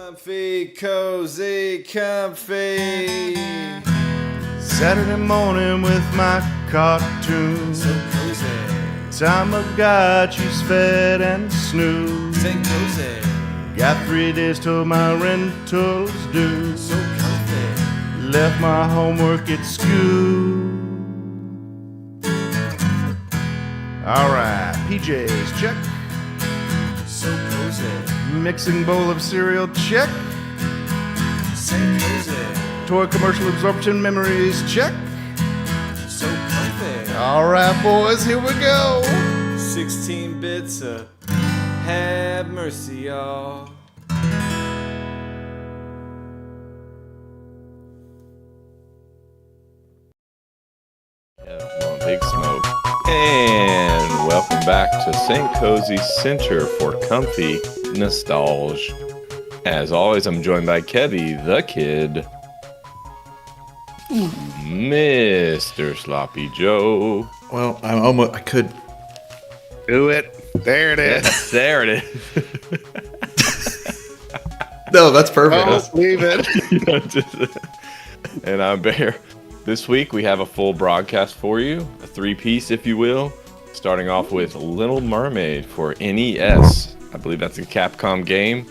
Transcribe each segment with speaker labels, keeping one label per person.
Speaker 1: Comfy, cozy, comfy.
Speaker 2: Saturday morning with my cartoon.
Speaker 1: So cozy.
Speaker 2: Time I got she's fed and snoozed.
Speaker 1: Say cozy.
Speaker 2: Got 3 days till my rental's due.
Speaker 1: So comfy.
Speaker 2: Left my homework at school. Alright, PJs, check.
Speaker 1: So cozy.
Speaker 2: Mixing bowl of cereal, check.
Speaker 1: Say cozy.
Speaker 2: Toy commercial absorption memories, check.
Speaker 1: So comfy.
Speaker 2: Alright, boys, here we go.
Speaker 1: 16 bits of have mercy, y'all.
Speaker 3: One big smoke. And welcome back to St. Kohzee Center for Comfy Nostalgia. As always, I'm joined by Kevy, the kid, Mr. Sloppy Joe.
Speaker 4: Well, I could.
Speaker 2: Do it. There it is.
Speaker 3: Yes, there it is.
Speaker 4: No, that's perfect.
Speaker 2: Oh, leave it.
Speaker 3: And I'm Bear. This week we have a full broadcast for you, a 3-piece if you will, starting off with Little Mermaid for NES. I believe that's a Capcom game.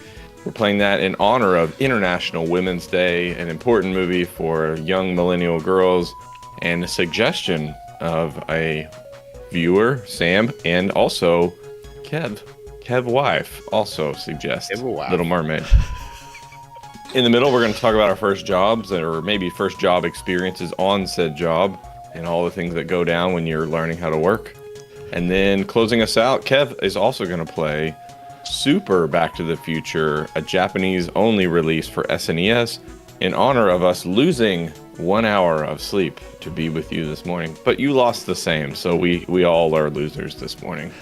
Speaker 3: We're playing that in honor of International Women's Day, an important movie for young millennial girls, and a suggestion of a viewer, Sam, and also Kev wife also suggests Little Mermaid. In the middle, we're going to talk about our first jobs, or maybe first job experiences on said job, and all the things that go down when you're learning how to work. And then closing us out, Kev is also going to play Super Back to the Future, a Japanese-only release for SNES, in honor of us losing 1 hour of sleep to be with you this morning. But you lost the same, so we all are losers this morning.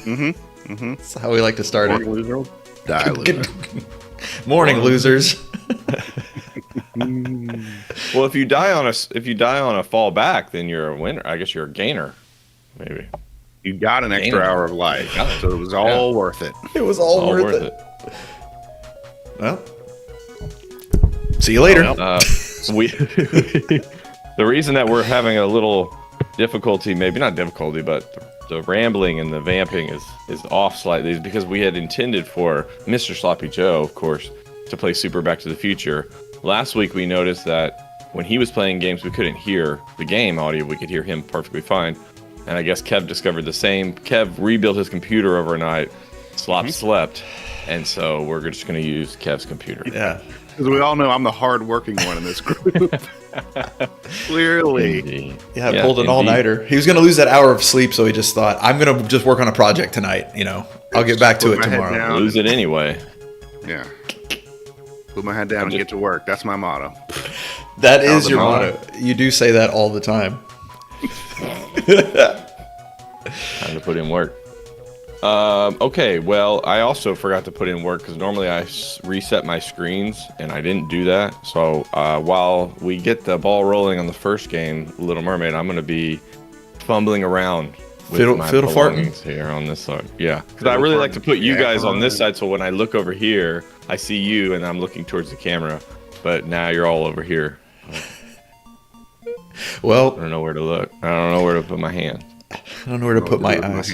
Speaker 4: That's how we like to start it.
Speaker 2: Loser. Die loser.
Speaker 4: Morning, losers.
Speaker 3: Well, if you die on a fall back, then you're a winner. I guess you're a gainer, maybe.
Speaker 2: You got an extra hour of life, so it was all worth it.
Speaker 4: It was all worth it. Well, see you later.
Speaker 3: The reason that we're having a little difficulty, maybe not difficulty, but the rambling and the vamping is off slightly, is because we had intended for Mr. Sloppy Joe, of course, to play Super Back to the Future. Last week we noticed that when he was playing games, we couldn't hear the game audio. We could hear him perfectly fine. And I guess Kev discovered the same. Kev rebuilt his computer overnight. Slop slept. And so we're just going to use Kev's computer.
Speaker 4: Yeah.
Speaker 2: Because we all know I'm the hard-working one in this group. Clearly.
Speaker 3: Indeed.
Speaker 4: Yeah, I pulled an all-nighter. He was going to lose that hour of sleep, so he just thought, I'm going to just work on a project tonight. I'll get back to it tomorrow.
Speaker 3: Lose it anyway.
Speaker 2: Yeah. Put my head down and get to work. That's my motto.
Speaker 4: That is your motto. You do say that all the time.
Speaker 3: Time to put in work. Okay, well, I also forgot to put in work because normally I reset my screens, and I didn't do that. So while we get the ball rolling on the first game, Little Mermaid, I'm going to be fumbling around with my belongings here on this side. Yeah, because I really like to put you guys on this side, so when I look over here, I see you, and I'm looking towards the camera. But now you're all over here.
Speaker 4: Well,
Speaker 3: I don't know where to look. I don't know where to put my hand.
Speaker 4: I don't know where to put my eyes.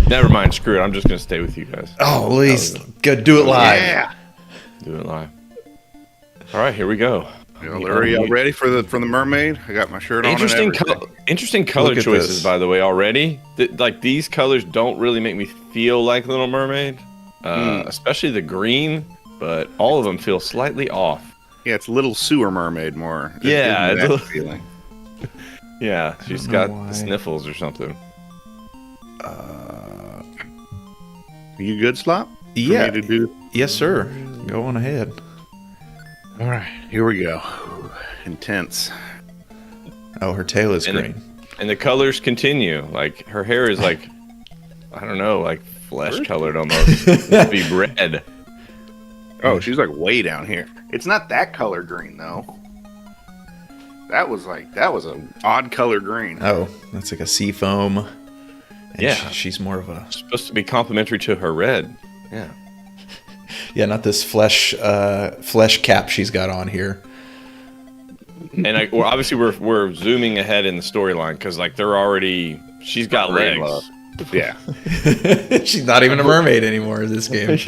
Speaker 3: Never mind, screw it. I'm just going to stay with you guys.
Speaker 4: Oh, please. Good. Do it live.
Speaker 2: Yeah.
Speaker 3: Do it live. All right, here we go.
Speaker 2: Are y'all ready for the mermaid? I got my shirt on.
Speaker 3: Interesting color
Speaker 4: Look at
Speaker 3: choices,
Speaker 4: this.
Speaker 3: by the way, already. Like, these colors don't really make me feel like Little Mermaid, especially the green, but all of them feel slightly off.
Speaker 2: Yeah, it's Little Sewer Mermaid more.
Speaker 3: Yeah,
Speaker 2: it's
Speaker 3: it's
Speaker 2: that feeling.
Speaker 3: Yeah, she's got the sniffles or something.
Speaker 2: You good, Slop?
Speaker 4: Yeah.
Speaker 2: For me to do?
Speaker 4: Yes, sir. Go on ahead.
Speaker 2: All right, here we go. Intense.
Speaker 4: Oh, her tail is green.
Speaker 3: And the colors continue. Like, her hair is like, I don't know, like flesh colored almost. It'd be red.
Speaker 2: Oh, she's like way down here. It's not that color green though. That was an odd color green.
Speaker 4: Oh, that's like a sea foam. And
Speaker 3: Yeah.
Speaker 4: she's more of a...
Speaker 3: It's supposed to be complimentary to her red. Yeah.
Speaker 4: Yeah, not this flesh cap she's got on here.
Speaker 3: And well, obviously we're zooming ahead in the storyline because like she's got legs.
Speaker 2: Yeah.
Speaker 4: She's not even a mermaid anymore in this game.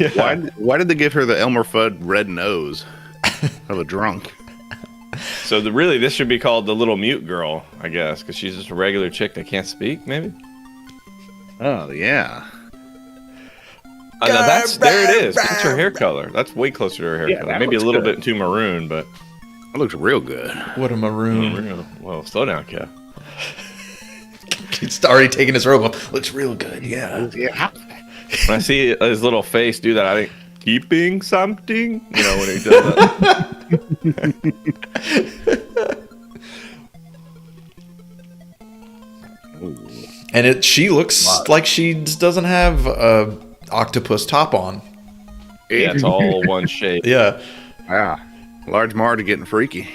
Speaker 2: Why did they give her the Elmer Fudd red nose of a drunk?
Speaker 3: So this should be called the Little Mute Girl, I guess, because she's just a regular chick that can't speak, maybe.
Speaker 2: Oh yeah.
Speaker 3: No, there it is. That's her hair color. That's way closer to her hair color. Maybe a little bit too maroon, but
Speaker 2: it looks real good.
Speaker 4: What a maroon.
Speaker 3: Well, slow down, Kev.
Speaker 4: He's already taking his robe off. Looks real good. Yeah.
Speaker 3: When I see his little face do that, I think keeping something. You know when he does that.
Speaker 4: And she looks like she doesn't have a octopus top on.
Speaker 3: Yeah, it's all one shape.
Speaker 4: Yeah.
Speaker 2: Ah, large Marty getting freaky.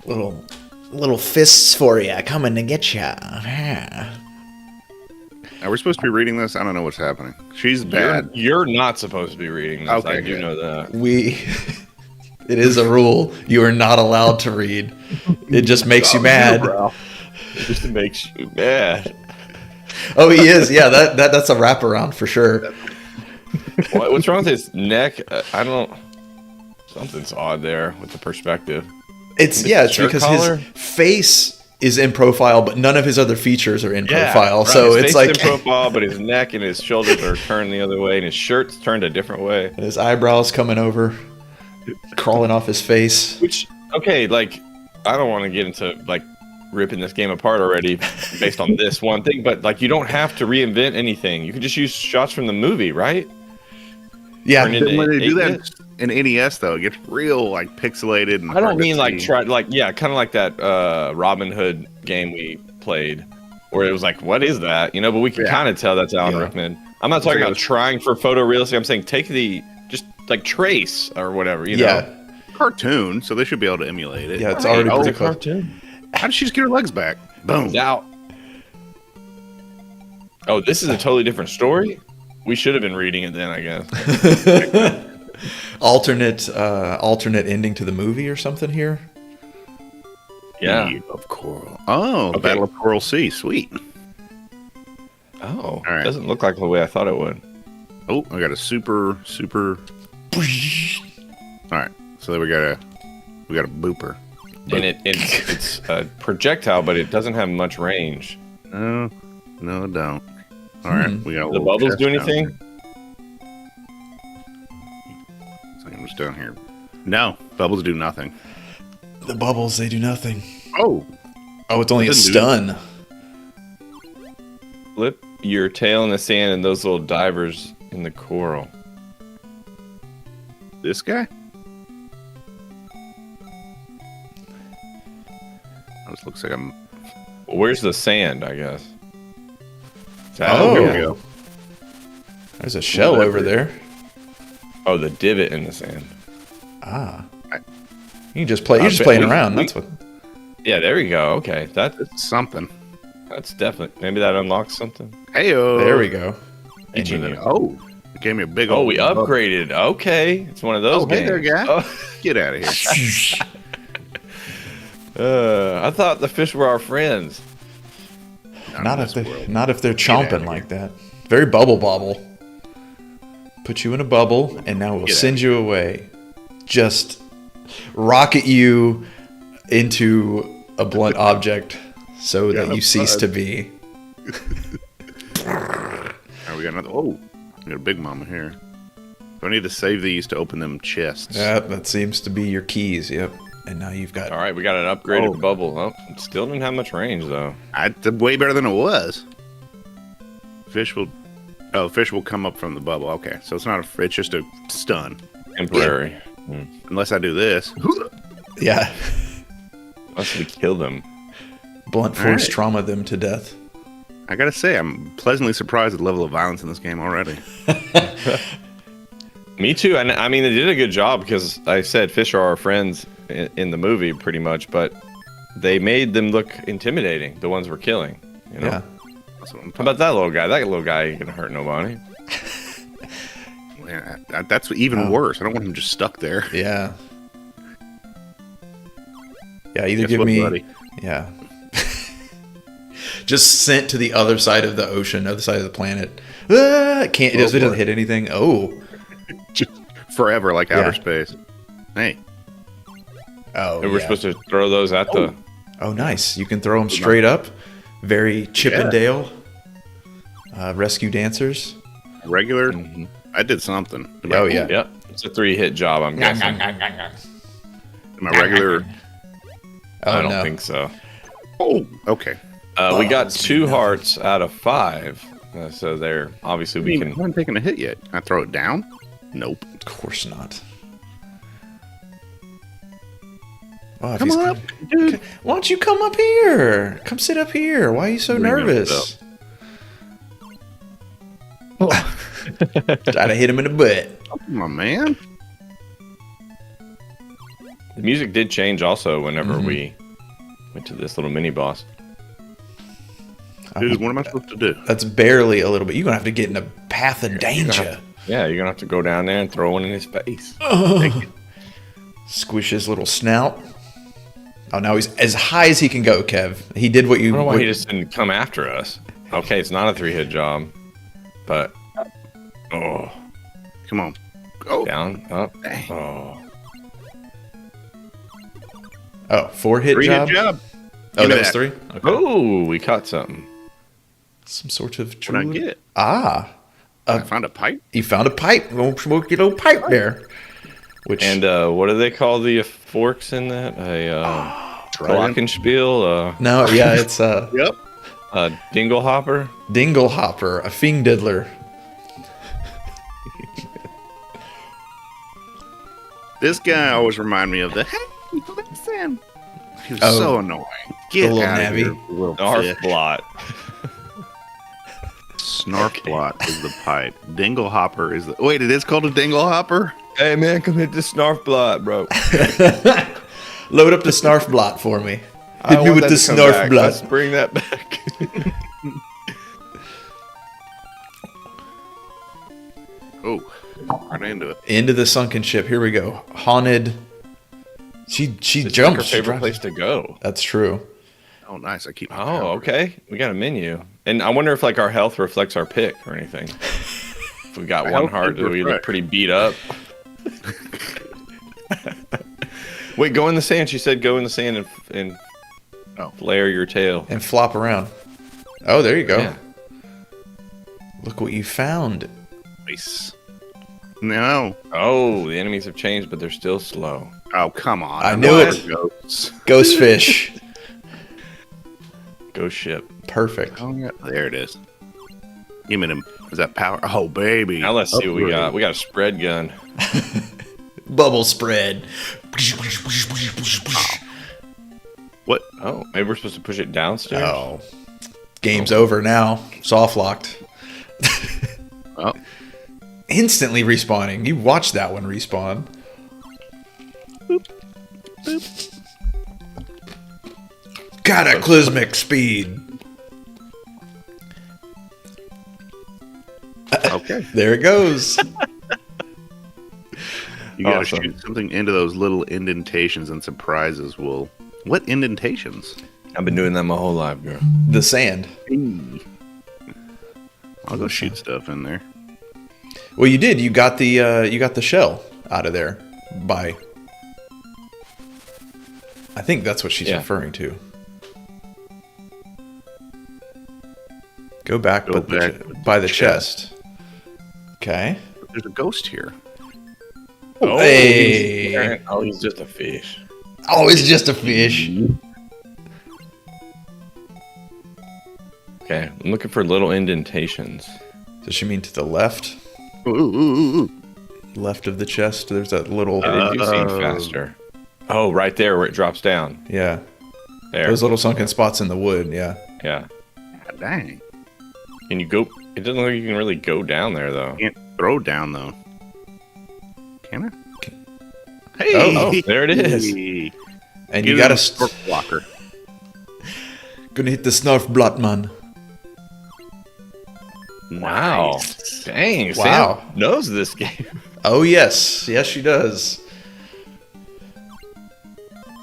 Speaker 4: Little fists for you, coming to get you.
Speaker 2: Are we supposed to be reading this? I don't know what's happening. She's bad.
Speaker 3: You're not supposed to be reading this.
Speaker 2: Okay,
Speaker 3: I do know that.
Speaker 4: It is a rule. You are not allowed to read. It just makes you mad.
Speaker 3: It just makes you mad.
Speaker 4: Oh, he is. Yeah, that's a wraparound for sure.
Speaker 3: What's wrong with his neck? I don't. Something's odd there with the perspective.
Speaker 4: It's because his face is in profile, but none of his other features are in profile.
Speaker 3: Right.
Speaker 4: So
Speaker 3: his
Speaker 4: it's
Speaker 3: face
Speaker 4: like
Speaker 3: is in profile, but his neck and his shoulders are turned the other way, and his shirt's turned a different way.
Speaker 4: And his eyebrows coming over, crawling off his face.
Speaker 3: Which, okay, like I don't want to get into like ripping this game apart already based on this one thing, but like you don't have to reinvent anything. You can just use shots from the movie, right?
Speaker 4: Yeah.
Speaker 2: When they do that in NES, though, it gets real like pixelated. And
Speaker 3: I don't mean like kind of like that Robin Hood game we played, where it was like, what is that? You know, but we can kind of tell that's Alan Rickman. I'm not talking about trying for photorealistic. I'm saying take just like trace or whatever. You know,
Speaker 2: cartoon. So they should be able to emulate it.
Speaker 4: Yeah, it's already pretty close.
Speaker 3: Cartoon.
Speaker 2: How did she just get her legs back? Boom.
Speaker 3: Now, this is a totally different story. We should have been reading it then, I guess.
Speaker 4: alternate ending to the movie or something here.
Speaker 3: Yeah,
Speaker 2: of Coral. Oh, okay. Battle of Coral Sea. Sweet.
Speaker 3: Oh,
Speaker 2: all right.
Speaker 3: Doesn't look like the way I thought it would.
Speaker 2: Oh, I got a super. All right, so then we got a booper.
Speaker 3: And it's a projectile, but it doesn't have much range.
Speaker 2: No, it don't. All right, we got a
Speaker 3: the bubbles do anything?
Speaker 2: I'm just down here. No, bubbles do nothing.
Speaker 4: The bubbles, they do nothing.
Speaker 2: Oh,
Speaker 4: it's only a stun.
Speaker 3: Flip your tail in the sand and those little divers in the coral.
Speaker 2: This guy? This looks like I'm.
Speaker 3: Well, where's the sand, I guess?
Speaker 4: Here
Speaker 2: we go.
Speaker 4: There's a shell over there.
Speaker 3: Oh, the divot in the sand.
Speaker 4: Ah. You just play. You're just playing around. That's what.
Speaker 3: Yeah, there we go. Okay,
Speaker 2: that's something.
Speaker 3: That's definitely. Maybe that unlocks something.
Speaker 2: Heyo.
Speaker 4: There we go.
Speaker 2: It gave me a big.
Speaker 3: Oh, we upgraded. Okay, it's one of those games.
Speaker 2: Hey there, guy. Get out of here.
Speaker 3: I thought the fish were our friends.
Speaker 4: Not if they're chomping like that. Very bubble bobble. Put you in a bubble, and now we'll send you away. Just rocket you into a blunt object so that you cease to be.
Speaker 2: Right, we got another. Oh, we got a big mama here. Do I need to save these to open them chests?
Speaker 4: Yep, that seems to be your keys. Yep. And now you've got.
Speaker 3: All right, we got an upgraded bubble. Oh, it still didn't have much range though.
Speaker 2: It's way better than it was. Fish will come up from the bubble. Okay, so it's not it's just a stun.
Speaker 3: Temporary.
Speaker 2: Unless I do this.
Speaker 4: Yeah.
Speaker 3: Unless we kill them.
Speaker 4: Blunt force trauma them to death.
Speaker 2: I gotta say, I'm pleasantly surprised at the level of violence in this game already.
Speaker 3: Me too. And I mean, they did a good job because I said fish are our friends in the movie pretty much, but they made them look intimidating, the ones we're killing. You know?
Speaker 4: Yeah.
Speaker 3: How about that little guy? That little guy ain't gonna hurt nobody.
Speaker 2: man, that's even worse. I don't want him just stuck there.
Speaker 4: Yeah. Yeah, either
Speaker 2: Guess
Speaker 4: give
Speaker 2: what,
Speaker 4: me...
Speaker 2: buddy?
Speaker 4: Yeah. Just sent to the other side of the ocean, other side of the planet. It doesn't hit anything. Oh.
Speaker 2: Just forever, like outer space. Hey.
Speaker 4: Oh,
Speaker 3: And we're supposed to throw those at the...
Speaker 4: Oh, nice. You can throw them straight up. Very Chippendale. Rescue dancers.
Speaker 2: Regular. I did something.
Speaker 4: Oh, yeah.
Speaker 3: Yep. It's a 3-hit job, I'm guessing.
Speaker 2: My regular.
Speaker 3: I don't think so.
Speaker 2: Oh, okay.
Speaker 3: We got 2 hearts out of 5. So there, obviously we
Speaker 2: I
Speaker 3: can...
Speaker 2: haven't taken a hit yet. Can I throw it down? Nope.
Speaker 4: Of course not. Oh,
Speaker 2: Come on up, dude.
Speaker 4: Why don't you come up here? Come sit up here. Why are you so nervous? Try to hit him in the butt.
Speaker 2: Oh, my man.
Speaker 3: The music did change also whenever we went to this little mini boss.
Speaker 2: Dude, what am I supposed to do?
Speaker 4: That's barely a little bit. You're going to have to get in a path of danger.
Speaker 3: Yeah, you're going to have to go down there and throw one in his face.
Speaker 4: Squish his little snout. Oh, now he's as high as he can go, Kev. He did what you...
Speaker 3: I don't know why he just didn't come after us. Okay, it's not a 3-hit job, but... Oh.
Speaker 2: Come on. Go.
Speaker 3: Down, up.
Speaker 2: Dang.
Speaker 3: Oh.
Speaker 4: Oh, 4-hit
Speaker 2: 3-hit
Speaker 4: job?
Speaker 2: job.
Speaker 4: Oh,
Speaker 2: Give me
Speaker 4: that was
Speaker 2: that.
Speaker 4: 3? Okay.
Speaker 3: Oh, we caught something.
Speaker 4: Some sort of...
Speaker 2: What did I get?
Speaker 4: Ah.
Speaker 2: I found a pipe.
Speaker 4: You found a pipe. Little smoky little pipe there. Which...
Speaker 3: And what do they call the forks in that? A glockenspiel?
Speaker 4: No, yeah, it's
Speaker 2: Yep.
Speaker 3: A dingle hopper?
Speaker 4: dingle hopper, a fiend diddler.
Speaker 2: This guy always reminded me of the... Hey, listen. He was
Speaker 4: Oh.
Speaker 2: so annoying. Get
Speaker 4: little
Speaker 2: out
Speaker 4: nabby.
Speaker 2: of here, little
Speaker 3: Snarf
Speaker 2: fish.
Speaker 3: blot.
Speaker 2: Snarf blot is the pipe. Dingle hopper is the... Wait, it is called a dingle hopper?
Speaker 3: Hey man, come hit the snarf blot, bro.
Speaker 4: Load up the snarf blot for me.
Speaker 3: I
Speaker 4: Hit me
Speaker 3: want
Speaker 4: with
Speaker 3: that
Speaker 4: the
Speaker 3: to come
Speaker 4: snarf
Speaker 3: back.
Speaker 4: blot.
Speaker 3: Let's bring that back.
Speaker 2: Oh, right into it.
Speaker 4: Into the sunken ship. Here we go. Haunted. She
Speaker 3: It's like
Speaker 4: jumps.
Speaker 3: our
Speaker 4: She
Speaker 3: favorite
Speaker 4: drives.
Speaker 3: place to go.
Speaker 4: That's true.
Speaker 2: Oh, nice. I keep my
Speaker 3: Oh,
Speaker 2: power.
Speaker 3: okay. We got a menu. And I wonder if like our health reflects our pick or anything. If we got
Speaker 2: My
Speaker 3: one
Speaker 2: health
Speaker 3: heart,
Speaker 2: is
Speaker 3: do we look
Speaker 2: refreshed.
Speaker 3: pretty beat up? Wait, go in the sand. She said go in the sand and flare your tail.
Speaker 4: And flop around. Oh, there you go.
Speaker 3: Yeah.
Speaker 4: Look what you found.
Speaker 2: Nice. No.
Speaker 3: Oh, the enemies have changed, but they're still slow.
Speaker 2: Oh, come on.
Speaker 4: I knew it.
Speaker 2: Ghosts.
Speaker 4: Ghost fish.
Speaker 3: Go ship.
Speaker 4: Perfect.
Speaker 2: Oh, yeah. There it is. Give me them. Is that power? Oh, baby.
Speaker 3: Now let's see what we
Speaker 2: Upgrade.
Speaker 3: got. We got a spread gun.
Speaker 4: Bubble spread.
Speaker 2: What?
Speaker 3: Oh, maybe we're supposed to push it downstairs.
Speaker 4: Oh. Game's over now. Soft locked.
Speaker 2: Oh,
Speaker 4: Instantly respawning. You watched that one respawn. Cataclysmic speed.
Speaker 2: okay.
Speaker 4: There it goes.
Speaker 2: You gotta
Speaker 3: Awesome.
Speaker 2: shoot something into those little indentations, and surprises will. What indentations?
Speaker 3: I've been doing that my whole life, girl.
Speaker 4: The sand.
Speaker 2: I'll go shoot stuff in there.
Speaker 4: Well, you did. You got the shell out of there by. I think that's what she's
Speaker 3: Yeah.
Speaker 4: referring to. Go back,
Speaker 2: Go
Speaker 4: but
Speaker 2: back
Speaker 4: by the chest. Okay.
Speaker 2: There's a ghost here.
Speaker 3: Oh,
Speaker 4: Hey.
Speaker 3: he's just a fish.
Speaker 4: Oh, it's just a fish.
Speaker 3: Okay, I'm looking for little indentations.
Speaker 4: Does she mean to the left?
Speaker 2: Ooh, ooh, ooh, ooh.
Speaker 4: Left of the chest. There's that little.
Speaker 3: Yeah, they do seem faster. Oh, right there where it drops down.
Speaker 4: Yeah.
Speaker 3: There.
Speaker 4: Those little sunken spots in the wood. Yeah.
Speaker 3: Yeah.
Speaker 2: God dang.
Speaker 3: Can you go? It doesn't look like you can really go down there though.
Speaker 2: Can't throw down though. Can I? Hey,
Speaker 3: Oh, there it is.
Speaker 4: And
Speaker 2: Get
Speaker 4: you
Speaker 2: in
Speaker 4: gotta
Speaker 2: the stork blocker.
Speaker 4: gonna hit the snarf blot man.
Speaker 3: Wow.
Speaker 2: Nice.
Speaker 3: Dang,
Speaker 4: Wow.
Speaker 3: Sam knows this game.
Speaker 4: Oh, yes. Yes, she does.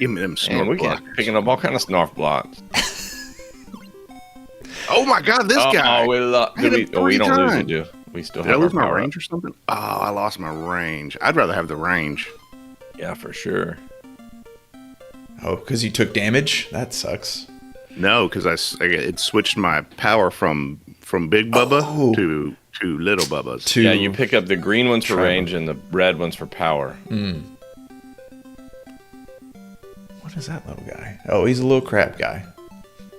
Speaker 2: Give me them
Speaker 3: Man,
Speaker 2: snort
Speaker 3: we
Speaker 2: blockers.
Speaker 3: get picking up all kind of snarf blocks.
Speaker 2: Oh my God, this guy!
Speaker 3: Oh,
Speaker 2: I hit him
Speaker 3: we
Speaker 2: 3
Speaker 3: don't lose it,
Speaker 2: times.
Speaker 3: do we? Still
Speaker 2: Did I
Speaker 3: have
Speaker 2: lose
Speaker 3: our
Speaker 2: my
Speaker 3: power
Speaker 2: range or something? Oh, I lost my range. I'd rather have the range.
Speaker 3: up. Yeah, for sure.
Speaker 4: Oh, because you took damage? That sucks.
Speaker 2: No, because it switched my power from Big Bubba
Speaker 4: Oh.
Speaker 2: to Little Bubba's.
Speaker 4: To
Speaker 3: Yeah, you pick up the green ones for
Speaker 4: Trevor.
Speaker 3: range and the red ones for power.
Speaker 4: What is that little guy? Oh, he's a little crab guy.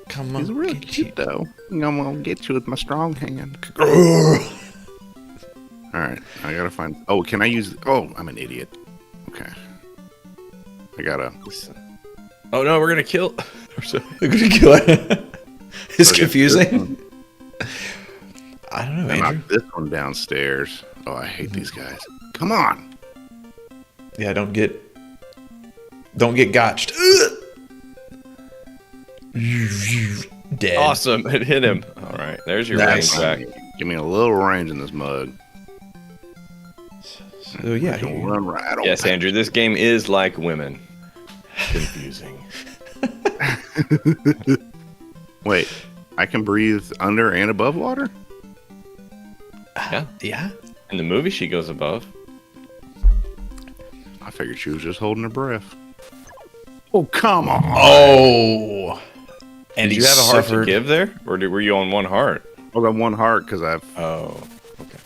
Speaker 4: Come on.
Speaker 2: He's really
Speaker 4: get
Speaker 2: cute though. I'm gonna get you with my strong hand.
Speaker 4: you.
Speaker 2: All right, I gotta find. Oh, can I use? Oh, I'm an idiot. Okay, I gotta.
Speaker 3: Oh no, we're gonna kill.
Speaker 4: We're gonna kill it. It's
Speaker 2: Okay.
Speaker 4: confusing. I don't know,
Speaker 2: I
Speaker 4: Andrew.
Speaker 2: knocked this one downstairs. Oh, I hate these guys. Come on.
Speaker 4: Yeah, don't get gotched. Dead.
Speaker 3: Awesome, it hit him. All right, there's your
Speaker 4: Nice.
Speaker 3: range back.
Speaker 2: Give me a little range in this mug.
Speaker 4: So yeah,
Speaker 2: Don't
Speaker 4: here-
Speaker 2: run right on.
Speaker 3: Yes, Andrew, this game is like women. Confusing.
Speaker 2: Wait, I can breathe under and above water?
Speaker 3: Yeah.
Speaker 4: yeah.
Speaker 3: In the movie, she goes above.
Speaker 2: I figured she was just holding her breath. Oh, come on.
Speaker 3: Did
Speaker 4: Oh. And
Speaker 3: you
Speaker 4: he
Speaker 3: have a heart to
Speaker 4: suffered-
Speaker 3: give there, or were you on one heart?
Speaker 2: I got one heart because I've.
Speaker 3: Oh, okay.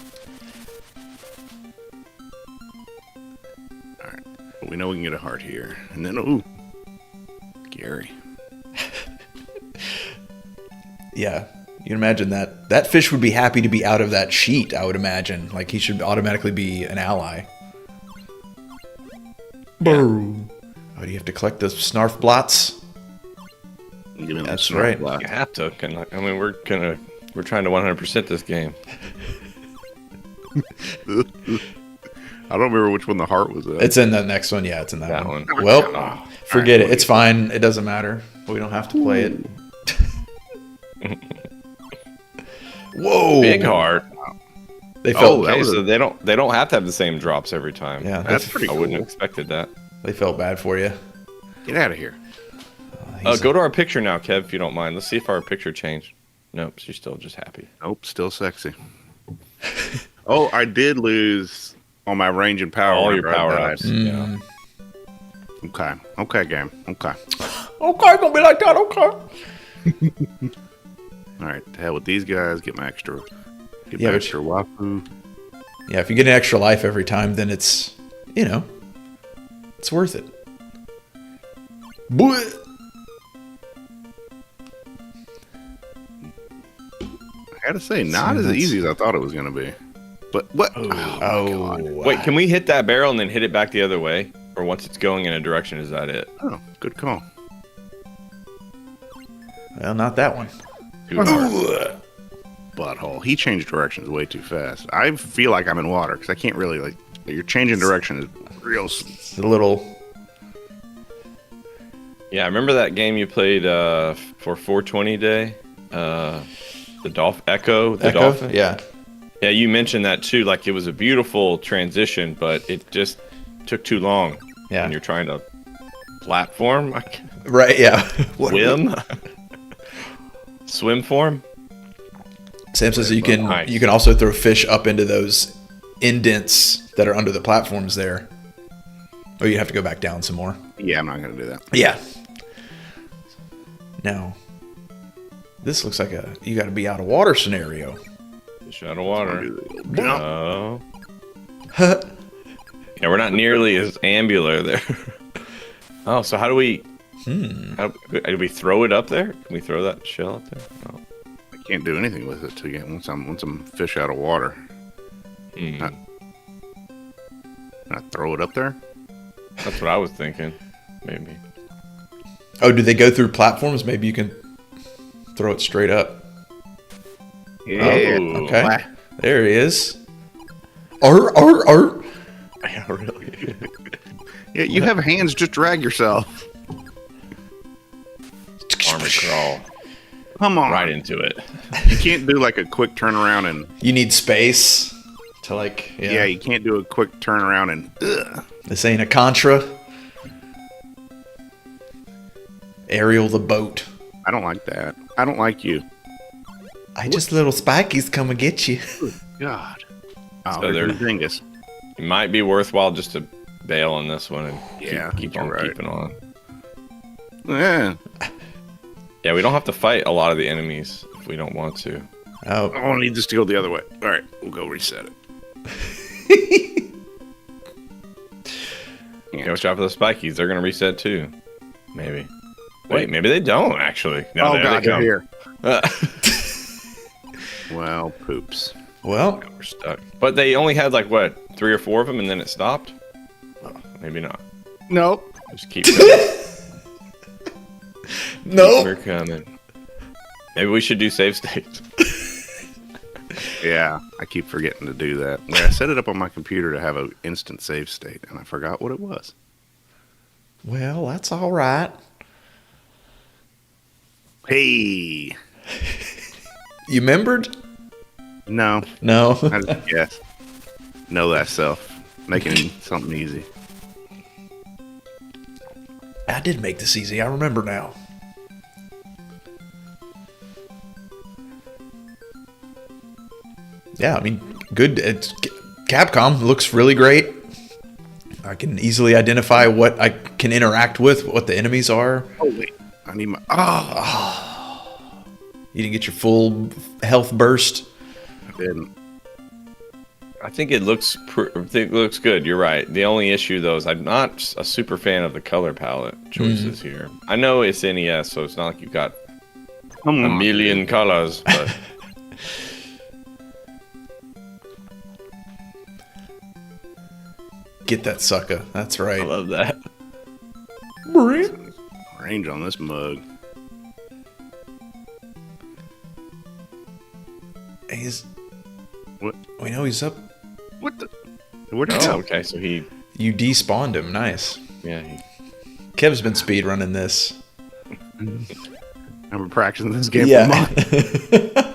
Speaker 2: But we know we can get a heart here. And then, ooh. Gary.
Speaker 4: Yeah. You can imagine that fish would be happy to be out of that sheet, I would imagine. Like he should automatically be an ally. Boom. Oh, do you have to collect the snarf blots?
Speaker 2: Give me them
Speaker 4: That's
Speaker 2: snort
Speaker 4: right.
Speaker 2: blocks.
Speaker 3: You have to. I mean, we're trying to 100% this game.
Speaker 2: I don't remember which one the heart was at.
Speaker 4: It's in the next one. Yeah, it's in that,
Speaker 3: That
Speaker 4: one.
Speaker 3: one.
Speaker 4: Well,
Speaker 3: Oh,
Speaker 4: forget it. It's fine. It doesn't matter. We don't have to play it. Whoa.
Speaker 3: big heart.
Speaker 4: They felt
Speaker 2: Oh, that
Speaker 3: Okay,
Speaker 2: was a-
Speaker 3: so they don't have to have the same drops every time.
Speaker 4: Yeah,
Speaker 2: That's pretty
Speaker 3: I
Speaker 2: cool.
Speaker 3: wouldn't have expected that.
Speaker 4: they felt bad for you.
Speaker 2: Get out of here.
Speaker 3: Go to our picture now, Kev, if you don't mind. Let's see if our picture changed. Nope, she's still just happy.
Speaker 2: Nope, still sexy. Oh, I did lose on my range and power.
Speaker 3: All your
Speaker 2: whenever I
Speaker 3: power
Speaker 2: died.
Speaker 3: ups. Yeah.
Speaker 2: Okay. Okay, game. Okay.
Speaker 4: Okay, gonna be like that. Okay.
Speaker 2: All right. To hell with these guys. Get my extra. Get
Speaker 4: Yeah,
Speaker 2: my
Speaker 4: but-
Speaker 2: extra wafu.
Speaker 4: Yeah, if you get an extra life every time, then it's it's worth it. Boy.
Speaker 2: I gotta say, not as
Speaker 4: that's-
Speaker 2: easy as I thought it was gonna be. But what? Oh, my God.
Speaker 3: Wait, can we hit that barrel and then hit it back the other way? Or once it's going in a direction, is that it?
Speaker 2: Oh, good call.
Speaker 4: Well, not that one.
Speaker 2: Too hard. Butthole. He changed directions way too fast. I feel like I'm in water because I can't really like. You're changing direction is real.
Speaker 4: It's a little.
Speaker 3: Yeah, I remember that game you played for 420 Day? The Echo? The
Speaker 4: Echo?
Speaker 3: Dolphin?
Speaker 4: Yeah.
Speaker 3: Yeah, you mentioned that too. Like, it was a beautiful transition, but it just took too long.
Speaker 4: Yeah.
Speaker 3: And you're trying to platform? Like,
Speaker 4: Right. Yeah.
Speaker 3: swim? Swim form?
Speaker 4: Sam says you
Speaker 3: Nice.
Speaker 4: can also throw fish up into those indents that are under the platforms there. Or you have to go back down some more.
Speaker 2: Yeah, I'm not gonna do that.
Speaker 4: Yeah. Now, this looks like you got to be out of water scenario.
Speaker 3: Fish out of water.
Speaker 2: No.
Speaker 3: Oh. Yeah, we're not nearly as ambular there. Oh, so how do we... do we throw it up there? Can we throw that shell up there? No.
Speaker 2: I can't do anything with it to get once I'm fish out of water.
Speaker 3: Hmm.
Speaker 2: Can I throw it up there?
Speaker 3: That's what I was thinking. Maybe.
Speaker 4: Oh, do they go through platforms? Maybe you can throw it straight up.
Speaker 2: Yeah.
Speaker 3: Oh,
Speaker 4: Okay.
Speaker 2: Wah.
Speaker 4: There he is. Arr.
Speaker 3: Yeah, really.
Speaker 2: Yeah, you have hands. Just drag yourself.
Speaker 3: Armor crawl.
Speaker 2: Come on.
Speaker 3: right into it.
Speaker 2: You can't do like a quick turnaround and...
Speaker 4: You need space to like...
Speaker 2: Yeah, you can't do a quick turnaround and... Ugh.
Speaker 4: This ain't a Contra. Ariel the boat.
Speaker 2: I don't like that. I don't like you.
Speaker 4: I just little spikies come and get you.
Speaker 2: God. Oh,
Speaker 3: So
Speaker 2: there's
Speaker 3: they're-
Speaker 2: a dingus.
Speaker 3: It might be worthwhile just to bail on this one and
Speaker 2: Yeah,
Speaker 3: keep
Speaker 2: you're
Speaker 3: on
Speaker 2: right.
Speaker 3: keeping on.
Speaker 2: Yeah.
Speaker 3: Yeah, we don't have to fight a lot of the enemies if we don't want to.
Speaker 4: Oh,
Speaker 2: I need this to go the other way. All right, we'll go reset it.
Speaker 3: Yeah, watch out for the spikies. They're gonna reset too. Maybe. Wait, maybe they don't actually. No,
Speaker 2: Oh,
Speaker 3: there
Speaker 2: God,
Speaker 3: they come.
Speaker 2: they're here.
Speaker 3: Uh,
Speaker 2: Well, poops.
Speaker 4: well,
Speaker 3: we're stuck. But they only had like what, 3 or 4 of them, and then it stopped. Oh, maybe not.
Speaker 2: Nope.
Speaker 3: Just keep going.
Speaker 4: no.
Speaker 3: We're coming. Maybe we should do save states.
Speaker 2: Yeah, I keep forgetting to do that. Yeah, I set it up on my computer to have an instant save state, and I forgot what it was.
Speaker 4: Well, that's all right.
Speaker 2: Hey.
Speaker 4: You remembered?
Speaker 2: No,
Speaker 4: No.
Speaker 2: I just guess. Know thyself. Making something easy.
Speaker 4: I did make this easy. I remember now. Yeah, I mean, good. Capcom looks really great. I can easily identify what I can interact with, what the enemies are.
Speaker 2: Oh, wait. I need my... Oh,
Speaker 4: You didn't get your full health burst.
Speaker 2: I didn't.
Speaker 3: I think it looks good. You're right. The only issue though is I'm not a super fan of the color palette choices here. I know it's NES, so it's not like you've got
Speaker 2: Come
Speaker 3: a
Speaker 2: on.
Speaker 3: million colors, but
Speaker 4: Get that sucker. That's
Speaker 3: I
Speaker 4: right.
Speaker 3: love that.
Speaker 2: Range on this mug.
Speaker 4: He's.
Speaker 2: What?
Speaker 4: We know he's up.
Speaker 2: What the? Where'd it
Speaker 3: Oh,
Speaker 2: go?
Speaker 3: okay. So he
Speaker 4: despawned him. Nice.
Speaker 3: yeah,
Speaker 4: Kev's been speedrunning this.
Speaker 2: I've been practicing this game for months.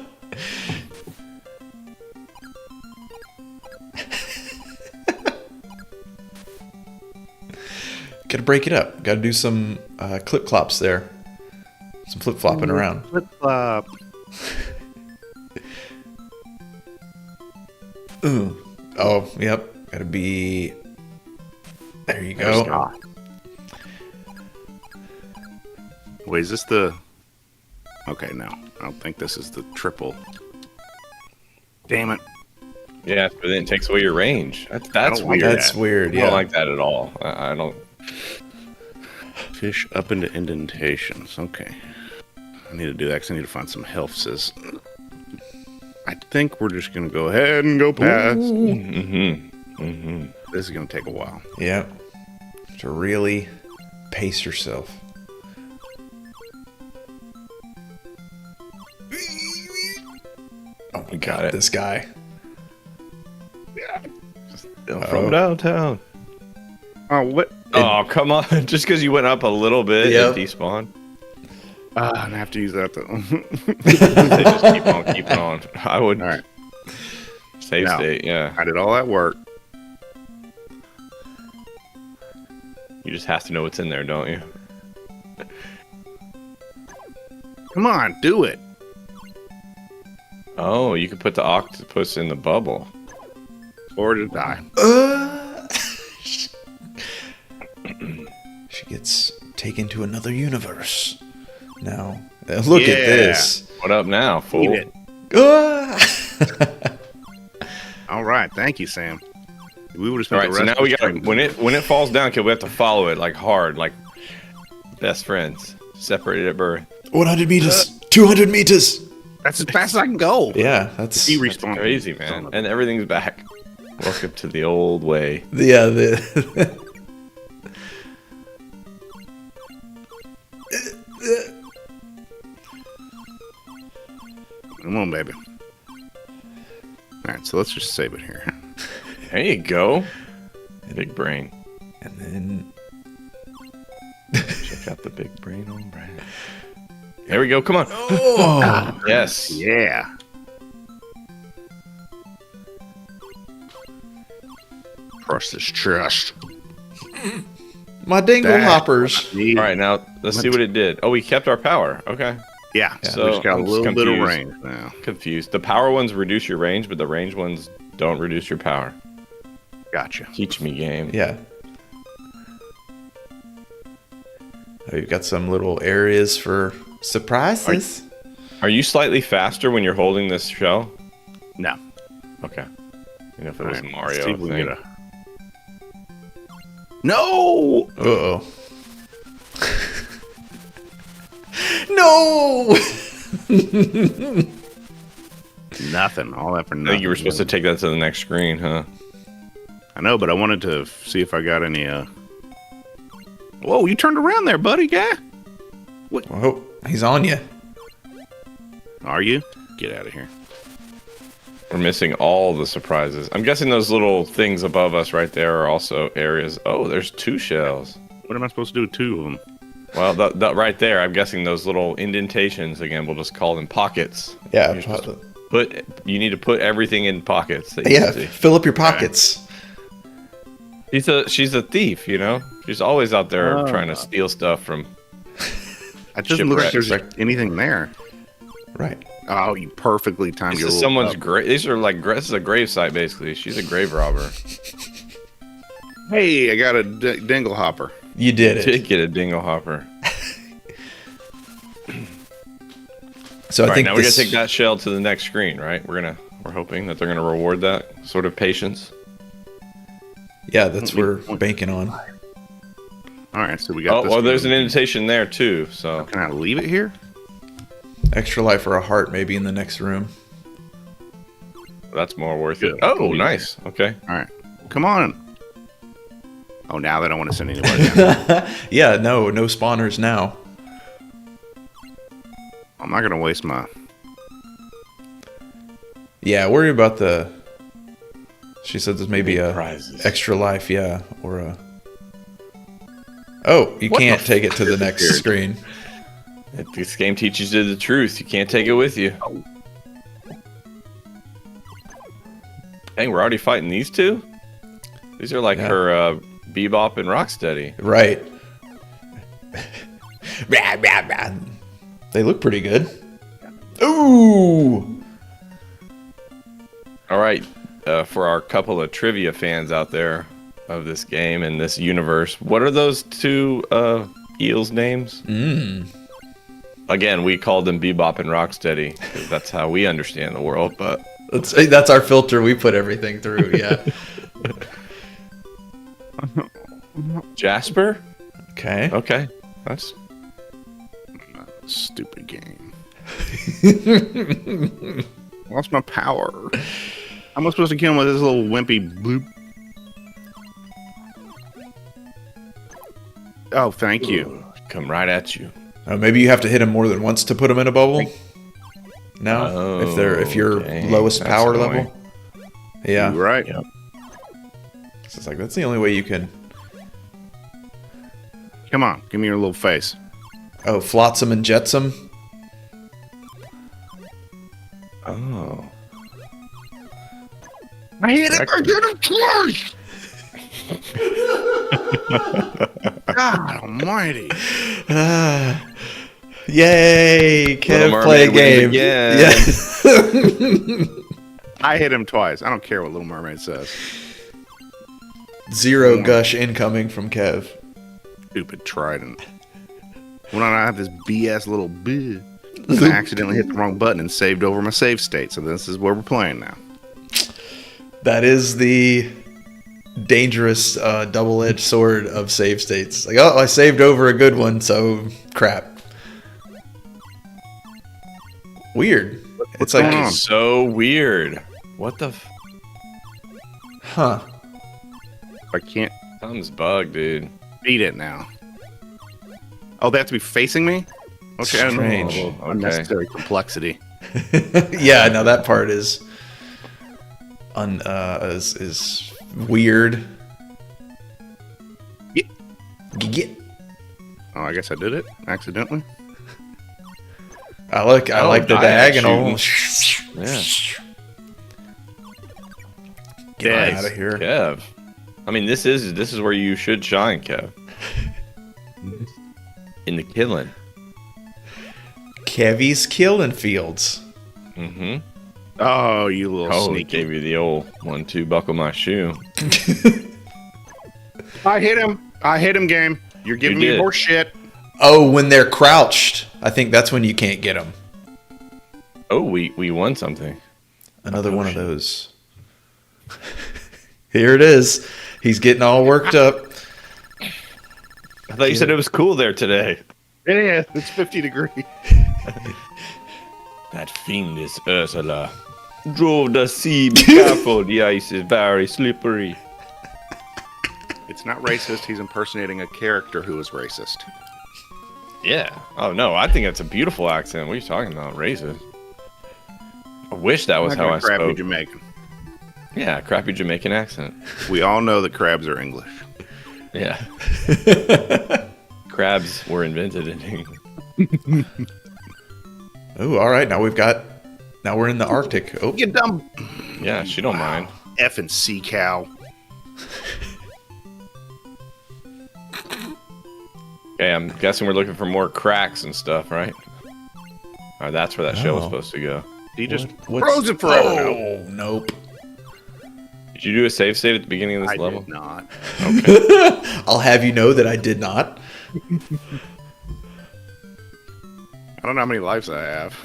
Speaker 4: Gotta break it up. Gotta do some clip clops there. Some flip flopping around.
Speaker 2: Flip flop.
Speaker 4: Ooh. Oh, yep. Gotta be. There you go.
Speaker 2: Ah. Wait, is this the... Okay, no. I don't think this is the triple. Damn it.
Speaker 3: yeah. But then it takes away your range. That's
Speaker 2: don't like
Speaker 3: weird.
Speaker 4: That's weird.
Speaker 3: I
Speaker 4: Yeah.
Speaker 3: don't like that at all. I don't.
Speaker 2: Fish up into indentations. Okay. I need to do that because I need to find some health, sis. I think we're just going to go ahead and go past. This is going to take a while.
Speaker 4: Yeah. To really pace yourself. Oh,
Speaker 3: We got it.
Speaker 4: this guy.
Speaker 3: From downtown.
Speaker 2: Oh, what?
Speaker 3: Oh, come on. Just because you went up a little bit
Speaker 4: Yep.
Speaker 3: and despawned.
Speaker 2: I have to use that, though.
Speaker 3: They just keep on keeping on. I would
Speaker 2: All right.
Speaker 3: save
Speaker 2: Now.
Speaker 3: state, yeah.
Speaker 2: I did all that work.
Speaker 3: You just have to know what's in there, don't you?
Speaker 2: Come on, do it.
Speaker 3: Oh, you could put the octopus in the bubble.
Speaker 2: Or just die.
Speaker 4: She gets taken to another universe. Now, look at
Speaker 2: Yeah.
Speaker 4: this.
Speaker 3: What up now, fool?
Speaker 2: Eat it.
Speaker 4: Ah!
Speaker 2: All right. Thank you, Sam. We would have
Speaker 3: All
Speaker 2: spent
Speaker 3: right, so
Speaker 2: the
Speaker 3: now
Speaker 2: rest
Speaker 3: we
Speaker 2: of
Speaker 3: got when it falls down, kid, we have to follow it like hard, like best friends, separated at birth.
Speaker 4: 100 meters. 200 meters.
Speaker 2: That's as fast as I can go.
Speaker 4: Yeah, that's
Speaker 2: He
Speaker 3: That's
Speaker 2: respawned.
Speaker 3: crazy, man. And everything's back. Welcome to the old way.
Speaker 4: yeah. The
Speaker 2: Come on, baby. All right, so let's just save it here.
Speaker 3: There you go. Big brain.
Speaker 4: and then
Speaker 3: Check out the big brain on Brad. There we go. Come on.
Speaker 4: Oh,
Speaker 3: Yes.
Speaker 2: Yeah. Crush this chest.
Speaker 4: my dingle
Speaker 2: That-
Speaker 4: hoppers.
Speaker 3: All right, now let's see what it did. Oh, we kept our power. Okay.
Speaker 2: Yeah.
Speaker 3: So
Speaker 2: So we just got
Speaker 3: I'm
Speaker 2: a
Speaker 3: just
Speaker 2: little bit of
Speaker 3: confused.
Speaker 2: range now.
Speaker 3: Confused. The power ones reduce your range, but the range ones don't reduce your power.
Speaker 2: Gotcha.
Speaker 3: Teach me, game.
Speaker 4: Yeah. Oh, you've got some little areas for surprises.
Speaker 3: Are you slightly faster when you're holding this shell?
Speaker 2: No.
Speaker 3: Okay. You know, if it was
Speaker 2: Alright, let's
Speaker 3: Mario
Speaker 2: see if we can
Speaker 3: thing.
Speaker 2: get a- No!
Speaker 4: Uh-oh. No!
Speaker 2: Nothing. All that for nothing.
Speaker 3: I think you were supposed to take that to the next screen, huh?
Speaker 2: I know, but I wanted to see if I got any, Whoa, you turned around there, buddy guy.
Speaker 4: Oh, he's on you.
Speaker 2: Are you? Get out of here.
Speaker 3: We're missing all the surprises. I'm guessing those little things above us right there are also areas. Oh, there's 2 shells.
Speaker 2: What am I supposed to do with 2 of them?
Speaker 3: Well, that right there, I'm guessing those little indentations, again, we'll just call them pockets.
Speaker 4: Yeah.
Speaker 3: You're supposed to you need to put everything in pockets. That you
Speaker 4: Yeah,
Speaker 3: see.
Speaker 4: fill up your pockets.
Speaker 3: She's a thief, you know? She's always out there trying to steal stuff from...
Speaker 2: It doesn't look like there's
Speaker 3: Shipwrecks.
Speaker 2: anything there.
Speaker 4: Right.
Speaker 2: Oh, you perfectly timed
Speaker 3: This
Speaker 2: your
Speaker 3: is
Speaker 2: little
Speaker 3: someone's
Speaker 2: up.
Speaker 3: grave. These are like this is a grave site, basically. She's a grave robber.
Speaker 2: Hey, I got a dingle hopper.
Speaker 4: You did
Speaker 3: Did
Speaker 4: it.
Speaker 3: get a dingle hopper.
Speaker 4: So I
Speaker 3: All right,
Speaker 4: think
Speaker 3: now we're gonna
Speaker 4: this,
Speaker 3: take that shell to the next screen, right? We're hoping that they're gonna reward that sort of patience.
Speaker 4: yeah, that's what we're banking on.
Speaker 2: All right, so we got
Speaker 3: Oh,
Speaker 2: this.
Speaker 3: well, there's an
Speaker 2: one.
Speaker 3: invitation there too. So
Speaker 2: Can I leave it here?
Speaker 4: Extra life or a heart maybe in the next room.
Speaker 3: that's more worth it.
Speaker 2: Good.
Speaker 3: Oh,
Speaker 2: Cool.
Speaker 3: nice. Okay.
Speaker 2: All right, come on. Oh, now they don't want to send anybody down.
Speaker 4: Yeah, no spawners now.
Speaker 2: I'm not gonna waste my.
Speaker 4: Yeah, worry about the. She said there's maybe a
Speaker 3: Prizes.
Speaker 4: extra life, yeah, or a. Oh, you
Speaker 3: What
Speaker 4: can't
Speaker 3: the
Speaker 4: take it to the next
Speaker 2: Weird.
Speaker 4: screen.
Speaker 3: If this game teaches you the truth, you can't take it with you. Dang, we're already fighting these two? These are like
Speaker 4: Yeah.
Speaker 3: her Bebop and Rocksteady.
Speaker 4: Right. Rah, rah, rah. They look pretty good. Ooh.
Speaker 3: All right, for our couple of trivia fans out there of this game and this universe, what are those 2 eels' names? Again, we called them Bebop and Rocksteady because that's how we understand the world. But
Speaker 4: That's our filter. We put everything through. Yeah.
Speaker 3: Jasper?
Speaker 4: Okay.
Speaker 3: Okay, that's
Speaker 2: Stupid game. Lost my power. How am I supposed to kill him with this little wimpy bloop? Oh, thank you.
Speaker 3: come right at you.
Speaker 4: Maybe you have to hit him more than once to put him in a bubble. No, if you're
Speaker 3: dang,
Speaker 4: lowest
Speaker 3: that's
Speaker 4: power
Speaker 3: annoying.
Speaker 4: level. Yeah.
Speaker 2: You're right.
Speaker 3: Yep.
Speaker 4: So it's like that's the only way you can.
Speaker 2: Come on, give me your little face.
Speaker 4: Oh, flotsam and jetsam.
Speaker 3: Oh.
Speaker 2: I hit it. I hit him twice. God Almighty!
Speaker 4: Yay! Kev
Speaker 3: Little
Speaker 4: play a
Speaker 3: Mermaid
Speaker 4: game.
Speaker 3: wins
Speaker 4: Yeah.
Speaker 2: I hit him twice. I don't care what Little Mermaid says.
Speaker 4: Zero gush incoming from Kev.
Speaker 2: Stupid trident. When I have this BS little bit, I accidentally hit the wrong button and saved over my save state. So this is where we're playing now.
Speaker 4: That is the dangerous double-edged sword of save states. Like, oh, I saved over a good one, so crap. Weird. It's
Speaker 2: going
Speaker 4: like,
Speaker 2: on?
Speaker 3: It's so weird. What the?
Speaker 4: huh?
Speaker 2: I can't
Speaker 3: Something's bugged, dude.
Speaker 2: beat it now. Oh, they have to be facing me? Okay, I don't know.
Speaker 4: Strange.
Speaker 2: A little unnecessary complexity.
Speaker 4: Yeah, no, that part is is weird.
Speaker 2: Yeah.
Speaker 4: Get.
Speaker 2: Oh, I guess I did it accidentally.
Speaker 4: I like the diagonal.
Speaker 3: Yeah.
Speaker 4: Get out of here.
Speaker 3: Kev. I mean, this is where you should shine, Kev. In the killing.
Speaker 4: Kevy's killing fields.
Speaker 3: Mm-hmm.
Speaker 2: Oh, you little
Speaker 3: Oh, he
Speaker 2: sneaky.
Speaker 3: gave you the old 1-2 buckle my shoe.
Speaker 2: I hit him, game. You're giving
Speaker 3: You
Speaker 2: me
Speaker 3: did.
Speaker 2: horse shit.
Speaker 4: Oh, when they're crouched, I think that's when you can't get them.
Speaker 3: Oh, we won something.
Speaker 4: Another one of those. Here it is. He's getting all worked up.
Speaker 3: I thought you said it was cool there today.
Speaker 2: It is. It's 50 degrees.
Speaker 3: That fiendish Ursula drove the sea. Be careful, the ice is very slippery.
Speaker 2: It's not racist. He's impersonating a character who is racist.
Speaker 3: Yeah. Oh no, I think that's a beautiful accent. What are you talking about? Racist. I wish that was
Speaker 2: I'm
Speaker 3: how
Speaker 2: not
Speaker 3: I
Speaker 2: gonna crappy
Speaker 3: spoke.
Speaker 2: Jamaican.
Speaker 3: Yeah, crappy Jamaican accent.
Speaker 2: We all know that crabs are English.
Speaker 3: Yeah. Crabs were invented in England.
Speaker 4: Oh, all right. Now we're in the Arctic. Oh,
Speaker 2: You dumb
Speaker 3: Yeah, she don't mind.
Speaker 2: effing sea cow.
Speaker 3: Okay, I'm guessing we're looking for more cracks and stuff, right? Or that's where that shell was
Speaker 4: Oh.
Speaker 3: supposed to go.
Speaker 2: He just
Speaker 4: what's-
Speaker 2: froze it forever.
Speaker 4: Oh, nope.
Speaker 3: Did you do a save state at the beginning of this
Speaker 2: I
Speaker 3: level?
Speaker 2: did not.
Speaker 4: I'll have you know that I did not.
Speaker 2: I don't know how many lives I have.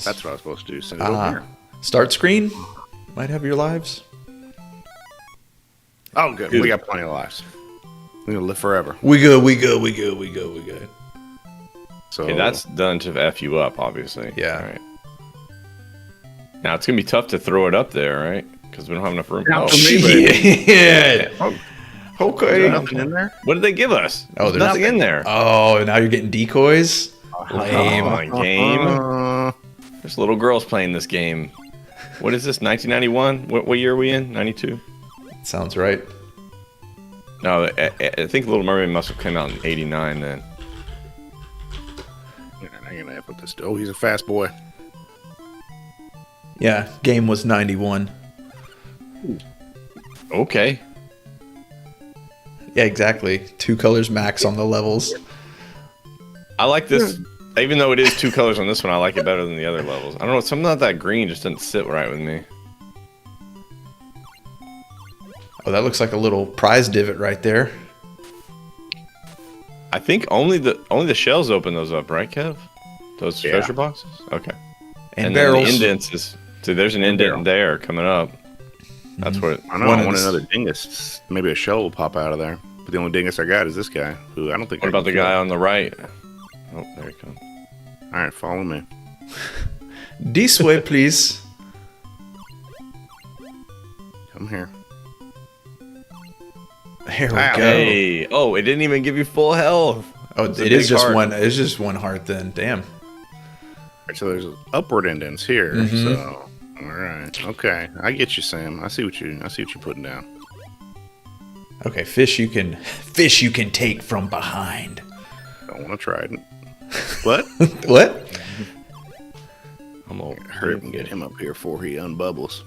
Speaker 2: That's what I was supposed to do. Send it over here.
Speaker 4: Start screen. Might have your lives.
Speaker 2: Oh, good. We got plenty of lives. We're gonna live forever.
Speaker 4: We good.
Speaker 2: So
Speaker 3: Okay, that's done to F you up, obviously.
Speaker 4: Yeah.
Speaker 3: All right. Now, it's going to be tough to throw it up there, right? Because we don't have enough room.
Speaker 2: Not
Speaker 3: Oh,
Speaker 2: for me, baby.
Speaker 4: Shit.
Speaker 2: Is
Speaker 4: Okay.
Speaker 2: there nothing in there?
Speaker 3: what did they give us?
Speaker 4: Oh,
Speaker 3: There's nothing in there.
Speaker 4: Oh, now you're getting decoys. Lame.
Speaker 3: Come on, game.
Speaker 2: Uh,
Speaker 3: There's little girls playing this game. What is this, 1991? What year are we in? 92?
Speaker 4: Sounds right.
Speaker 3: No, I think Little Mermaid must have come out in 89 then.
Speaker 2: I'm gonna put this. Oh, he's a fast boy.
Speaker 4: Yeah, game was 91.
Speaker 3: Okay.
Speaker 4: Yeah, exactly. 2 colors max on the levels.
Speaker 3: I like this. Even though it is 2 colors on this one, I like it better than the other levels. I don't know, something about that green just didn't sit right with me.
Speaker 4: Oh, that looks like a little prize divot right there.
Speaker 3: I think only the shells open those up, right, Kev? Those
Speaker 2: Yeah.
Speaker 3: treasure boxes? Okay.
Speaker 4: And,
Speaker 3: then
Speaker 4: barrels.
Speaker 3: the indents is... So there's an indent there coming up. That's what...
Speaker 2: I know.
Speaker 4: One
Speaker 2: I
Speaker 4: of
Speaker 2: want
Speaker 4: the-
Speaker 2: another dingus. Maybe a shell will pop out of there. But the only dingus I got is this guy, who I don't think.
Speaker 3: What
Speaker 2: I
Speaker 3: about the
Speaker 2: can kill.
Speaker 3: guy on the right? Oh, there he comes.
Speaker 2: All right, follow me.
Speaker 4: This way, please.
Speaker 2: Come here.
Speaker 4: There we
Speaker 2: Ow.
Speaker 4: go.
Speaker 3: Hey! Oh, it didn't even give you full health.
Speaker 4: Oh,
Speaker 3: It's a
Speaker 4: it is
Speaker 3: big
Speaker 4: just
Speaker 3: heart.
Speaker 4: one. It's just one heart then. Damn.
Speaker 2: All right, so there's upward indents here.
Speaker 4: Mhm.
Speaker 2: So, all right, okay, I get you, Sam. I see what you're putting down.
Speaker 4: Okay, fish you can take from behind.
Speaker 2: Don't want to try it. What?
Speaker 4: What?
Speaker 3: I'm gonna
Speaker 2: Hurry up and get him up here before he unbubbles.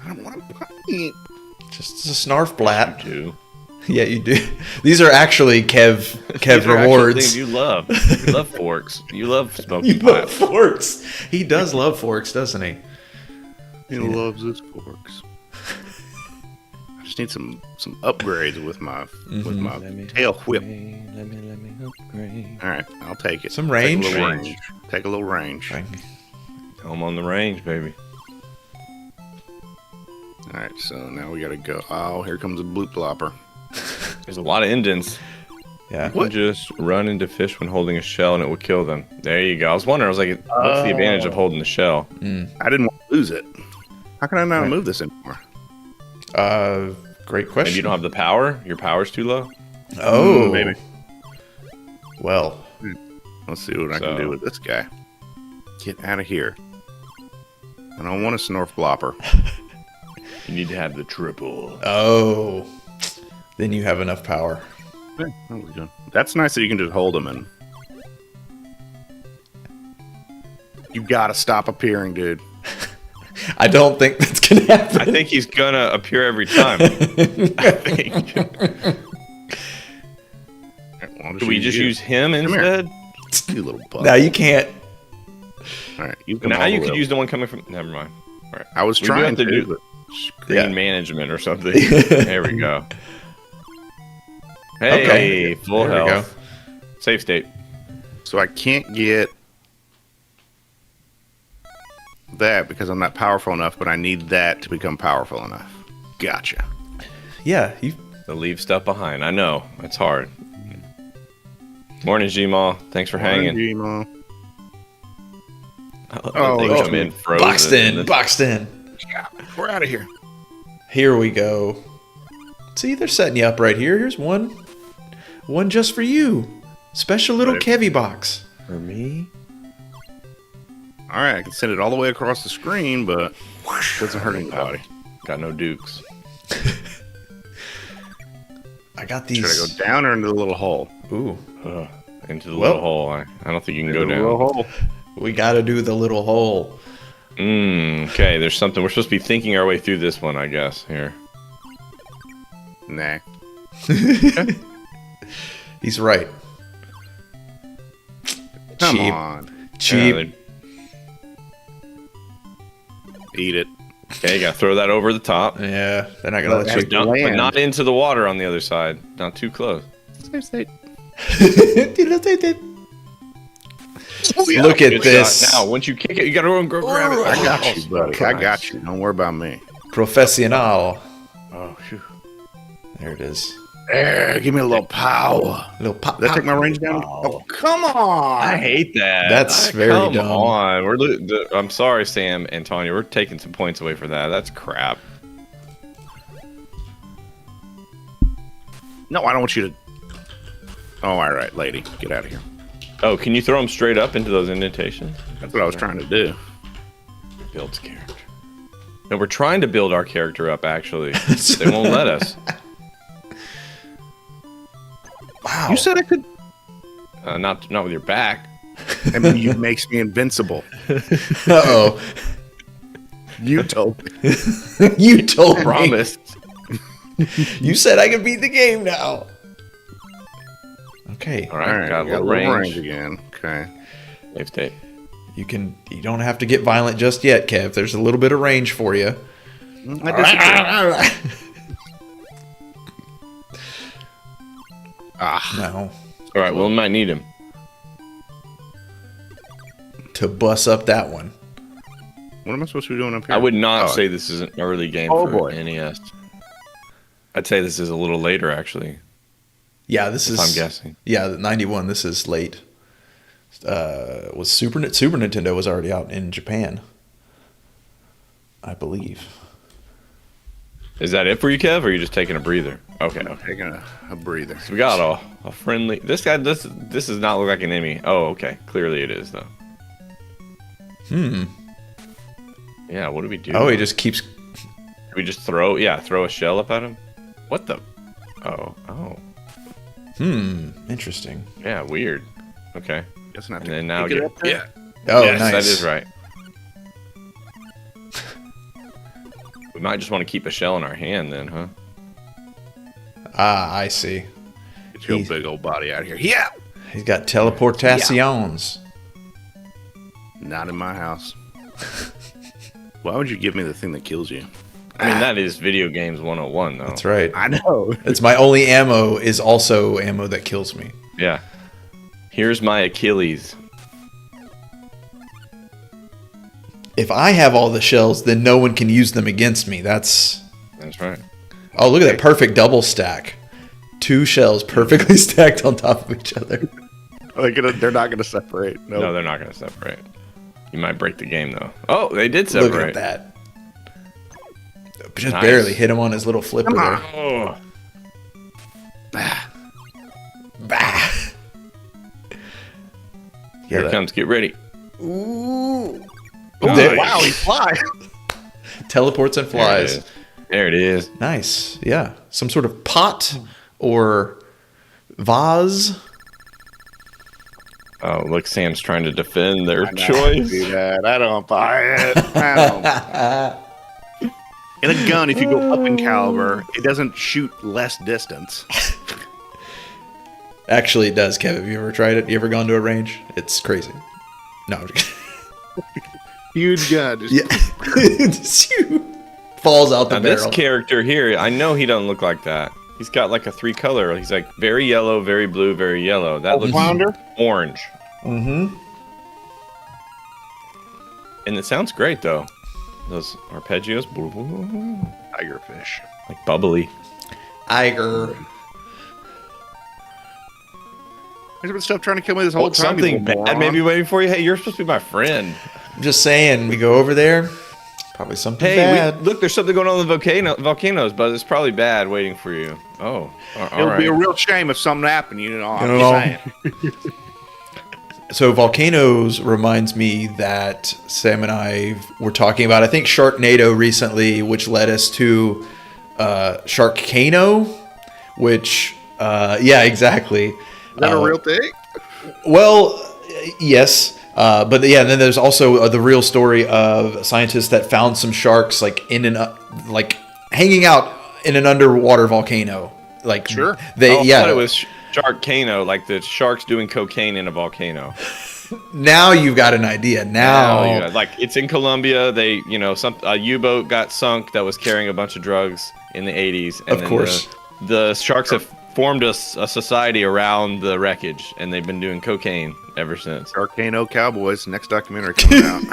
Speaker 2: I don't want to bite.
Speaker 4: Just a snarf blat.
Speaker 3: do.
Speaker 4: Yeah, you do. These are actually Kev
Speaker 3: These are actual
Speaker 4: rewards.
Speaker 3: things you love. You love forks. You love smoking
Speaker 4: You love
Speaker 3: pipe.
Speaker 4: forks. He does love forks, doesn't he?
Speaker 2: He loves his forks. I just need some upgrades with my tail whip.
Speaker 3: Let me upgrade.
Speaker 2: All right, I'll take it.
Speaker 4: Some range?
Speaker 2: Take a little
Speaker 3: Range.
Speaker 2: range. Take a little range.
Speaker 3: I'm on the range, baby.
Speaker 2: All right, so now we gotta go. Oh, here comes a bloop blopper.
Speaker 3: There's a lot of indents.
Speaker 4: Yeah.
Speaker 3: You can just run into fish when holding a shell and it will kill them. There you go. I was wondering, I was like, what's the advantage of holding the shell?
Speaker 2: I didn't want to lose it. How can I not move this anymore?
Speaker 4: Great question.
Speaker 3: Maybe you don't have the power? Your power's too low?
Speaker 4: Oh,
Speaker 2: maybe.
Speaker 4: Well,
Speaker 2: Let's see what I can
Speaker 3: So-
Speaker 2: do with this guy. Get out of here. I don't want a snorf blopper.
Speaker 3: You need to have the triple.
Speaker 4: oh, then you have enough power.
Speaker 2: Yeah, that was good. That's nice that you can just hold them and. You gotta stop appearing, dude.
Speaker 4: I don't think that's gonna happen.
Speaker 3: I think he's gonna appear every time. I think. Do we just use him instead?
Speaker 2: You little bug.
Speaker 4: No, you can't.
Speaker 2: All right,
Speaker 3: Now you could use the one coming from. Never mind. All right.
Speaker 2: I was
Speaker 3: We do
Speaker 2: trying
Speaker 3: have to
Speaker 2: to
Speaker 3: do
Speaker 2: but
Speaker 3: screen management or something. There we go. Hey,
Speaker 4: Okay.
Speaker 3: full
Speaker 4: There we
Speaker 3: health. Save state.
Speaker 2: So I can't get that because I'm not powerful enough, but I need that to become powerful enough. Gotcha.
Speaker 4: Yeah, you.
Speaker 3: To leave stuff behind. I know. It's hard. Morning, G-Maw. Thanks for hanging.
Speaker 2: Gmo.
Speaker 3: Oh, they come in frozen.
Speaker 4: Boxed in.
Speaker 2: Yeah, we're out of here.
Speaker 4: Here we go. See, they're setting you up right here. Here's one. One just for you. Special little Kevy box.
Speaker 3: For me?
Speaker 2: All right, I can send it all the way across the screen, but it doesn't hurt anybody.
Speaker 3: Got no dukes.
Speaker 4: I got
Speaker 2: Should
Speaker 4: these.
Speaker 2: I go down or into the little hole?
Speaker 4: Ooh.
Speaker 3: Into the
Speaker 4: Well,
Speaker 3: little hole. I don't think you can go
Speaker 2: Into the
Speaker 3: down.
Speaker 2: little hole.
Speaker 4: We got to do the little hole.
Speaker 3: Okay, there's something. We're supposed to be thinking our way through this one, I guess. Here.
Speaker 2: Nah.
Speaker 4: He's right.
Speaker 2: Come
Speaker 4: Cheap.
Speaker 2: on.
Speaker 4: Cheap.
Speaker 3: Yeah,
Speaker 2: Eat it.
Speaker 3: okay, you gotta throw that over the top.
Speaker 4: Yeah, they're not gonna let
Speaker 2: That's
Speaker 4: you.
Speaker 3: But
Speaker 2: land.
Speaker 3: not into the water on the other side. Not too close.
Speaker 4: Look at
Speaker 3: Good
Speaker 4: this.
Speaker 3: shot. Now, once you kick it, you gotta go and grab it.
Speaker 2: I got you, buddy. I
Speaker 3: Nice.
Speaker 2: got you. Don't worry about me.
Speaker 4: Professional.
Speaker 3: Oh, phew.
Speaker 4: There it is.
Speaker 2: There, give me a little power.
Speaker 4: Little pop.
Speaker 2: Did that take my range down? Oh, come on.
Speaker 3: I hate that.
Speaker 4: That's very
Speaker 3: Come
Speaker 4: dumb.
Speaker 3: on. I'm sorry, Sam and Tanya. We're taking some points away for that. That's crap.
Speaker 2: No, I don't want you to. Oh, all right, lady. Get out of here.
Speaker 3: Oh, can you throw them straight up into those indentations?
Speaker 2: That's what I was trying to do.
Speaker 3: Builds character. No, we're trying to build our character up, actually. They won't let us.
Speaker 4: Wow.
Speaker 2: You said I could.
Speaker 3: Not with your back.
Speaker 2: I mean, you makes me invincible.
Speaker 4: Uh-oh.
Speaker 2: You told me.
Speaker 4: You told me.
Speaker 3: Promise.
Speaker 4: You said I could beat the game now. Okay.
Speaker 3: All right, got a little
Speaker 2: range
Speaker 3: range.
Speaker 2: again. Okay.
Speaker 3: Save state.
Speaker 4: You don't have to get violent just yet, Kev. There's a little bit of range for you.
Speaker 2: I disagree.
Speaker 4: No.
Speaker 3: All right, well, we might need him.
Speaker 4: To bust up that one.
Speaker 2: What am I supposed to be doing up here?
Speaker 3: I would not
Speaker 2: Oh,
Speaker 3: say this is an early game
Speaker 2: Oh,
Speaker 3: for
Speaker 2: boy.
Speaker 3: NES. I'd say this is a little later, actually.
Speaker 4: Yeah, this is.
Speaker 3: I'm guessing.
Speaker 4: Yeah, the 91. This is late. Was Super Nintendo was already out in Japan, I believe.
Speaker 3: Is that it for you, Kev, or are you just taking a breather? Okay,
Speaker 2: I'm
Speaker 3: okay.
Speaker 2: taking a breather.
Speaker 3: So we got a friendly. This guy does not look like an enemy. Oh, okay. Clearly it is though. Yeah. What do we do?
Speaker 4: Oh, he just keeps.
Speaker 3: Do we just throw a shell up at him? What the? Oh.
Speaker 4: Interesting.
Speaker 3: Yeah. Weird. Okay.
Speaker 2: Guess not.
Speaker 3: And then now
Speaker 2: Pick it
Speaker 3: get.
Speaker 2: up there?
Speaker 3: Yeah.
Speaker 4: Oh,
Speaker 3: Yes,
Speaker 4: nice.
Speaker 3: that is right. We might just want to keep a shell in our hand then, huh?
Speaker 4: Ah, I see.
Speaker 2: Get your big old body out of here. Yeah.
Speaker 4: He's got teleportations.
Speaker 2: Not in my house. Why would you give me the thing that kills you?
Speaker 3: I mean, that is video games 101, though.
Speaker 4: That's right.
Speaker 2: I know.
Speaker 4: It's my only ammo is also ammo that kills me.
Speaker 3: Yeah. Here's my Achilles.
Speaker 4: If I have all the shells, then no one can use them against me. That's
Speaker 3: right.
Speaker 4: Oh, look at that perfect double stack. 2 shells perfectly stacked on top of each other.
Speaker 2: They're not going to separate. Nope.
Speaker 3: No, they're not going to separate. You might break the game, though. Oh, they did separate.
Speaker 4: Look at that. Just
Speaker 3: Nice.
Speaker 4: barely hit him on his little flipper there.
Speaker 3: Oh.
Speaker 4: Bah.
Speaker 3: Here
Speaker 4: that-
Speaker 3: it comes. Get ready.
Speaker 4: Ooh.
Speaker 3: Nice.
Speaker 2: Wow, he flies.
Speaker 4: Teleports and flies.
Speaker 3: There it is.
Speaker 4: Nice. Yeah. Some sort of pot or Vase.
Speaker 3: Oh, look, Sam's trying to defend their
Speaker 2: I know,
Speaker 3: choice.
Speaker 2: do that. I don't buy it. I don't buy it. In a gun, if you go up in caliber, it doesn't shoot less distance.
Speaker 4: Actually, it does, Kevin. Have you ever tried it? You ever gone to a range? It's crazy. No, I'm just kidding.
Speaker 2: Huge gun. Just
Speaker 4: Yeah. Falls out the
Speaker 3: Now, this
Speaker 4: barrel.
Speaker 3: character here, I know he doesn't look like that. He's got like a 3-color. He's like very yellow, very blue, very yellow. That looks
Speaker 2: Flounder?
Speaker 3: orange.
Speaker 4: Mm-hmm.
Speaker 3: And it sounds great, though. Those arpeggios.
Speaker 2: Tigerfish.
Speaker 3: Like bubbly.
Speaker 4: Iger.
Speaker 2: There's been stuff trying to kill me this whole time.
Speaker 3: Something
Speaker 2: you little
Speaker 3: bad
Speaker 2: moron.
Speaker 3: maybe waiting for you. Hey, you're supposed to be my friend.
Speaker 4: I'm just saying, we go over there. Probably something
Speaker 3: Hey,
Speaker 4: bad.
Speaker 3: look, there's something going on in the volcanoes, but it's probably bad waiting for you. Oh, all
Speaker 2: It would
Speaker 3: right.
Speaker 2: be a real shame if something happened. You know, I'm
Speaker 4: You
Speaker 2: just
Speaker 4: know.
Speaker 2: saying.
Speaker 4: So volcanoes reminds me that Sam and I were talking about, I think, Sharknado recently, which led us to Sharkcano, which, yeah, exactly.
Speaker 2: Is that a real thing?
Speaker 4: Well, yes. But yeah, and then there's also the real story of scientists that found some sharks like like hanging out in an underwater volcano. Like
Speaker 2: Sure.
Speaker 4: they
Speaker 3: I
Speaker 4: yeah.
Speaker 3: thought it was Sharkcano, like the sharks doing cocaine in a volcano.
Speaker 4: Now you've got an idea. Now
Speaker 3: Yeah, like it's in Colombia. They, a U-boat got sunk that was carrying a bunch of drugs in the 80s. And
Speaker 4: Of
Speaker 3: then
Speaker 4: course.
Speaker 3: the sharks have formed a society around the wreckage, and they've been doing cocaine ever since.
Speaker 2: Arcano Cowboys, next documentary coming out.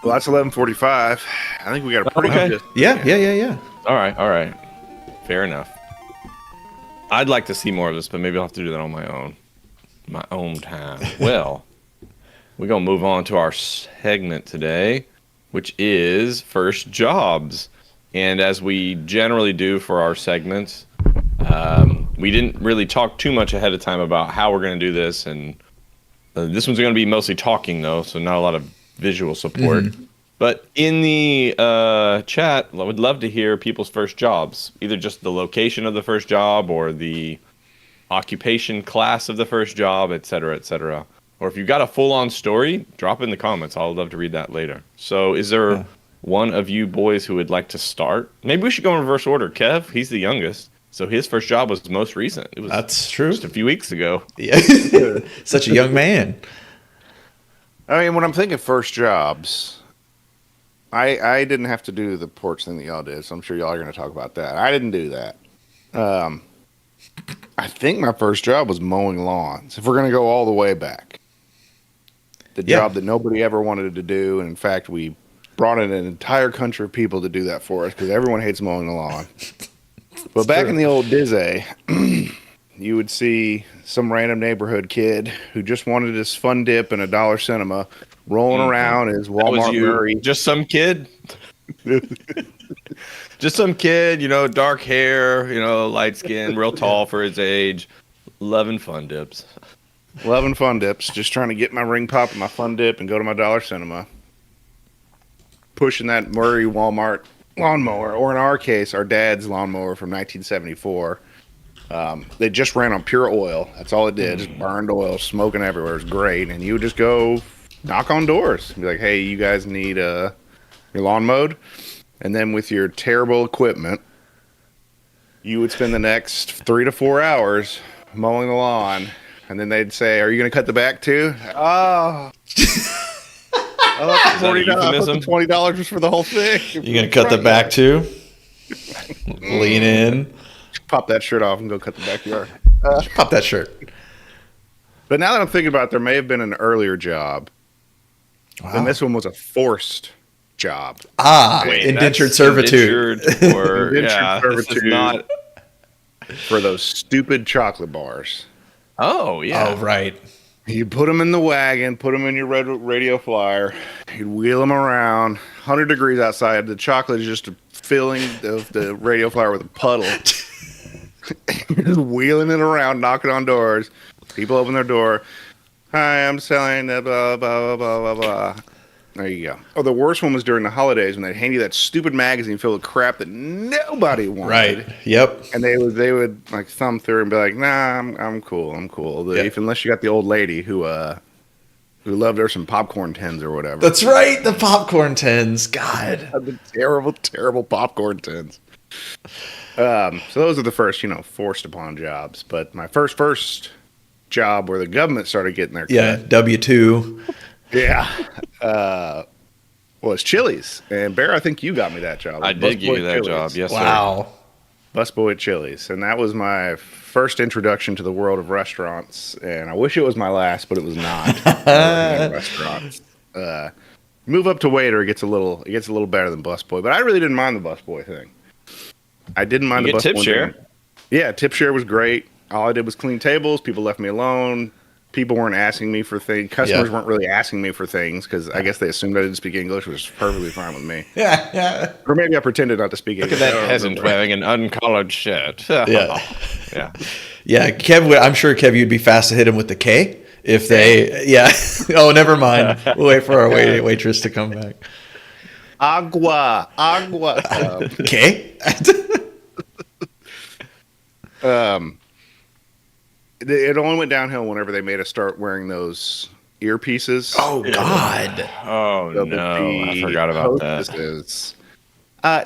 Speaker 2: Well, that's 11:45. I think we got a pretty
Speaker 3: Okay.
Speaker 2: good.
Speaker 4: yeah.
Speaker 3: All right. Fair enough. I'd like to see more of this, but maybe I'll have to do that on my own time. Well, we're going to move on to our segment today, which is First Jobs. And as we generally do for our segments, we didn't really talk too much ahead of time about how we're going to do this. And this one's going to be mostly talking, though, so not a lot of visual support. But in the chat, I would love to hear people's first jobs, either just the location of the first job or the occupation class of the first job, et cetera, et cetera. Or if you've got a full-on story, drop it in the comments. I'll love to read that later. So is there one of you boys who would like to start? Maybe we should go in reverse order. Kev, he's the youngest, so his first job was the most recent. It was
Speaker 4: That's true.
Speaker 3: just a few weeks ago.
Speaker 4: Yeah. Such a young man.
Speaker 2: I mean, when I'm thinking first jobs, I didn't have to do the porch thing that y'all did, so I'm sure y'all are going to talk about that. I didn't do that. I think my first job was mowing lawns. If we're going to go all the way back, the job that nobody ever wanted to do, and in fact, we brought in an entire country of people to do that for us because everyone hates mowing the lawn. But back in the old Dizzy, you would see some random neighborhood kid who just wanted his fun dip and a dollar cinema rolling around his
Speaker 3: That was
Speaker 2: Walmart
Speaker 3: you.
Speaker 2: Murray.
Speaker 3: Just some kid. Just some kid, dark hair, light skin, real tall for his age, loving fun dips.
Speaker 2: Loving fun dips, just trying to get my ring pop and my fun dip and go to my dollar cinema. Pushing that Murray Walmart lawnmower, or in our case, our dad's lawnmower from 1974. They just ran on pure oil. That's all it did. Just burned oil, smoking everywhere. It was great. And you would just go knock on doors. Be like, hey, you guys need your lawn mowed? And then with your terrible equipment, you would spend the next 3 to 4 hours mowing the lawn. And then they'd say, are you going to cut the back too? Oh.
Speaker 3: Is that a euphemism?
Speaker 2: $20 was for the whole thing.
Speaker 4: You gonna cut the back too? Lean in.
Speaker 2: Pop that shirt off and go cut the backyard.
Speaker 4: Pop that shirt.
Speaker 2: But now that I'm thinking about it, there may have been an earlier job. And this one was a forced job.
Speaker 4: Indentured
Speaker 3: that's
Speaker 4: servitude.
Speaker 3: Indentured or,
Speaker 2: Indentured
Speaker 3: yeah, this is
Speaker 2: servitude.
Speaker 3: not.
Speaker 2: For those stupid chocolate bars.
Speaker 3: Oh, yeah.
Speaker 4: Oh, right.
Speaker 2: You put them in the wagon, put them in your red radio flyer. You'd wheel them around, 100 degrees outside. The chocolate is just filling the radio flyer with a puddle. Just wheeling it around, knocking on doors. People open their door. Hi, I'm selling the blah, blah, blah, blah, blah, blah. There you go. Oh, the worst one was during the holidays when they'd hand you that stupid magazine filled with crap that nobody wanted.
Speaker 4: Right. Yep.
Speaker 2: And they would like thumb through and be like, "Nah, I'm cool. I'm cool." Unless you got the old lady who loved her some popcorn tins or whatever.
Speaker 4: That's right. The popcorn tins. God.
Speaker 2: The terrible, terrible popcorn tins. So those are the first, forced upon jobs. But my first job where the government started getting their cut,
Speaker 4: W-2.
Speaker 2: was Chili's. And Bear, I think you got me that job.
Speaker 3: I did give you that job. Yes, sir.
Speaker 4: Wow.
Speaker 2: Busboy at Chili's. And that was my first introduction to the world of restaurants. And I wish it was my last, but it was not. Restaurants. Move up to waiter, it gets a little better than busboy. But I really didn't mind the busboy thing. I didn't mind the busboy
Speaker 3: tip share.
Speaker 2: thing. Yeah, tip share was great. All I did was clean tables. People left me alone. People weren't asking me for things. Customers weren't really asking me for things because I guess they assumed I didn't speak English, which was perfectly fine with me.
Speaker 4: Yeah.
Speaker 2: Or maybe I pretended not to speak English.
Speaker 3: Look at that peasant wearing an uncollared shirt.
Speaker 4: Yeah.
Speaker 3: Yeah.
Speaker 4: Kev, I'm sure, Kev, you'd be fast to hit him with the K if they, Oh, never mind. We'll wait for our waitress to come back.
Speaker 2: Agua.
Speaker 4: K?
Speaker 2: It only went downhill whenever they made us start wearing those earpieces.
Speaker 4: Oh, God.
Speaker 3: Oh, no. I forgot about that.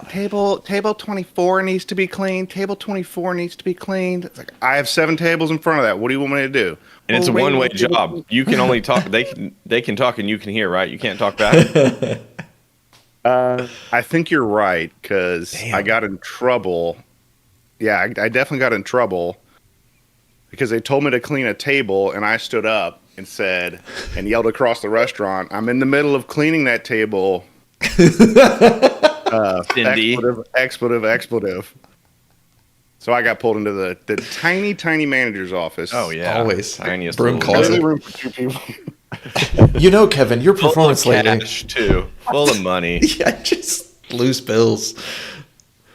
Speaker 2: Table 24 needs to be cleaned. Table 24 needs to be cleaned. It's like, I have 7 tables in front of that. What do you want me to do?
Speaker 3: And it's a one-way job. You can only talk. They can talk and you can hear, right? You can't talk back.
Speaker 2: I think you're right because I got in trouble. Yeah, I definitely got in trouble because they told me to clean a table and I stood up and said and yelled across the restaurant, "I'm in the middle of cleaning that table."
Speaker 3: Cindy.
Speaker 2: Expletive. So I got pulled into the tiny manager's office.
Speaker 3: Oh yeah,
Speaker 4: always
Speaker 3: tiniest
Speaker 4: broom
Speaker 3: little
Speaker 4: closet.
Speaker 2: Only room for 2 people.
Speaker 4: Kevin, your performance
Speaker 3: full of
Speaker 4: lately.
Speaker 3: cash too, full of money.
Speaker 4: Yeah, just loose bills.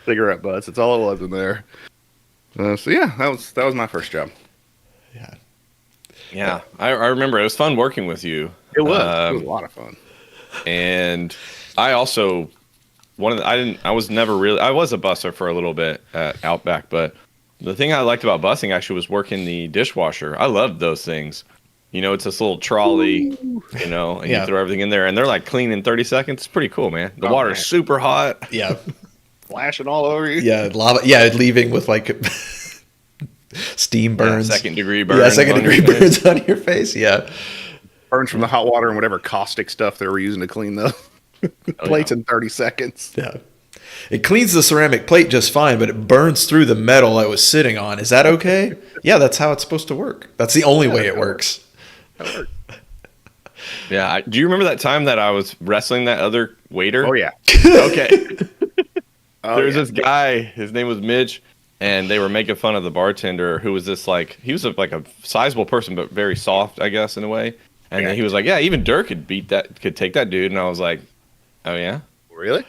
Speaker 2: Cigarette butts. That's all it was in there. So yeah, that was my first job.
Speaker 3: Yeah, I remember it was fun working with you.
Speaker 2: It was a lot of fun.
Speaker 3: And I also I was a busser for a little bit at Outback, but the thing I liked about bussing actually was working the dishwasher. I loved those things. It's this little trolley, and you throw everything in there, and they're like clean in 30 seconds. It's pretty cool, man. The water's super hot.
Speaker 4: Yeah.
Speaker 2: Flashing all over you.
Speaker 4: Yeah, lava. Yeah, leaving with like steam burns.
Speaker 3: Second degree burns.
Speaker 4: Yeah, second degree burns on your face. Yeah.
Speaker 2: Burns from the hot water and whatever caustic stuff they were using to clean the plates in 30 seconds.
Speaker 4: Yeah. It cleans the ceramic plate just fine, but it burns through the metal I was sitting on. Is that okay? Yeah, that's how it's supposed to work. That's the only way it works.
Speaker 3: Yeah. Do you remember that time that I was wrestling that other waiter?
Speaker 2: Oh, yeah.
Speaker 3: Okay. There was this guy, his name was Mitch, and they were making fun of the bartender who was he was like a sizable person, but very soft, I guess, in a way. And then he was like, yeah, even Dirk could take that dude. And I was like, oh, yeah?
Speaker 2: Really?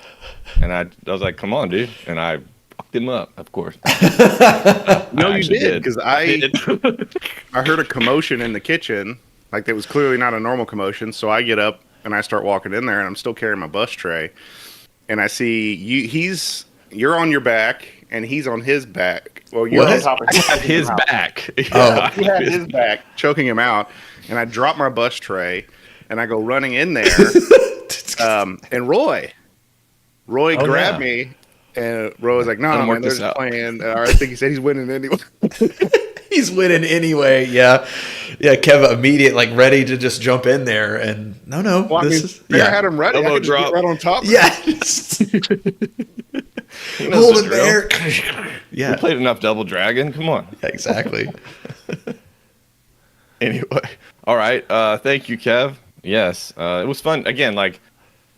Speaker 3: And I was like, come on, dude. And I fucked him up, of course.
Speaker 2: No, you did, because I heard a commotion in the kitchen. Like, that was clearly not a normal commotion. So I get up and I start walking in there, and I'm still carrying my bus tray. And I see you're on your back, and he's on his back. Well, you're on top of
Speaker 3: his back.
Speaker 2: Yeah. He had his back, choking him out. And I drop my bus tray, and I go running in there. And Roy grabbed me, and Roy was like, "No, man, they're just playing." I think he said he's winning anyway.
Speaker 4: He's winning anyway. Yeah. Kev immediate, ready to just jump in there, and no.
Speaker 2: Well, I had him ready.
Speaker 3: Elbow drop
Speaker 2: right on top.
Speaker 4: Yeah. Hold it there. Yeah.
Speaker 3: We played enough Double Dragon. Come on.
Speaker 4: Yeah, exactly.
Speaker 3: Anyway, all right. Thank you, Kev. Yes, it was fun. Again,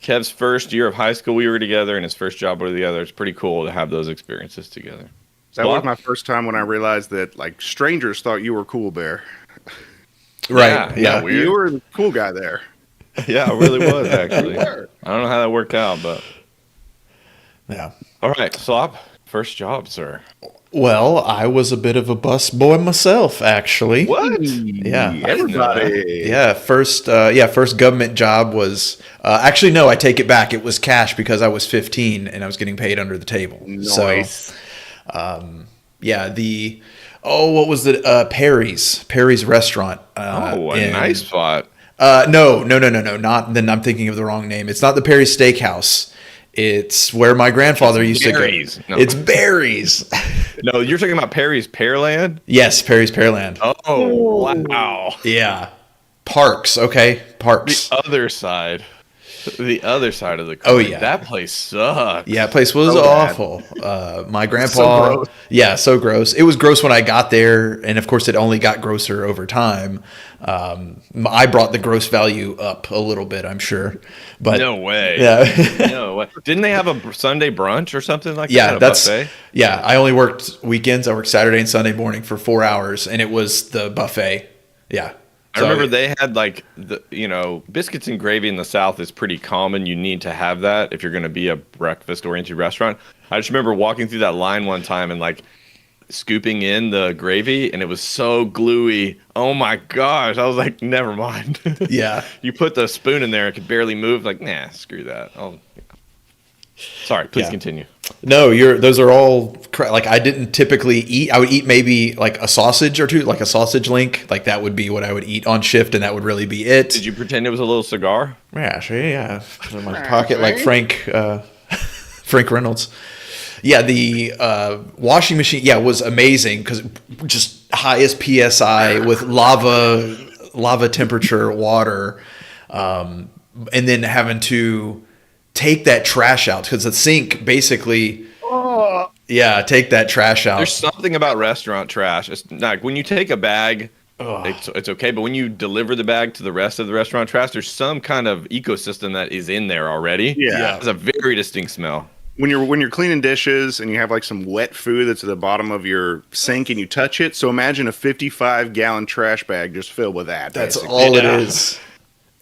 Speaker 3: Kev's first year of high school, we were together, and his first job we were together. It's pretty cool to have those experiences together.
Speaker 2: That was my first time when I realized that strangers thought you were cool, Bear.
Speaker 4: Right. Yeah.
Speaker 2: Weird. You were the cool guy there.
Speaker 3: Yeah, I really was actually. I don't know how that worked out, but
Speaker 4: yeah.
Speaker 3: All right, Slop. First job, sir.
Speaker 4: Well, I was a bit of a bus boy myself, actually.
Speaker 3: What?
Speaker 4: Yeah.
Speaker 2: Everybody.
Speaker 4: Yeah, first government job was actually no, I take it back. It was cash because I was 15 and I was getting paid under the table.
Speaker 2: Nice.
Speaker 4: So, what was it? Perry's restaurant.
Speaker 3: A nice spot.
Speaker 4: No, not. Then I'm thinking of the wrong name. It's not the Perry's Steakhouse. It's where my grandfather used
Speaker 3: Barry's.
Speaker 4: to go.
Speaker 3: No.
Speaker 4: It's Barry's.
Speaker 3: No, you're talking about Perry's Pearland?
Speaker 4: Yes, Perry's Pearland.
Speaker 3: Oh, wow.
Speaker 4: Yeah. Parks, okay? Parks.
Speaker 3: The other side. The other side of the coin.
Speaker 4: Oh, yeah.
Speaker 3: That place sucks.
Speaker 4: Yeah, place was
Speaker 2: So bad.
Speaker 4: awful. My grandpa,
Speaker 2: gross.
Speaker 4: yeah, so gross. It was gross when I got there, and of course, it only got grosser over time. I brought the gross value up a little bit, I'm sure, but
Speaker 3: No way.
Speaker 4: yeah,
Speaker 3: No way. Didn't they have a Sunday brunch or something like
Speaker 4: yeah,
Speaker 3: that? A
Speaker 4: that's
Speaker 3: buffet?
Speaker 4: yeah. I only worked weekends. I worked Saturday and Sunday morning for 4 hours, and it was the buffet. Yeah,
Speaker 3: I remember they had like biscuits and gravy in the South is pretty common. You need to have that if you're going to be a breakfast oriented restaurant. I just remember walking through that line one time and like scooping in the gravy, and it was so gluey. Oh my gosh. I was like, never mind.
Speaker 4: Yeah.
Speaker 3: You put the spoon in there, it could barely move. Like, nah, screw that. Sorry, please
Speaker 4: Yeah.
Speaker 3: continue.
Speaker 4: No, those are all like I didn't typically eat. I would eat maybe like a sausage or two, like a sausage link. Like that would be what I would eat on shift, and that would really be it.
Speaker 3: Did you pretend it was a little cigar?
Speaker 4: Yeah, sure, yeah. Put it in my pocket like Frank Reynolds. Yeah, the washing machine, was amazing because just highest PSI with lava temperature water, and then having to take that trash out because the sink basically. Take that trash out.
Speaker 3: There's something about restaurant trash. It's like when you take a bag, it's okay, but when you deliver the bag to the rest of the restaurant trash, there's some kind of ecosystem that is in there already.
Speaker 2: Yeah.
Speaker 3: It's a very distinct smell.
Speaker 2: When you're cleaning dishes and you have like some wet food that's at the bottom of your sink and you touch it, so imagine a 55-gallon trash bag just filled with that.
Speaker 4: That's
Speaker 2: basically.
Speaker 4: all it is.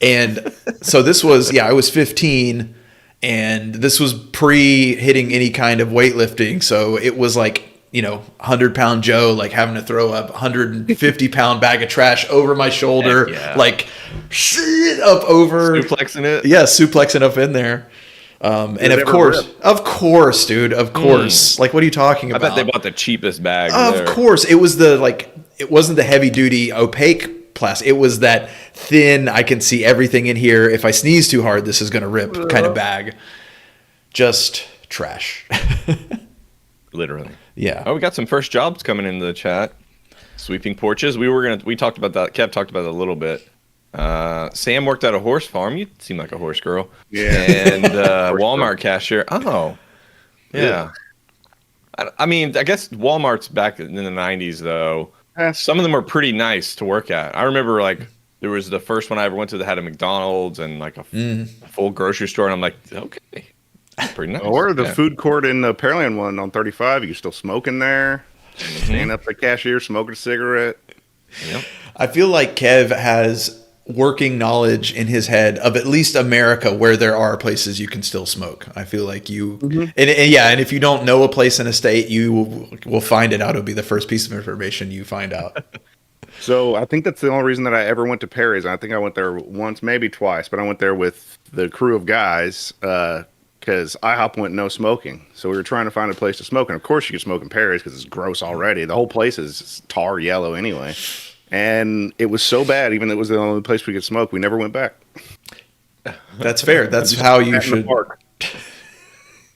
Speaker 4: And so this was, I was 15, and this was pre hitting any kind of weightlifting. So it was like, 100-pound Joe, like having to throw up 150-pound bag of trash over my shoulder,
Speaker 3: Heck yeah.
Speaker 4: like shit up over.
Speaker 3: Suplexing it?
Speaker 4: Yeah, suplexing up in there. And
Speaker 2: it
Speaker 4: of
Speaker 2: ever
Speaker 4: course, dude, of course. Like, what are you talking
Speaker 3: I
Speaker 4: about?
Speaker 3: bet they bought the cheapest bag
Speaker 4: Of
Speaker 3: there.
Speaker 4: course, it was it wasn't the heavy duty opaque plastic. It was that thin. I can see everything in here. If I sneeze too hard, this is going to rip kind of bag. Just trash.
Speaker 3: Literally.
Speaker 4: Yeah.
Speaker 3: Oh, we got some first jobs coming into the chat. Sweeping porches. We talked about that. Kev talked about it a little bit. Sam worked at a horse farm. You seem like a horse girl.
Speaker 2: Yeah.
Speaker 3: And Walmart cashier. Oh, yeah. I mean, I guess Walmart's back in the 90s, though. Some of them were pretty nice to work at. I remember, like, there was the first one I ever went to that had a McDonald's and, like, a full grocery store. And I'm like, okay, that's pretty nice.
Speaker 2: Or the food court in the Pearland one on 35. You can still smoke in there. Stand up the cashier, smoking a cigarette.
Speaker 3: Yep.
Speaker 4: I feel like Kev has working knowledge in his head of at least America where there are places you can still smoke. I feel like you, and if you don't know a place in a state, you will find it out. It'll be the first piece of information you find out.
Speaker 2: So I think that's the only reason that I ever went to Perry's. I think I went there once, maybe twice, but I went there with the crew of guys because IHOP went no smoking. So we were trying to find a place to smoke. And of course you can smoke in Perry's because it's gross already. The whole place is tar yellow anyway. And it was so bad, even though it was the only place we could smoke, we never went back.
Speaker 4: That's fair. That's how you
Speaker 2: Sat in the
Speaker 4: should.
Speaker 2: park.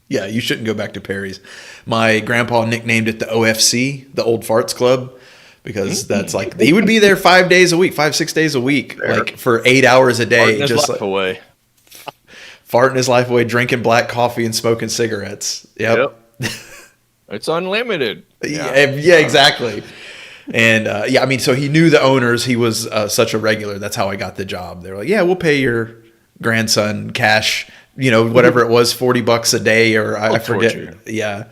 Speaker 4: Yeah, you shouldn't go back to Perry's. My grandpa nicknamed it the OFC, the Old Farts Club, because that's like he would be there 5 days a week, 6 days a week, like for 8 hours a day,
Speaker 3: Farting his
Speaker 4: just
Speaker 3: life away.
Speaker 4: farting his life away, drinking black coffee and smoking cigarettes. Yep.
Speaker 3: It's unlimited.
Speaker 4: Yeah, exactly. And I mean, so he knew the owners. He was such a regular. That's how I got the job. They were like, "Yeah, we'll pay your grandson cash, whatever it was, $40 a day, or I forget."
Speaker 3: Torture.
Speaker 4: Yeah,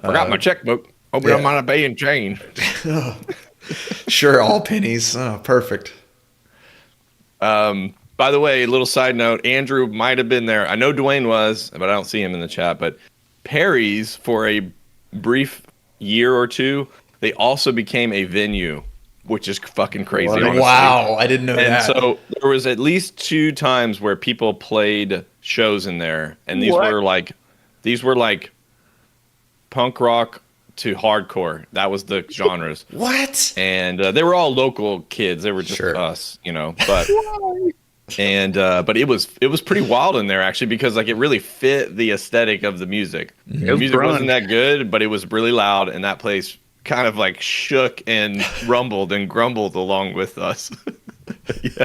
Speaker 3: Forgot my checkbook. Hope
Speaker 4: yeah.
Speaker 3: I'm on a pay and change.
Speaker 4: sure, all pennies. Oh, perfect.
Speaker 3: By the way, a little side note: Andrew might have been there. I know Dwayne was, but I don't see him in the chat. But Perry's, for a brief year or two, they also became a venue, which is fucking crazy. Honestly.
Speaker 4: Wow, I didn't know
Speaker 3: And
Speaker 4: that.
Speaker 3: so there was at least 2 times where people played shows in there, and these were like punk rock to hardcore. That was the genres.
Speaker 4: What?
Speaker 3: And they were all local kids. They were just us, but but it was pretty wild in there actually, because like it really fit the aesthetic of the music. The music wasn't that good, but it was really loud, and that place kind of like shook and rumbled and grumbled along with us. Yeah.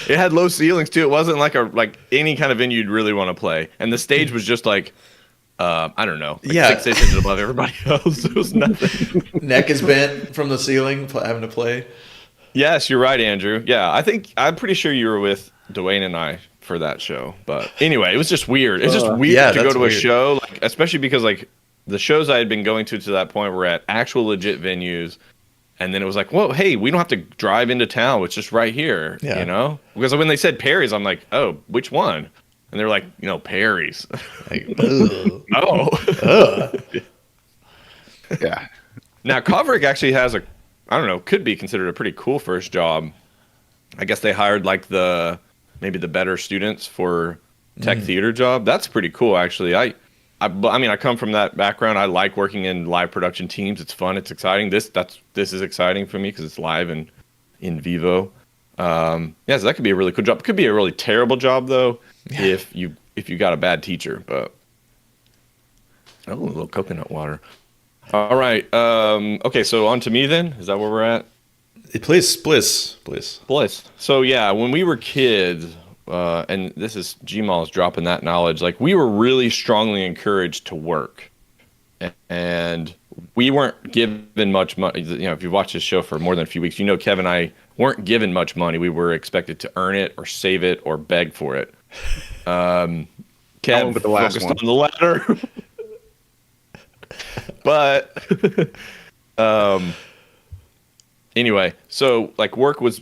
Speaker 3: It had low ceilings too. It wasn't like any kind of venue you'd really want to play. And the stage was just like I don't know, 6 inches above everybody else. It was nothing.
Speaker 4: Neck is bent from the ceiling, having to play.
Speaker 3: Yes, you're right, Andrew. Yeah, I'm pretty sure you were with Dwayne and I for that show. But anyway, it was just weird. It's just weird to go to a show, like, especially because like the shows I had been going to that point were at actual legit venues. And then it was like, whoa, hey, we don't have to drive into town. It's just right here, Because when they said Perry's, I'm like, oh, which one? And they're like, Perry's. Like, oh.
Speaker 2: Yeah.
Speaker 3: Now, Kovrick actually has could be considered a pretty cool first job. I guess they hired like maybe the better students for tech theater job. That's pretty cool, actually. I mean, I come from that background. I like working in live production teams. It's fun. It's exciting. This is exciting for me because it's live and in vivo. So that could be a really cool job. It could be a really terrible job though, if you got a bad teacher. But a little coconut water. All right. Okay. So on to me then. Is that where we're at?
Speaker 4: Please.
Speaker 3: So yeah, when we were kids. And this is Gmal's dropping that knowledge. Like we were really strongly encouraged to work, and we weren't given much money. If you've watched this show for more than a few weeks, Kev and I weren't given much money. We were expected to earn it or save it or beg for it. Kev focused on the latter, but anyway, so like work was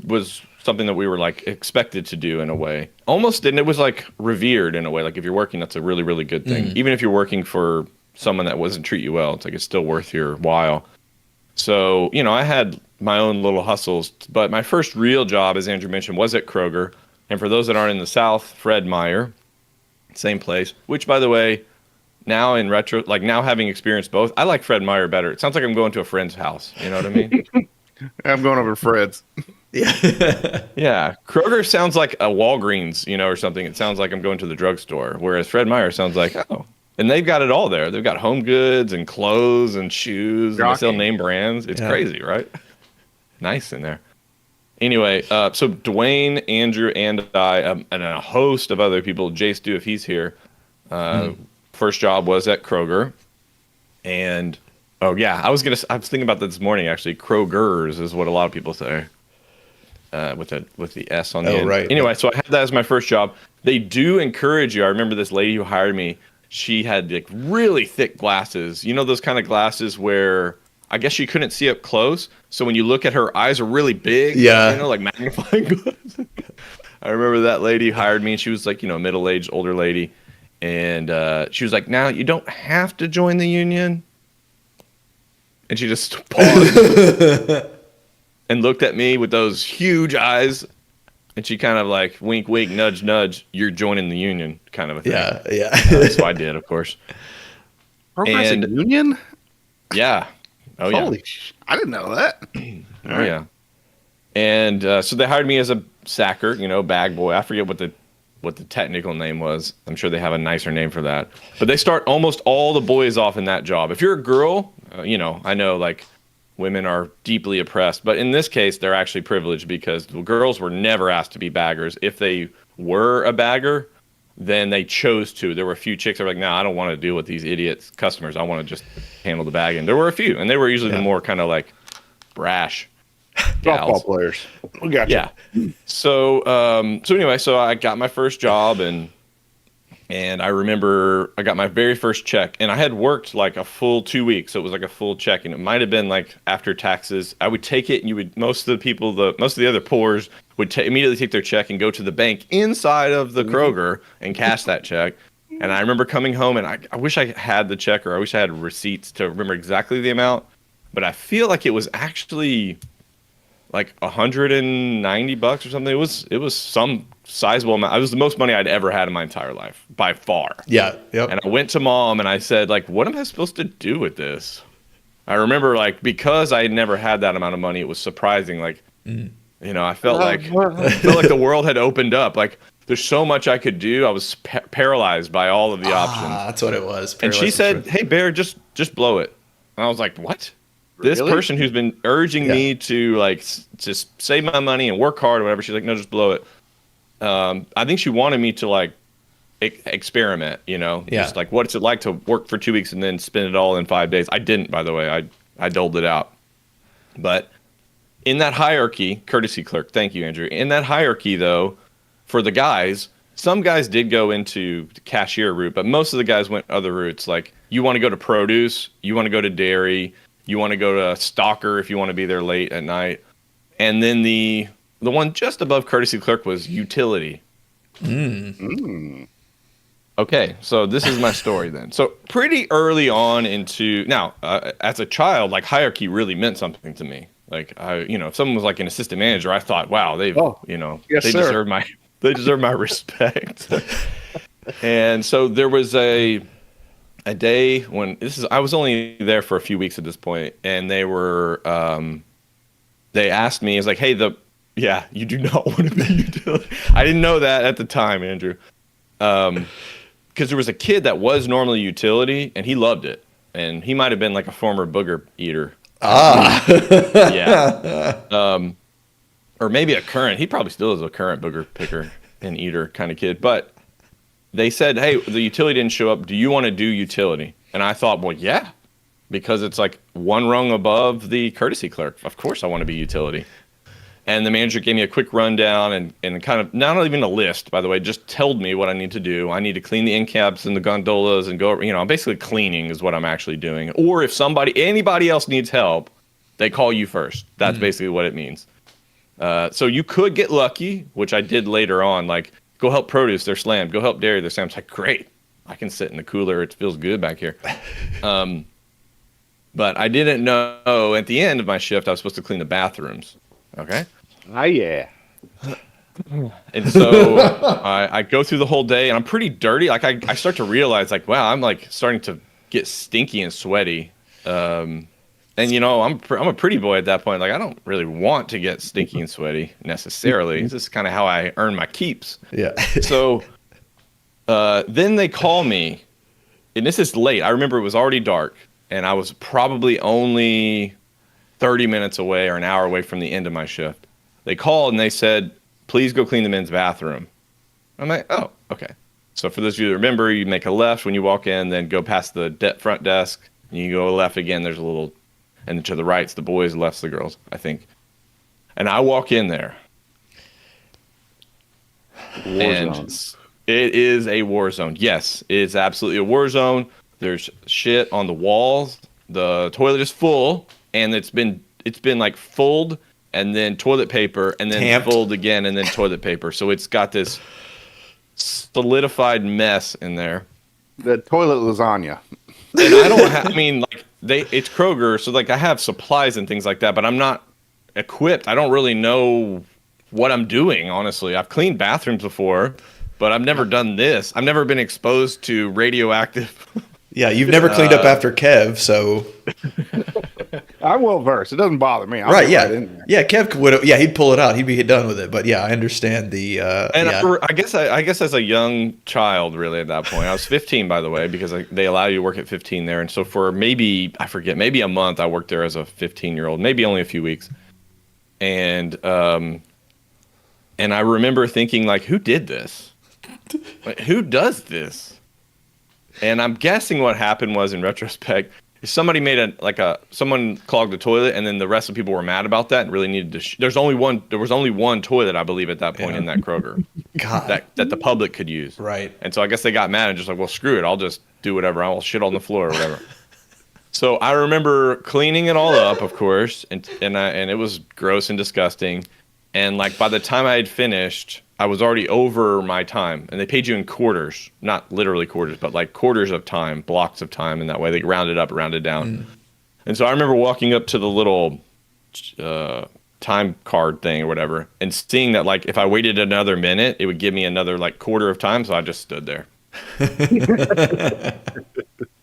Speaker 3: something that we were like expected to do in a way, almost, and it was like revered in a way. Like if you're working, that's a really, really good thing. Even if you're working for someone that doesn't treat you well, it's like it's still worth your while. So I had my own little hustles, but my first real job, as Andrew mentioned, was at Kroger. And for those that aren't in the South, Fred Meyer, same place. Which, by the way, now in retro, like now having experienced both, I like Fred Meyer better. It sounds like I'm going to a friend's house. You know what I mean?
Speaker 2: I'm going over to Fred's.
Speaker 3: Yeah. Kroger sounds like a Walgreens, or something. It sounds like I'm going to the drugstore. Whereas Fred Meyer sounds like, and they've got it all there. They've got home goods and clothes and shoes. And they sell name brands. It's crazy, right? Nice in there. Anyway, so Dwayne, Andrew, and I, and a host of other people, Jay Stu, if he's here, first job was at Kroger. And, I was thinking about that this morning, actually. Kroger's is what a lot of people say. With the S on the end.
Speaker 4: Right.
Speaker 3: Anyway, so I had that as my first job. They do encourage you. I remember this lady who hired me. She had like really thick glasses. Those kind of glasses where I guess she couldn't see up close. So when you look at her, eyes are really big.
Speaker 4: Yeah.
Speaker 3: Like magnifying glasses. I remember that lady hired me, and she was like, middle-aged, older lady. And she was like, now you don't have to join the union. And she just paused. And looked at me with those huge eyes, and she kind of like wink, wink, nudge, nudge. You're joining the union, kind of a thing.
Speaker 4: Yeah.
Speaker 3: So I did, of course.
Speaker 2: Kroger's a union?
Speaker 3: Yeah. Oh yeah.
Speaker 2: Holy I didn't know that.
Speaker 3: Oh yeah. And so they hired me as a sacker, bag boy. I forget what the technical name was. I'm sure they have a nicer name for that. But they start almost all the boys off in that job. If you're a girl, I know like. Women are deeply oppressed, but in this case, they're actually privileged because the girls were never asked to be baggers. If they were a bagger, then they chose to. There were a few chicks that were like, no, I don't want to deal with these idiots customers. I want to just handle the bagging. There were a few, and they were usually the more kind of like brash gals.
Speaker 2: Softball players. We got you.
Speaker 3: Yeah. So anyway, so I got my first job, and I remember I got my very first check, and I had worked like a full 2 weeks. So it was like a full check, and it might have been like after taxes. I would take it, and most of the other poors would immediately take their check and go to the bank inside of the Kroger and cash that check. And I remember coming home, and I wish I had the check, or I wish I had receipts to remember exactly the amount. But I feel like it was actually like $190 or something. It was some sizable amount. It was the most money I'd ever had in my entire life, by far.
Speaker 4: Yeah. Yep.
Speaker 3: And I went to Mom and I said, like, what am I supposed to do with this? I remember, like, because I had never had that amount of money, it was surprising. Like, I felt like the world had opened up. Like, there's so much I could do. I was paralyzed by all of the options.
Speaker 4: That's what it was.
Speaker 3: And she said, "Hey, Bear, just blow it." And I was like, "What?" Really? This person who's been urging me to like just save my money and work hard or whatever. She's like, "No, just blow it." I think she wanted me to like experiment, just like what's it like to work for 2 weeks and then spend it all in 5 days. I didn't, by the way. I doled it out. But in that hierarchy, courtesy clerk, thank you, Andrew. In that hierarchy, though, for the guys, some guys did go into the cashier route, but most of the guys went other routes. Like, you want to go to produce, you want to go to dairy, you want to go to stocker if you want to be there late at night. And then the one just above courtesy clerk was utility. Okay, so this is my story then. So pretty early on as a child, like hierarchy really meant something to me. Like if someone was like an assistant manager, I thought, wow, they deserve my respect. And so there was a day when I was only there for a few weeks at this point, and they were they asked me, it's like, hey, you do not want to be utility. I didn't know that at the time, Andrew. Because there was a kid that was normally utility, and he loved it. And he might have been like a former booger eater. Yeah. Or maybe a current. He probably still is a current booger picker and eater kind of kid. But they said, hey, the utility didn't show up. Do you want to do utility? And I thought, well, yeah. Because it's like one rung above the courtesy clerk. Of course I want to be utility. And the manager gave me a quick rundown and kind of, not even a list, by the way, just told me what I need to do. I need to clean the end caps and the gondolas and go, I'm basically cleaning is what I'm actually doing. Or if anybody else needs help, they call you first. That's basically what it means. So you could get lucky, which I did later on, like, go help produce, they're slammed. Go help dairy, they're slammed. It's like, great, I can sit in the cooler. It feels good back here. But I didn't know at the end of my shift, I was supposed to clean the bathrooms. Okay.
Speaker 2: Oh, yeah.
Speaker 3: And so I go through the whole day, and I'm pretty dirty. Like I start to realize, like, wow, I'm like starting to get stinky and sweaty. And I'm a pretty boy at that point. Like, I don't really want to get stinky and sweaty necessarily. This is kind of how I earn my keeps.
Speaker 4: Yeah.
Speaker 3: So then they call me, and this is late. I remember it was already dark, and I was probably only 30 minutes away or an hour away from the end of my shift. They called and they said, please go clean the men's bathroom. I'm like, oh, okay. So for those of you that remember, you make a left when you walk in, then go past the front desk, and you go left again. There's a little, and to the right's the boys, left's the girls, I think. And I walk in there. And it is a war zone. Yes, it is absolutely a war zone. There's shit on the walls. The toilet is full, and it's been like fulled, and then toilet paper, and then
Speaker 4: Tamped.
Speaker 3: fold again, and then toilet paper. So it's got this solidified mess in there.
Speaker 2: The toilet lasagna.
Speaker 3: And I don't have, it's Kroger, so like I have supplies and things like that, but I'm not equipped. I don't really know what I'm doing, honestly. I've cleaned bathrooms before, but I've never done this. I've never been exposed to radioactive.
Speaker 4: Yeah, you've never cleaned up after Kev, so.
Speaker 2: I'm well versed. It doesn't bother me.
Speaker 4: Right, yeah. Yeah, Kev would. Yeah, he'd pull it out. He'd be done with it. But yeah, I understand the.
Speaker 3: I guess as a young child, really, at that point, I was 15, by the way, because they allow you to work at 15 there. And so for maybe a month, I worked there as a 15-year-old, maybe only a few weeks. And I remember thinking, like, who did this? Like, who does this? And I'm guessing what happened was, in retrospect, somebody made someone clogged the toilet, and then the rest of the people were mad about that and really needed to. There was only one toilet, I believe, at that point in that Kroger.
Speaker 4: God.
Speaker 3: that the public could use.
Speaker 4: Right.
Speaker 3: And so I guess they got mad and just like, well, screw it, I'll just do whatever. I'll shit on the floor or whatever. So I remember cleaning it all up, of course, and it was gross and disgusting. And like by the time I had finished, I was already over my time, and they paid you in quarters, not literally quarters, but like quarters of time, blocks of time, and that way they rounded up, rounded down. And so I remember walking up to the little time card thing or whatever, and seeing that like if I waited another minute, it would give me another like quarter of time. So I just stood there.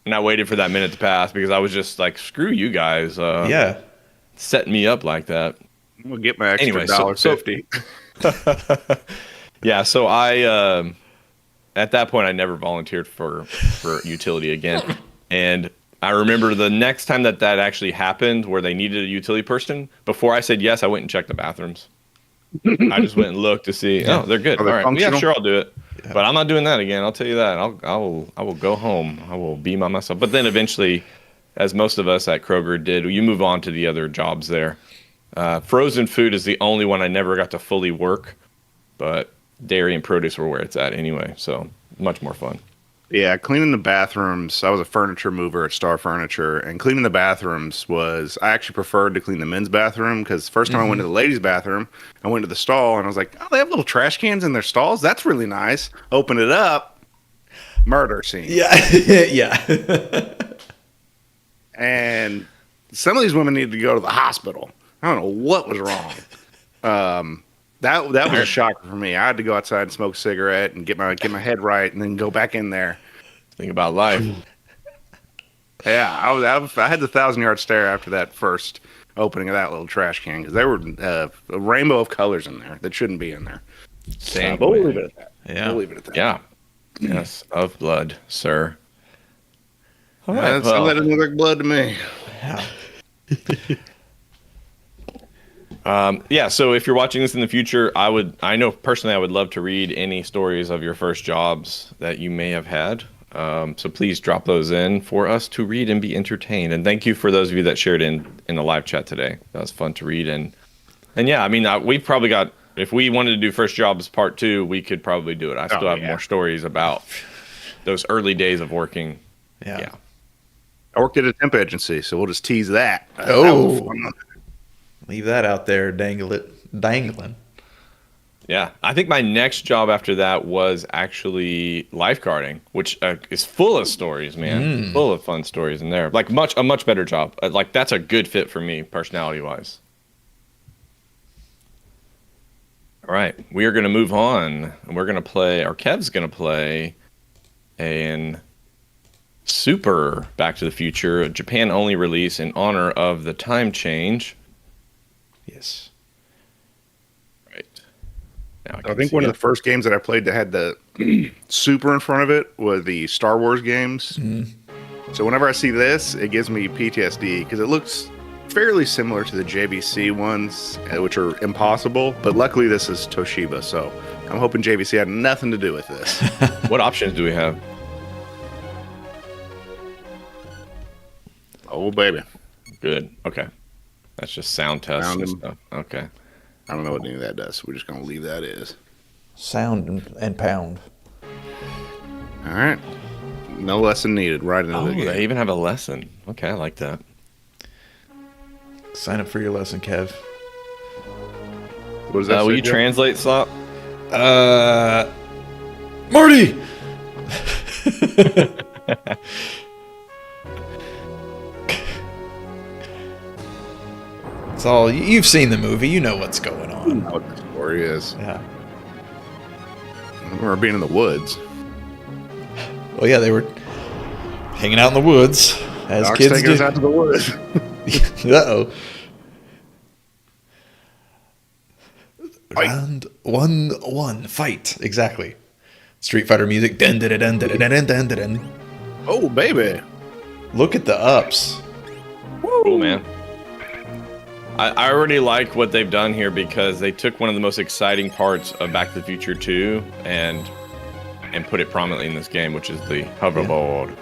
Speaker 3: And I waited for that minute to pass because I was just like, screw you guys.
Speaker 4: Yeah.
Speaker 3: Setting me up like that.
Speaker 2: I'm gonna get my extra
Speaker 3: Anyway,
Speaker 2: $1.50.
Speaker 3: Yeah, so I at that point I never volunteered for utility again. And I remember the next time that actually happened where they needed a utility person, before I said yes, I went and checked the bathrooms. I just went and looked to see, oh, they're good.
Speaker 2: Are they
Speaker 3: all right.
Speaker 2: functional?
Speaker 3: Yeah, sure, I'll do it.
Speaker 4: Yeah.
Speaker 3: But I'm not doing that again. I'll tell you that. I will go home. I will be by myself. But then eventually, as most of us at Kroger did, you move on to the other jobs there. Frozen food is the only one I never got to fully work, but dairy and produce were where it's at anyway. So much more fun.
Speaker 2: Yeah, cleaning the bathrooms. I was a furniture mover at Star Furniture, and cleaning the bathrooms was, I actually preferred to clean the men's bathroom because first time I went to the ladies' bathroom, I went to the stall and I was like, oh, they have little trash cans in their stalls? That's really nice. Open it up, murder scene.
Speaker 4: Yeah. Yeah.
Speaker 2: And some of these women needed to go to the hospital. I don't know what was wrong. That was a shocker for me. I had to go outside and smoke a cigarette and get my head right, and then go back in there.
Speaker 3: Think about life.
Speaker 2: Yeah, I had the 1,000-yard stare after that first opening of that little trash can because there were a rainbow of colors in there that shouldn't be in there.
Speaker 3: Same.
Speaker 2: But we'll leave it at that.
Speaker 4: Yeah.
Speaker 2: We'll leave it at that.
Speaker 3: Yeah. Yes, of blood, sir. All
Speaker 2: Yeah,
Speaker 3: right.
Speaker 2: that doesn't look like blood to me.
Speaker 3: Yeah. So if you're watching this in the future, I know personally I would love to read any stories of your first jobs that you may have had. So please drop those in for us to read and be entertained. And thank you for those of you that shared in the live chat today. That was fun to read. And yeah, I mean, we've probably got, if we wanted to do first jobs part 2, we could probably do it. I still have more stories about those early days of working.
Speaker 4: Yeah.
Speaker 2: I worked at a temp agency, so we'll just tease that. That was
Speaker 4: Oh.
Speaker 2: a fun one.
Speaker 4: Leave that out there, dangling.
Speaker 3: Yeah, I think my next job after that was actually lifeguarding, which is full of stories, man. Full of fun stories in there. Like a much better job. Like that's a good fit for me, personality-wise. All right, we are going to move on, and we're going to play, or Kev's going to play, an super Back to the Future, Japan-only release in honor of the time change.
Speaker 4: Yes.
Speaker 3: Right. Now
Speaker 2: I think one of the first games that I played that had the super in front of it was the Star Wars games. So whenever I see this, it gives me PTSD because it looks fairly similar to the JVC ones, which are impossible. But luckily, this is Toshiba, so I'm hoping JVC had nothing to do with this.
Speaker 3: What options do we have?
Speaker 2: Oh, baby.
Speaker 3: Good. Okay. That's just sound tests
Speaker 2: Sound
Speaker 3: and
Speaker 2: and-
Speaker 3: stuff. Okay.
Speaker 2: I don't know what any of that does. We're just going to leave that as.
Speaker 4: Sound and pound.
Speaker 2: All right. No lesson needed. Right into
Speaker 3: Oh,
Speaker 2: the game.
Speaker 3: they even have a lesson. Okay, I like that.
Speaker 4: Sign up for your lesson, Kev.
Speaker 2: What does that
Speaker 3: Will
Speaker 2: say,
Speaker 3: you
Speaker 2: Jeff?
Speaker 3: translate, Slop?
Speaker 4: Marty! It's all, you've seen the movie, you know what's going
Speaker 2: I
Speaker 4: on.
Speaker 2: know what the story is.
Speaker 4: Yeah.
Speaker 2: I remember being in the woods.
Speaker 4: Well, yeah, they were hanging out in the woods, as
Speaker 2: Doc's
Speaker 4: kids
Speaker 2: taking
Speaker 4: do.
Speaker 2: us out to the woods.
Speaker 4: Uh-oh.
Speaker 2: Fight.
Speaker 4: Round 1-1, fight. Exactly. Street Fighter music. Dun, dun, dun, dun, dun, dun, dun, dun, dun.
Speaker 2: Oh, baby.
Speaker 4: Look at the ups.
Speaker 3: Cool, man. I already like what they've done here because they took one of the most exciting parts of Back to the Future 2 and put it prominently in this game, which is the hoverboard.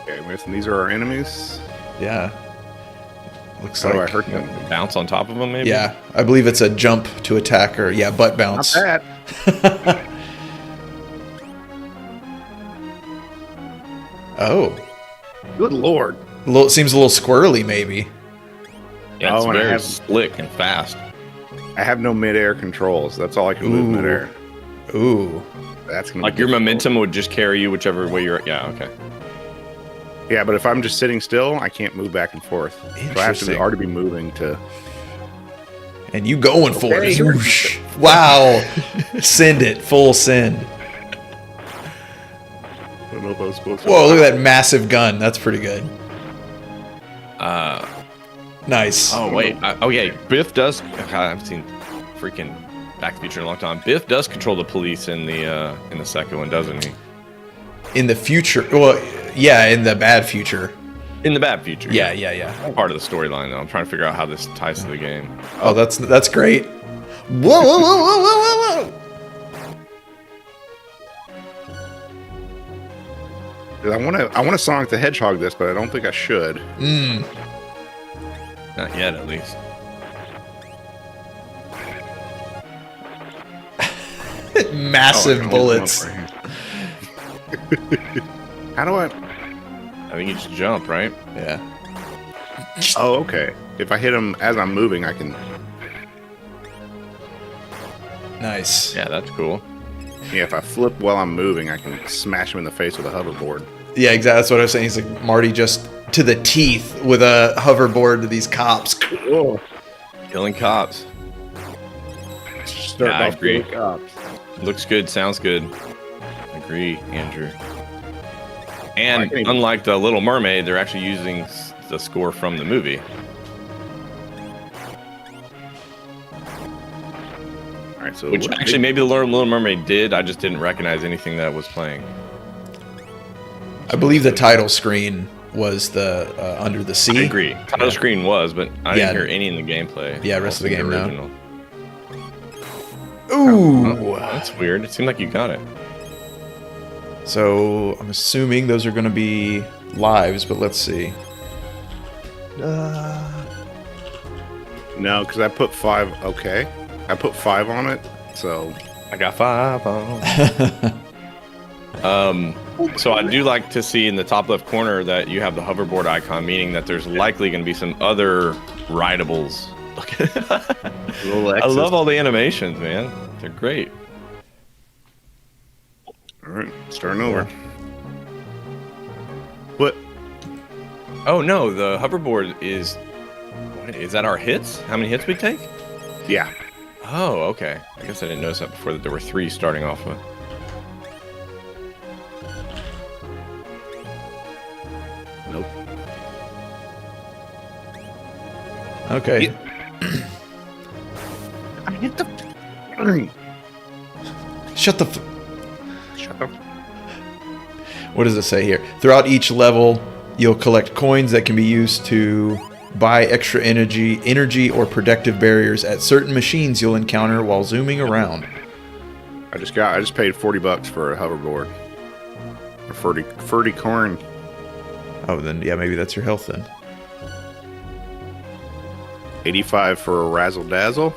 Speaker 2: Okay, listen, these are our enemies.
Speaker 4: Yeah. Looks
Speaker 2: How do I
Speaker 4: like.
Speaker 2: hurt them?
Speaker 3: Bounce on top of them, maybe?
Speaker 4: Yeah, I believe it's a jump to attack or, yeah, butt
Speaker 2: Not
Speaker 4: bounce.
Speaker 2: that.
Speaker 4: Oh.
Speaker 2: Good lord.
Speaker 4: Seems a little squirrely, maybe.
Speaker 3: Yeah, it's
Speaker 2: Oh, and I
Speaker 3: very
Speaker 2: have-
Speaker 3: slick and fast.
Speaker 2: I have no midair controls. That's all I can move midair.
Speaker 4: Ooh.
Speaker 2: That's gonna
Speaker 3: Like
Speaker 2: be
Speaker 3: your
Speaker 2: difficult.
Speaker 3: momentum would just carry you whichever way you're. Yeah. Okay.
Speaker 2: Yeah, but if I'm just sitting still, I can't move back and forth. So I have to
Speaker 4: Interesting.
Speaker 2: already be moving to.
Speaker 4: And you going for
Speaker 2: Okay.
Speaker 4: it. Whoosh. Wow. Send it. Full send.
Speaker 2: I don't know if I was supposed to.
Speaker 4: Whoa, look at that massive gun. That's pretty good. Nice.
Speaker 3: Oh wait. Oh yeah. Biff does. God, I haven't seen freaking Back to the Future in a long time. Biff does control the police in the second one, doesn't he?
Speaker 4: In the future. Well, yeah, in the bad future.
Speaker 3: In the bad future.
Speaker 4: Yeah, yeah, yeah.
Speaker 3: Part of the storyline though. I'm trying to figure out how this ties to the game.
Speaker 4: Oh, that's great. Whoa, whoa, whoa, whoa, whoa, whoa, whoa.
Speaker 2: I want to Sonic the Hedgehog this, but I don't think I should.
Speaker 3: Not yet, at least.
Speaker 4: Massive
Speaker 2: Oh,
Speaker 4: bullets.
Speaker 2: How do I?
Speaker 3: I think you just jump, right?
Speaker 4: Yeah.
Speaker 2: Oh, okay. If I hit him as I'm moving, I can.
Speaker 4: Nice.
Speaker 3: Yeah, that's cool.
Speaker 2: Yeah, if I flip while I'm moving, I can smash him in the face with a hoverboard.
Speaker 4: Yeah, exactly. That's what I was saying. He's like Marty just to the teeth with a hoverboard to these cops.
Speaker 2: Whoa.
Speaker 3: Killing cops.
Speaker 2: Starting
Speaker 3: Yeah, I
Speaker 2: off
Speaker 3: agree.
Speaker 2: with cops.
Speaker 3: Looks good, sounds good. Agree, Andrew. And
Speaker 2: I think-
Speaker 3: unlike the Little Mermaid, they're actually using the score from the movie.
Speaker 2: All right, so
Speaker 3: Which actually maybe the Little Mermaid did. I just didn't recognize anything that was playing.
Speaker 4: I believe the title screen was the Under the Sea.
Speaker 3: I agree. Title screen was, but I
Speaker 4: Yeah.
Speaker 3: didn't hear any in the gameplay.
Speaker 4: Yeah, rest of the game, no.
Speaker 3: original.
Speaker 4: Ooh.
Speaker 3: That's weird. It seemed like you got it.
Speaker 4: So I'm assuming those are going to be lives, but let's see.
Speaker 2: No, because I put 5. Okay, I put 5 on it. So
Speaker 3: I got 5 on. So I do like to see in the top left corner that you have the hoverboard icon, meaning that there's likely going to be some other rideables. I love all the animations, man. They're great.
Speaker 2: All right, starting over. What?
Speaker 3: Oh no, the hoverboard is. What, is that our hits? How many hits we take?
Speaker 2: Yeah.
Speaker 3: Oh, okay. I guess I didn't notice that before. That there were 3 starting off with.
Speaker 2: Nope.
Speaker 4: Okay.
Speaker 2: I hit the.
Speaker 4: Shut the.
Speaker 2: Shut up.
Speaker 4: What does it say here? Throughout each level, you'll collect coins that can be used to buy extra energy or protective barriers at certain machines you'll encounter while zooming around.
Speaker 2: I just paid $40 for a hoverboard. A furry corn.
Speaker 4: Oh, then yeah, maybe that's your health then.
Speaker 2: 85 for a razzle dazzle.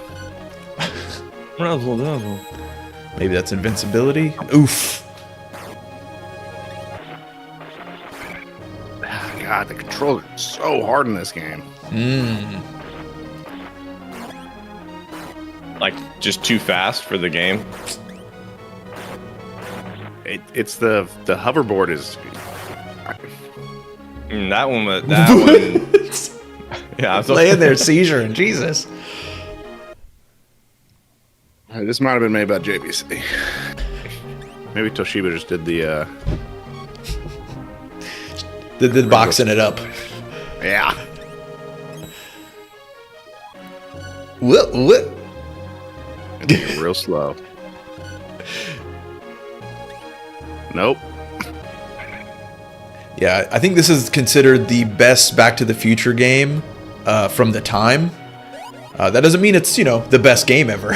Speaker 3: Razzle dazzle.
Speaker 4: Maybe that's invincibility. Oof.
Speaker 2: God, the controls are so hard in this game.
Speaker 3: Like just too fast for the game.
Speaker 2: It's the hoverboard is.
Speaker 3: That one. That one. Yeah, I was
Speaker 4: Laying there, seizure, and Jesus.
Speaker 2: This might have been made by JVC. Maybe Toshiba just did the.
Speaker 4: The boxing it up.
Speaker 2: Yeah.
Speaker 4: What?
Speaker 2: Real slow. Nope.
Speaker 4: Yeah, I think this is considered the best Back to the Future game from the time. That doesn't mean it's, the best game ever.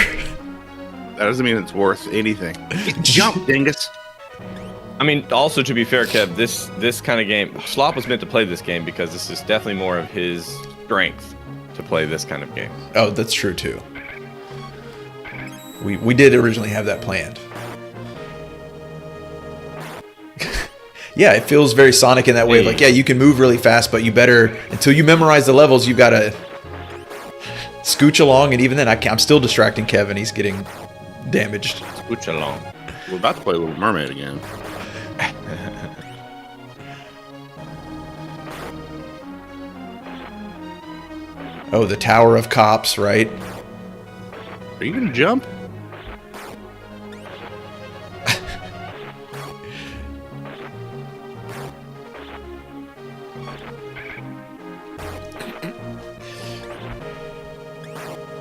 Speaker 2: That doesn't mean it's worth anything. Jump, dingus.
Speaker 3: I mean, also to be fair, Kev, this kind of game, Slop was meant to play this game because this is definitely more of his strength to play this kind of game.
Speaker 4: Oh, that's true too. We did originally have that planned. Yeah, it feels very Sonic in that way. Like, yeah, you can move really fast, but you better, until you memorize the levels, you gotta scooch along, and even then, I'm still distracting Kevin. He's getting damaged.
Speaker 3: Scooch along.
Speaker 2: We're about to play Little Mermaid again.
Speaker 4: Oh, the Tower of Cops, right?
Speaker 2: Are you gonna jump?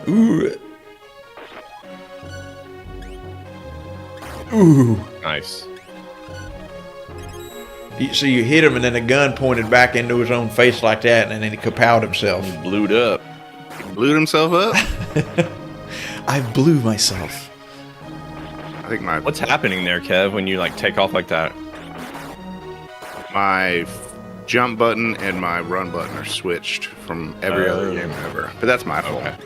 Speaker 4: Ooh. Ooh.
Speaker 3: Nice.
Speaker 4: So you hit him, and then a gun pointed back into his own face like that, and then he kapowed himself.
Speaker 3: Blued up.
Speaker 2: He blew himself up?
Speaker 4: I blew myself.
Speaker 2: I think my
Speaker 3: What's happening there, Kev, when you like take off like that?
Speaker 2: my jump button and my run button are switched from every other game ever. But that's my fault.
Speaker 3: Okay.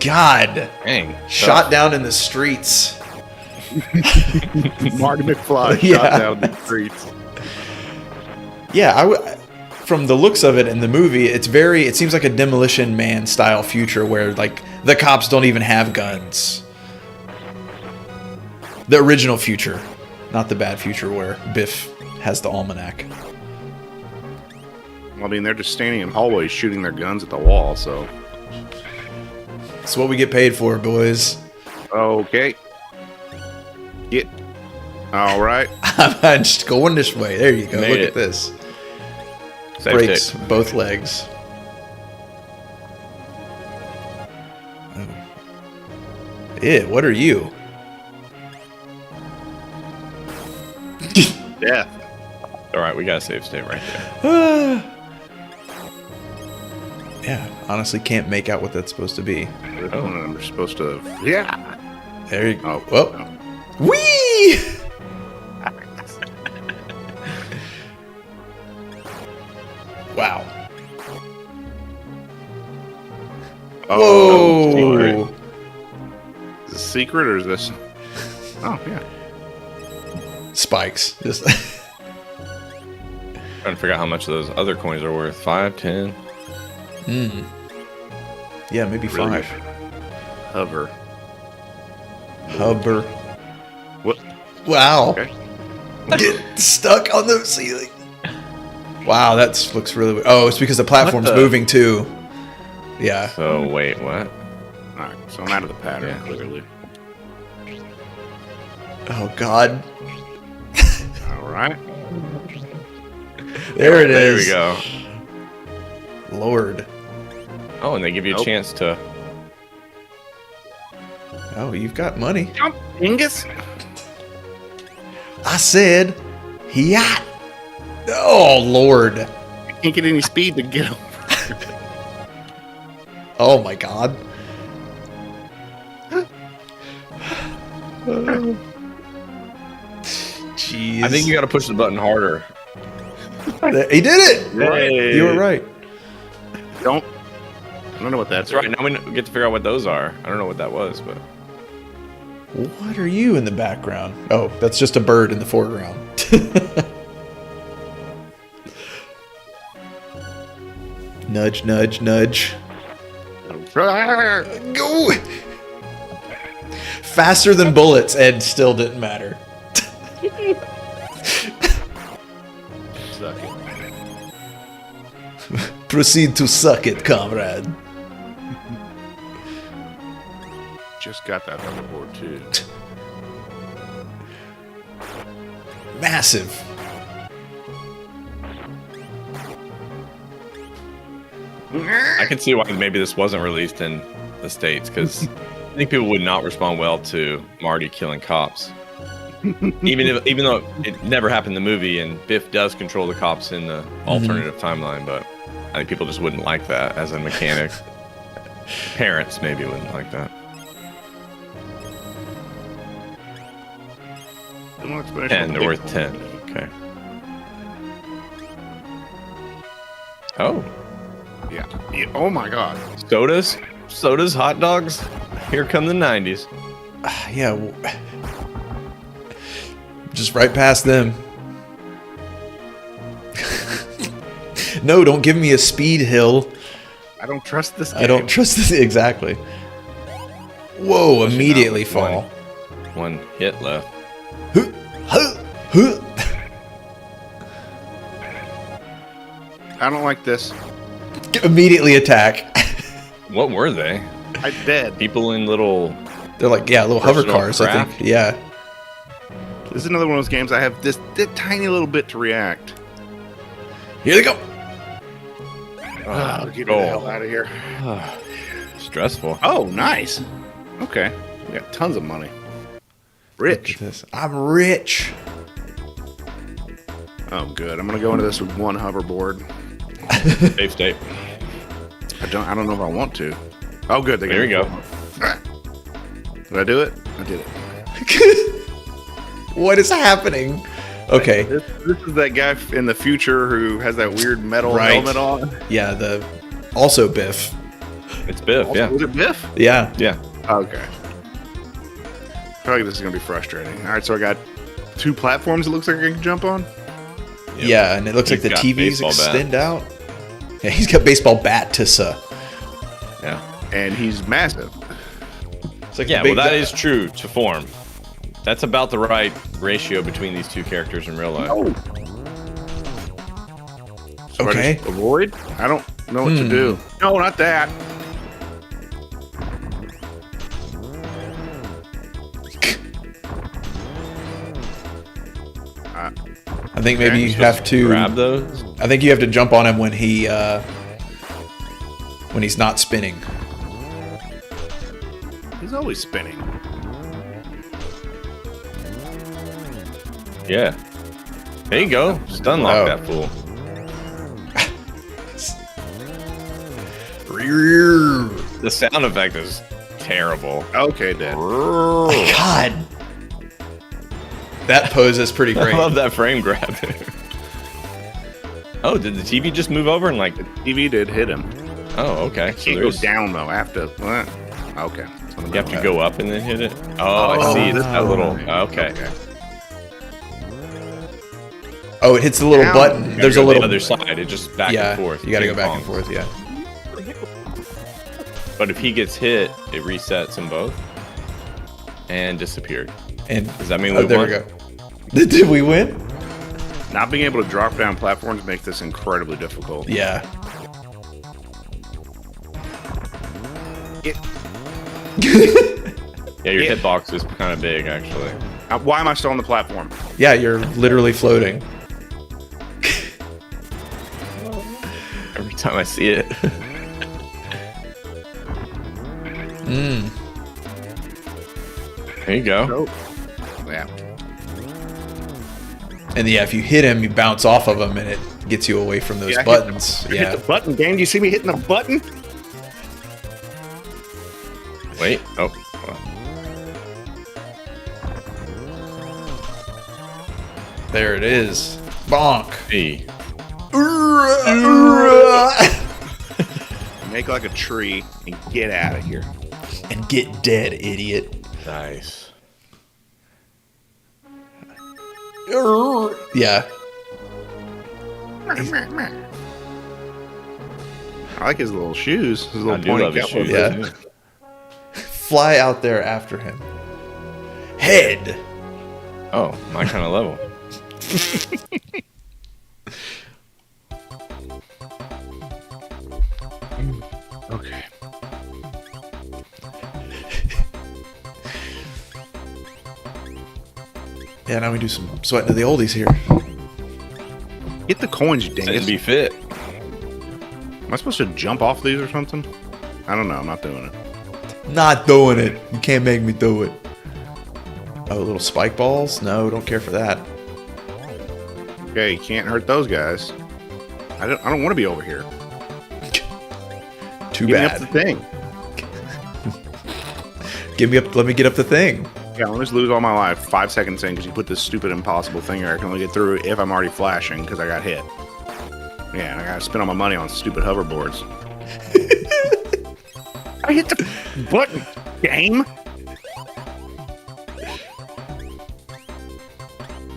Speaker 4: God.
Speaker 3: Dang.
Speaker 4: Shot down in the streets.
Speaker 2: Marty McFly
Speaker 4: Yeah.
Speaker 2: shot down the streets.
Speaker 4: Yeah, from the looks of it in the movie, it seems like a Demolition Man style future where like the cops don't even have guns. The original future, not the bad future where Biff has the almanac.
Speaker 2: Well, I mean, they're just standing in hallways shooting their guns at the wall, so.
Speaker 4: That's what we get paid for, boys.
Speaker 2: Okay. Get. All right.
Speaker 4: I'm just going this way. There you go.
Speaker 3: Made
Speaker 4: Look
Speaker 3: it.
Speaker 4: at this.
Speaker 3: Safe
Speaker 4: Breaks
Speaker 3: tick.
Speaker 4: both legs. Oh. Ew, what are you?
Speaker 2: Death.
Speaker 3: All right, we got a safe state right there.
Speaker 4: Yeah, honestly can't make out what that's supposed to be.
Speaker 2: Oh. I'm supposed to. Yeah.
Speaker 4: There you go.
Speaker 2: Oh.
Speaker 4: Whoa. Whee! Wow.
Speaker 2: Oh.
Speaker 4: Whoa.
Speaker 2: Is this a secret or is this? Oh, yeah.
Speaker 4: Spikes. Just
Speaker 3: Trying to figure out how much those other coins are worth. 5, 10.
Speaker 4: yeah, maybe
Speaker 2: Really?
Speaker 4: 5.
Speaker 2: Hover.
Speaker 4: Hubber.
Speaker 2: What?
Speaker 4: Wow.
Speaker 2: Okay.
Speaker 4: Get stuck on the ceiling. Wow, that looks really weird. Oh, it's because the platform's
Speaker 3: the-
Speaker 4: moving too. Yeah.
Speaker 3: So, wait, what?
Speaker 2: All right. So I'm out of the pattern,
Speaker 3: Yeah.
Speaker 2: clearly.
Speaker 4: Oh God.
Speaker 2: All right.
Speaker 4: There it
Speaker 3: There
Speaker 4: is.
Speaker 3: we go.
Speaker 4: Lord.
Speaker 3: Oh, and they give you a
Speaker 2: Nope.
Speaker 3: chance to.
Speaker 4: Oh, you've got money.
Speaker 2: Jump, Angus.
Speaker 4: I said, yacht. Oh Lord.
Speaker 2: I can't get any speed to get him.
Speaker 4: Oh my God. Jeez.
Speaker 3: I think you got to push the button harder.
Speaker 4: He did it.
Speaker 2: Hey.
Speaker 4: You were right.
Speaker 2: I don't know what that's
Speaker 3: That's right. Now we get to figure out what those are. I don't know what that was, but
Speaker 4: What are you in the background? Oh, that's just a bird in the foreground. Nudge, nudge, nudge. Go! Faster than bullets, and still didn't matter.
Speaker 2: Suck it.
Speaker 4: Proceed to suck it, comrade.
Speaker 2: Just got that on the board too.
Speaker 4: Massive.
Speaker 3: I can see why maybe this wasn't released in the States because I think people would not respond well to Marty killing cops. even though it never happened in the movie and Biff does control the cops in the alternative timeline, but I think people just wouldn't like that as a mechanic. Parents maybe wouldn't like that.
Speaker 2: No explanation
Speaker 3: 10,
Speaker 2: of
Speaker 3: they're
Speaker 2: the
Speaker 3: worth 10. Okay. Oh,
Speaker 2: Yeah. Yeah. Oh my god.
Speaker 3: sodas, hot dogs. Here come the 90s.
Speaker 4: Yeah. Just right past them. No, don't give me a speed hill.
Speaker 2: I don't trust this game.
Speaker 4: I don't trust this. Exactly. Whoa, immediately
Speaker 3: Now,
Speaker 4: fall.
Speaker 3: One hit left.
Speaker 4: Huh, huh, huh.
Speaker 2: I don't like this.
Speaker 4: Immediately attack.
Speaker 3: What were they?
Speaker 2: I'm dead.
Speaker 3: People in little...
Speaker 4: They're like, yeah, little hover
Speaker 3: Personal
Speaker 4: cars, I
Speaker 3: craft?
Speaker 4: think. Yeah.
Speaker 2: This is another one of those games I have this tiny little bit to react.
Speaker 4: Here they go.
Speaker 2: Get the hell out of here.
Speaker 3: Stressful.
Speaker 2: Oh, nice. Okay. We got tons of money.
Speaker 4: Look
Speaker 2: Rich.
Speaker 4: at this. I'm rich.
Speaker 2: Oh, good. I'm gonna go into this with one hoverboard.
Speaker 3: Safe state.
Speaker 2: I don't know if I want to. Oh, good.
Speaker 3: There you go.
Speaker 2: Did I do it? I did it.
Speaker 4: What is happening? Okay.
Speaker 2: This is that guy in the future who has that weird metal
Speaker 4: Right.
Speaker 2: helmet on.
Speaker 4: Yeah, also Biff.
Speaker 3: It's Biff, yeah.
Speaker 2: Was it Biff?
Speaker 4: Yeah.
Speaker 3: Yeah.
Speaker 2: Okay. I feel like this is gonna be frustrating. All right, so I got 2 platforms. It looks like I can jump on.
Speaker 4: Yeah, and it looks
Speaker 3: He's
Speaker 4: like the
Speaker 3: got
Speaker 4: TVs
Speaker 3: baseball
Speaker 4: extend out. Yeah, he's got baseball bat to
Speaker 3: Yeah.
Speaker 2: And he's massive.
Speaker 4: It's like
Speaker 3: Yeah,
Speaker 4: a
Speaker 3: well,
Speaker 4: big
Speaker 3: that
Speaker 4: guy.
Speaker 3: is true to form. That's about the right ratio between these two characters in real life.
Speaker 2: Oh. So
Speaker 4: Okay.
Speaker 2: I just avoid? I don't know what to do. No, not that.
Speaker 4: I think maybe you have to
Speaker 3: grab those.
Speaker 4: I think you have to jump on him when he's not spinning.
Speaker 2: He's always spinning.
Speaker 3: Yeah. There you go. Just unlock
Speaker 4: Oh.
Speaker 3: that fool. The sound effect is terrible.
Speaker 2: Okay, Dad.
Speaker 4: God. That pose is pretty
Speaker 3: I
Speaker 4: great.
Speaker 3: love that frame grab. Oh, did the TV just move over and like?
Speaker 2: TV did hit him.
Speaker 3: Oh, okay. So
Speaker 2: Can't go
Speaker 3: there's-
Speaker 2: down though. I have to. What? Okay.
Speaker 3: You have to go up and then hit it. Oh, I see. It's that little. Okay.
Speaker 4: Oh, it hits the little
Speaker 2: Down.
Speaker 4: button. There's a
Speaker 3: Go
Speaker 4: little
Speaker 3: the other side. It just back
Speaker 4: yeah,
Speaker 3: and forth.
Speaker 4: you got to go
Speaker 3: Ping
Speaker 4: back and
Speaker 3: pong.
Speaker 4: forth. Yeah.
Speaker 3: But if he gets hit, it resets them both and disappeared.
Speaker 4: And
Speaker 3: Does that mean we
Speaker 4: there
Speaker 3: won?
Speaker 4: we go. Did we win?
Speaker 2: Not being able to drop down platforms makes this incredibly difficult.
Speaker 4: Yeah.
Speaker 3: Yeah, your hitbox is kind of big, actually.
Speaker 2: Why am I still on the platform?
Speaker 4: Yeah, you're literally floating.
Speaker 3: Every time I see it. There you go.
Speaker 2: Oh. Yeah.
Speaker 4: And yeah, if you hit him, you bounce off of him, and it gets you away from those
Speaker 2: Yeah,
Speaker 4: buttons.
Speaker 2: Hit
Speaker 4: Yeah.
Speaker 2: the button, game. Do you see me hitting the button?
Speaker 3: Wait. Oh. Hold on.
Speaker 4: There it is. Bonk.
Speaker 3: Hey.
Speaker 2: Make like a tree and get out of here.
Speaker 4: And get dead, idiot.
Speaker 3: Nice.
Speaker 4: Yeah.
Speaker 2: I like his little shoes. His
Speaker 3: I
Speaker 2: little
Speaker 3: do
Speaker 2: pointy
Speaker 3: love his
Speaker 2: cowboy
Speaker 3: shoes.
Speaker 4: Yeah. Fly out there after him. Head.
Speaker 3: Oh, my kind of level.
Speaker 2: Okay.
Speaker 4: Yeah, now we do some sweating of the oldies here.
Speaker 2: Get the coins, you
Speaker 3: Said to
Speaker 2: dingus.
Speaker 3: be fit.
Speaker 2: Am I supposed to jump off these or something? I don't know. I'm not doing it.
Speaker 4: Not doing it. You can't make me do it. Oh, little spike balls? No, don't care for that.
Speaker 2: Okay, you can't hurt those guys. I don't want to be over here.
Speaker 4: Too
Speaker 2: Get me up
Speaker 4: bad.
Speaker 2: the thing.
Speaker 4: Give me up. Let me get up the thing.
Speaker 2: Yeah, I'll just lose all my life 5 seconds in because you put this stupid impossible thing here. I can only get through if I'm already flashing because I got hit. Yeah, and I gotta spend all my money on stupid hoverboards. I hit the button. Game?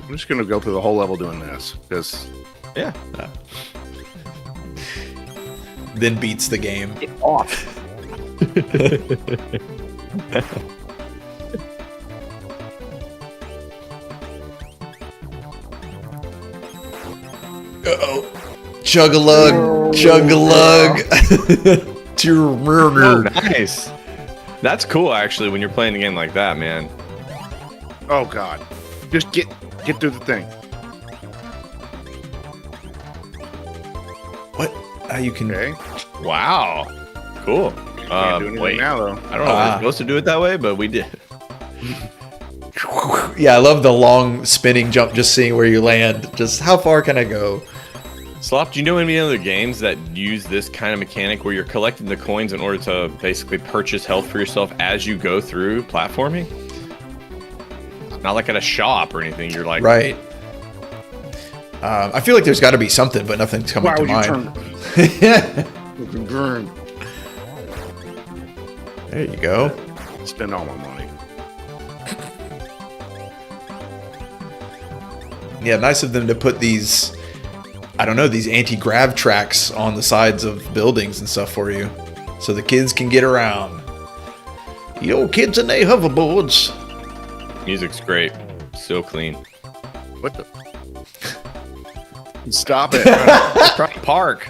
Speaker 2: I'm just gonna go through the whole level doing this because
Speaker 3: Yeah.
Speaker 4: Then beats the game.
Speaker 2: get off.
Speaker 4: Uh-oh. Chug-a-lug. Chug-a-lug. To murder.
Speaker 3: Nice. That's cool, actually, when you're playing a game like that, man.
Speaker 2: Oh god. Just get through the thing.
Speaker 4: What? You can...
Speaker 2: Okay.
Speaker 3: Wow. Cool.
Speaker 2: Can't do anything
Speaker 3: Wait.
Speaker 2: now though.
Speaker 3: I don't know if we're supposed to do it that way, but we did.
Speaker 4: Yeah, I love the long spinning jump, just seeing where you land. Just how far can I go?
Speaker 3: Slop, do you know any other games that use this kind of mechanic where you're collecting the coins in order to basically purchase health for yourself as you go through platforming? Not like at a shop or anything. You're like...
Speaker 4: Right. I feel like there's got to be something, but nothing's coming
Speaker 2: Why
Speaker 4: to
Speaker 2: would you
Speaker 4: mind.
Speaker 2: turn?
Speaker 4: There you go.
Speaker 2: Spend all my money.
Speaker 4: Yeah, nice of them to put these, I don't know, these anti-grav tracks on the sides of buildings and stuff for you. So the kids can get around. Yo, kids and they hoverboards.
Speaker 3: Music's great. So clean.
Speaker 2: What the? Stop it.
Speaker 3: Try to park.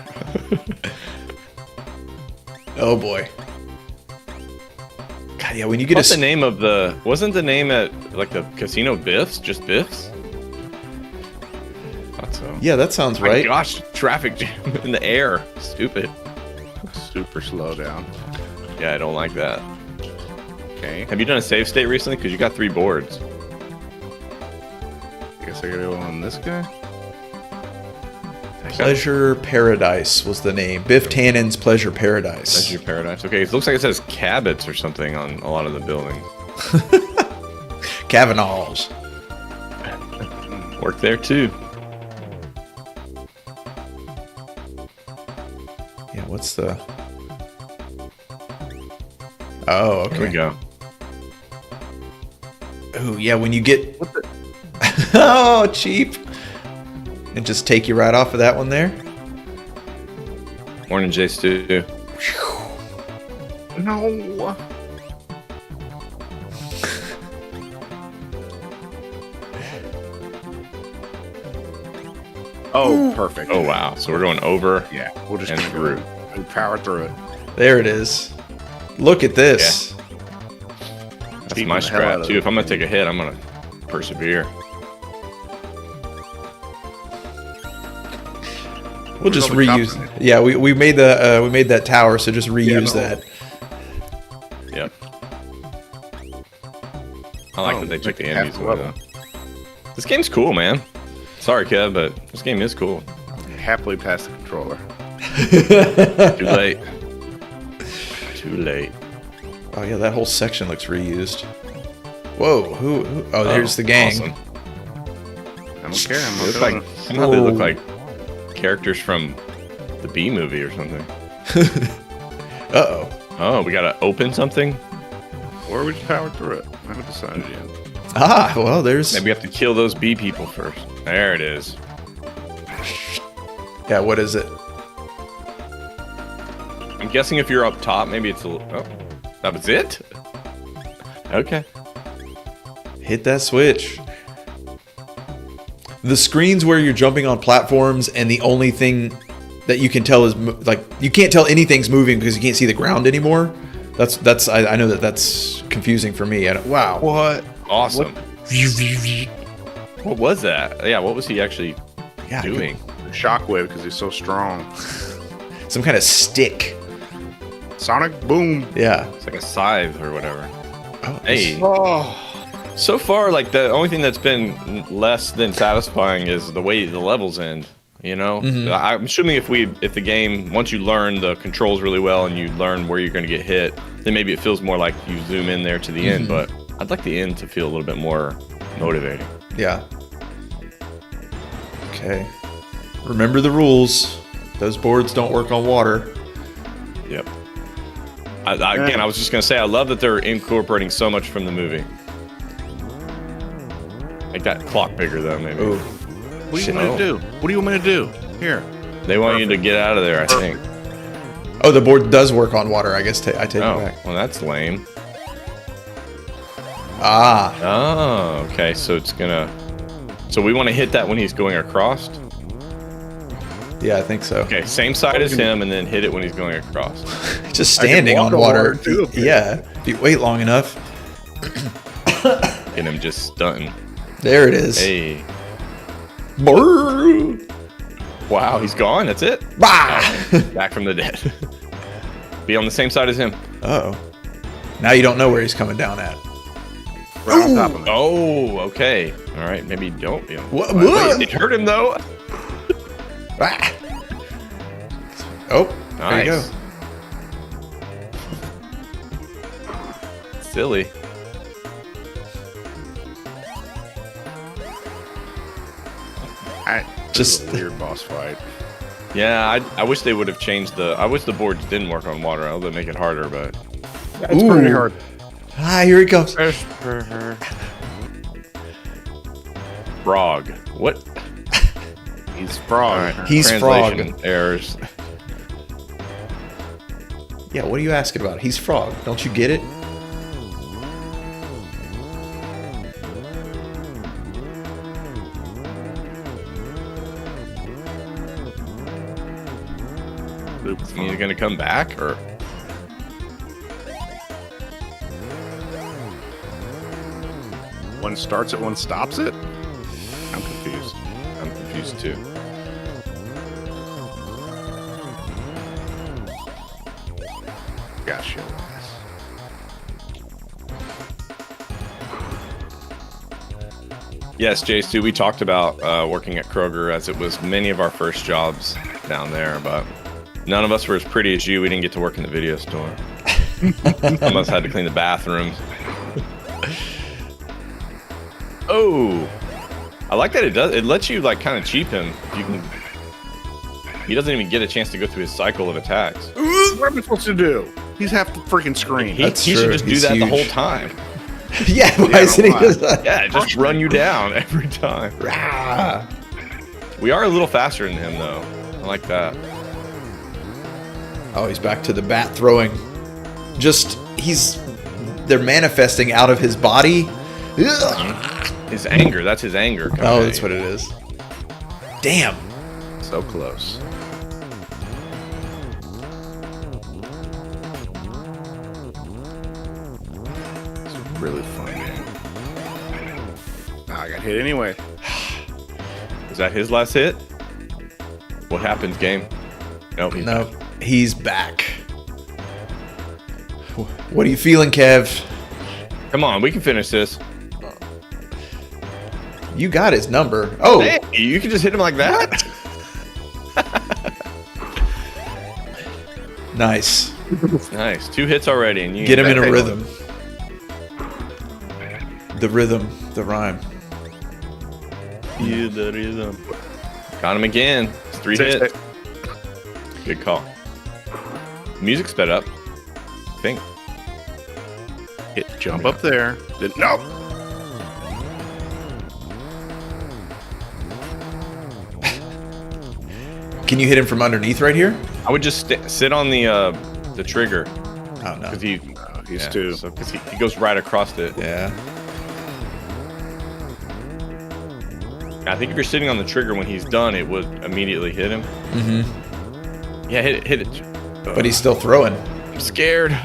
Speaker 4: Oh boy. God, yeah, when you get
Speaker 3: What's the name of the... Wasn't the name at, like, the casino Biff's? Just Biff's? Thought so.
Speaker 4: Yeah, that sounds
Speaker 3: My
Speaker 4: right.
Speaker 3: gosh, traffic jam in the air. Stupid.
Speaker 2: Super slow down.
Speaker 3: Yeah, I don't like that.
Speaker 2: Okay.
Speaker 3: Have you done a save state recently? Because you got 3 boards.
Speaker 2: I guess I gotta go on this guy.
Speaker 4: Pleasure Paradise was the name. Biff Tannen's Pleasure Paradise.
Speaker 3: Pleasure Paradise. Okay, it looks like it says Cabot's or something on a lot of the buildings.
Speaker 4: Kavanaugh's.
Speaker 3: Work there too.
Speaker 4: Yeah, what's the... Oh, okay.
Speaker 3: Here we go.
Speaker 4: Oh, yeah, when you get... Oh, cheap. And just take you right off of that one there.
Speaker 3: Morning, J Stu.
Speaker 2: No. Oh, perfect.
Speaker 3: Oh, wow. So we're going over
Speaker 2: Yeah, we'll just
Speaker 3: and
Speaker 2: go
Speaker 3: through.
Speaker 2: and power through it.
Speaker 4: There it is. Look at this.
Speaker 3: That's
Speaker 2: Beating
Speaker 3: my
Speaker 2: the hell out
Speaker 3: strat,
Speaker 2: of
Speaker 3: too.
Speaker 2: it.
Speaker 3: If I'm going to take a hit, I'm going to persevere.
Speaker 4: We'll just
Speaker 2: Probably
Speaker 4: reuse.
Speaker 2: chopping it.
Speaker 4: Yeah, we made the we made that tower, so just reuse
Speaker 2: no.
Speaker 4: that.
Speaker 3: Yep. I like
Speaker 2: Oh,
Speaker 3: that they took
Speaker 2: like
Speaker 3: the
Speaker 2: half
Speaker 3: enemies
Speaker 2: the
Speaker 3: away,
Speaker 2: level.
Speaker 3: though. This game's cool, man. Sorry, Kev, but this game is cool.
Speaker 2: Happily pass the controller.
Speaker 3: Too late. Too late.
Speaker 4: Oh yeah, that whole section looks reused. Whoa, who oh, there's the gang.
Speaker 3: Awesome.
Speaker 2: I don't care. I'm
Speaker 3: They
Speaker 2: not
Speaker 3: look like,
Speaker 2: gonna-
Speaker 3: somehow they look like characters from the B movie or something.
Speaker 4: Uh-oh.
Speaker 3: Oh, we gotta open something?
Speaker 2: Or we just power through it. I haven't decided yet.
Speaker 4: Ah, well, there's...
Speaker 3: Maybe we have to kill those bee people first. There it is.
Speaker 4: Yeah, what is it?
Speaker 3: I'm guessing if you're up top, maybe it's a little... Oh, that was it? Okay.
Speaker 4: Hit that switch. The screens where you're jumping on platforms and the only thing that you can tell is... like, you can't tell anything's moving because you can't see the ground anymore. I know that's confusing for me. Wow.
Speaker 2: What?
Speaker 3: Awesome. What was that? Yeah, what was he actually
Speaker 4: Yeah,
Speaker 3: doing?
Speaker 2: Shockwave because he's so strong.
Speaker 4: some kind of stick.
Speaker 2: Sonic boom.
Speaker 4: Yeah.
Speaker 3: It's like a scythe or whatever.
Speaker 4: Oh,
Speaker 3: Hey.
Speaker 2: Oh.
Speaker 3: So far, like, the only thing that's been less than satisfying is the way the levels end. You know, I'm assuming if the game, once you learn the controls really well and you learn where you're going to get hit, then maybe it feels more like you zoom in there to the end. But I'd like the end to feel a little bit more motivating.
Speaker 4: Yeah. Okay. Remember the rules. Those boards don't work on water.
Speaker 3: Yep. Again, I was just gonna say I love that they're incorporating so much from the movie. Make that clock bigger though, maybe.
Speaker 4: Ooh.
Speaker 2: What do you want me to do? What do you want me to do? Here.
Speaker 3: They want you to get out of there, I think.
Speaker 4: Oh, the board does work on water. I guess I take it
Speaker 3: Oh,
Speaker 4: back.
Speaker 3: well, that's lame.
Speaker 4: Ah,
Speaker 3: Oh, okay. So it's gonna. So we want to hit that when he's going across.
Speaker 4: yeah, I think so.
Speaker 3: Okay, same side as him, and then hit it when he's going across.
Speaker 4: Just standing
Speaker 2: walk
Speaker 4: on
Speaker 2: on
Speaker 4: water.
Speaker 2: water, too, if you-
Speaker 4: Yeah, if you wait long enough.
Speaker 3: And him just stunting.
Speaker 4: There it is.
Speaker 3: Hey.
Speaker 4: Brrr.
Speaker 3: Wow, he's gone. That's it.
Speaker 4: Bah!
Speaker 3: Back from the dead. Be on the same side as him.
Speaker 4: Uh-oh. Now you don't know where he's coming down at.
Speaker 2: Right on top of me.
Speaker 3: Oh, okay. All right, maybe you don't. Be on.
Speaker 4: What?
Speaker 3: Wait,
Speaker 4: What?
Speaker 3: it hurt him though.
Speaker 4: Ah. Oh, there you go.
Speaker 3: Nice. Silly.
Speaker 4: Just-
Speaker 2: This is a weird boss fight.
Speaker 3: Yeah, I wish they would have changed the. I wish the boards didn't work on water. Although make it harder, but.
Speaker 2: It's pretty hard.
Speaker 4: Ah, here he comes.
Speaker 3: Frog. What?
Speaker 2: He's frog.
Speaker 3: All right.
Speaker 4: He's
Speaker 3: Translation errors.
Speaker 4: Yeah, what are you asking about? He's frog. Don't you get it?
Speaker 3: Is he gonna come back or?
Speaker 2: One starts it, one stops it. I'm confused.
Speaker 3: I'm confused too.
Speaker 2: Gosh,
Speaker 3: Yes, J2, we talked about working at Kroger as it was many of our first jobs down there, but none of us were as pretty as you. We didn't get to work in the video store. Some of us had to clean the bathrooms. Oh, I like that it does. It lets you like kind of cheap him. You can. He doesn't even get a chance to go through his cycle of attacks.
Speaker 2: what am I supposed to do? He's half the freaking screen.
Speaker 3: He
Speaker 4: That's
Speaker 3: should
Speaker 4: true.
Speaker 3: just do
Speaker 4: He's
Speaker 3: that the
Speaker 4: huge.
Speaker 3: whole time.
Speaker 4: Yeah, why isn't he
Speaker 2: why?
Speaker 4: just
Speaker 3: Yeah, just run you down every time.
Speaker 4: Rah.
Speaker 3: We are a little faster than him though. I like that.
Speaker 4: Oh, he's back to the bat throwing. They're manifesting out of his body. Ugh.
Speaker 3: His anger. That's his anger.
Speaker 4: Oh, that's what it is. Damn.
Speaker 2: So close. It's a really fun game. I got hit anyway.
Speaker 3: Is that his last hit? What happens, game? No, he's
Speaker 4: No, he's back. What are you feeling, Kev?
Speaker 3: Come on, we can finish this.
Speaker 4: You got his number. Oh,
Speaker 3: Hey, you can just hit him like that?
Speaker 4: nice.
Speaker 3: Nice. 2 hits already, and you
Speaker 4: Get him in a
Speaker 3: Hey,
Speaker 4: rhythm. The rhythm, the rhyme.
Speaker 3: Yeah, the rhythm. Got him again. It's 3
Speaker 2: Six,
Speaker 3: hits. Good call. Music sped up. I think.
Speaker 2: Hit jump up there. No.
Speaker 4: Can you hit him from underneath right here?
Speaker 3: I would just sit on the trigger
Speaker 4: Oh no.
Speaker 3: because he.
Speaker 2: No, he's
Speaker 3: Yeah,
Speaker 2: too.
Speaker 3: so, 'cause he goes right across it.
Speaker 4: Yeah.
Speaker 3: I think if you're sitting on the trigger when he's done, it would immediately hit him.
Speaker 4: Mm-hmm.
Speaker 3: Yeah, hit it.
Speaker 4: But he's still throwing.
Speaker 3: I'm scared.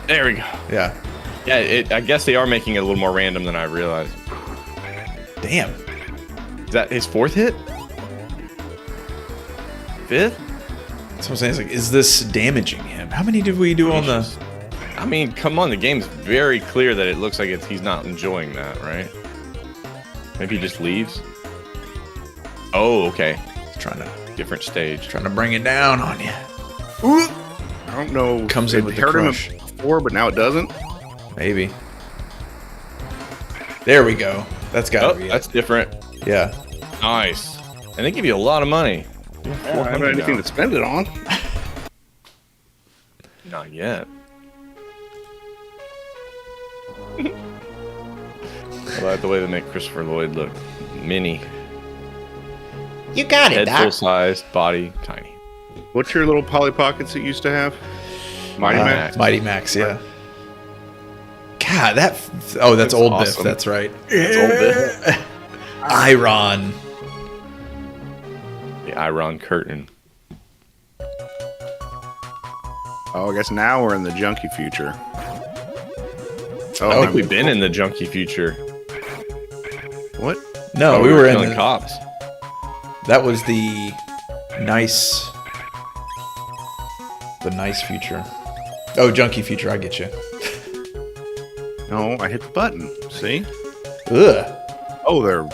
Speaker 3: There we go.
Speaker 4: Yeah.
Speaker 3: Yeah, I guess they are making it a little more random than I realized.
Speaker 4: Damn.
Speaker 3: Is that his 4th hit? 5th?
Speaker 4: That's what I'm saying. It's like, is this damaging him? How many did we do on the?
Speaker 3: I mean, come on. The game's very clear that it looks like he's not enjoying that, right? Maybe he just leaves. Oh, okay.
Speaker 4: Trying
Speaker 3: Different stage.
Speaker 4: to bring it down on you.
Speaker 2: I don't know.
Speaker 4: Comes in
Speaker 2: it
Speaker 4: with the
Speaker 2: hurt him
Speaker 4: crush.
Speaker 2: before, but now it doesn't.
Speaker 4: Maybe. There we go. That's got to
Speaker 3: Oh,
Speaker 4: be it.
Speaker 3: that's different.
Speaker 4: Yeah.
Speaker 3: Nice. And they give you a lot of money.
Speaker 2: I don't have anything to spend it on.
Speaker 3: Not yet. I like the way they make Christopher Lloyd look mini.
Speaker 4: You got
Speaker 3: Head full size, body tiny.
Speaker 2: What's your little Polly Pockets that you used to have? Mighty Max?
Speaker 4: Mighty Max, yeah. God, that's old
Speaker 3: awesome.
Speaker 4: Biff. That's right.
Speaker 3: That's old Biff.
Speaker 4: Iron.
Speaker 3: The Iron curtain.
Speaker 2: Oh, I guess now we're in the junky future.
Speaker 3: I think we've been in the junky future.
Speaker 2: What?
Speaker 4: No,
Speaker 3: Oh,
Speaker 4: we were in
Speaker 3: killing
Speaker 4: the,
Speaker 3: cops.
Speaker 4: That was the nice future. Oh, junky future. I get you.
Speaker 2: No, I hit the button. See?
Speaker 4: Ugh.
Speaker 2: Oh, they're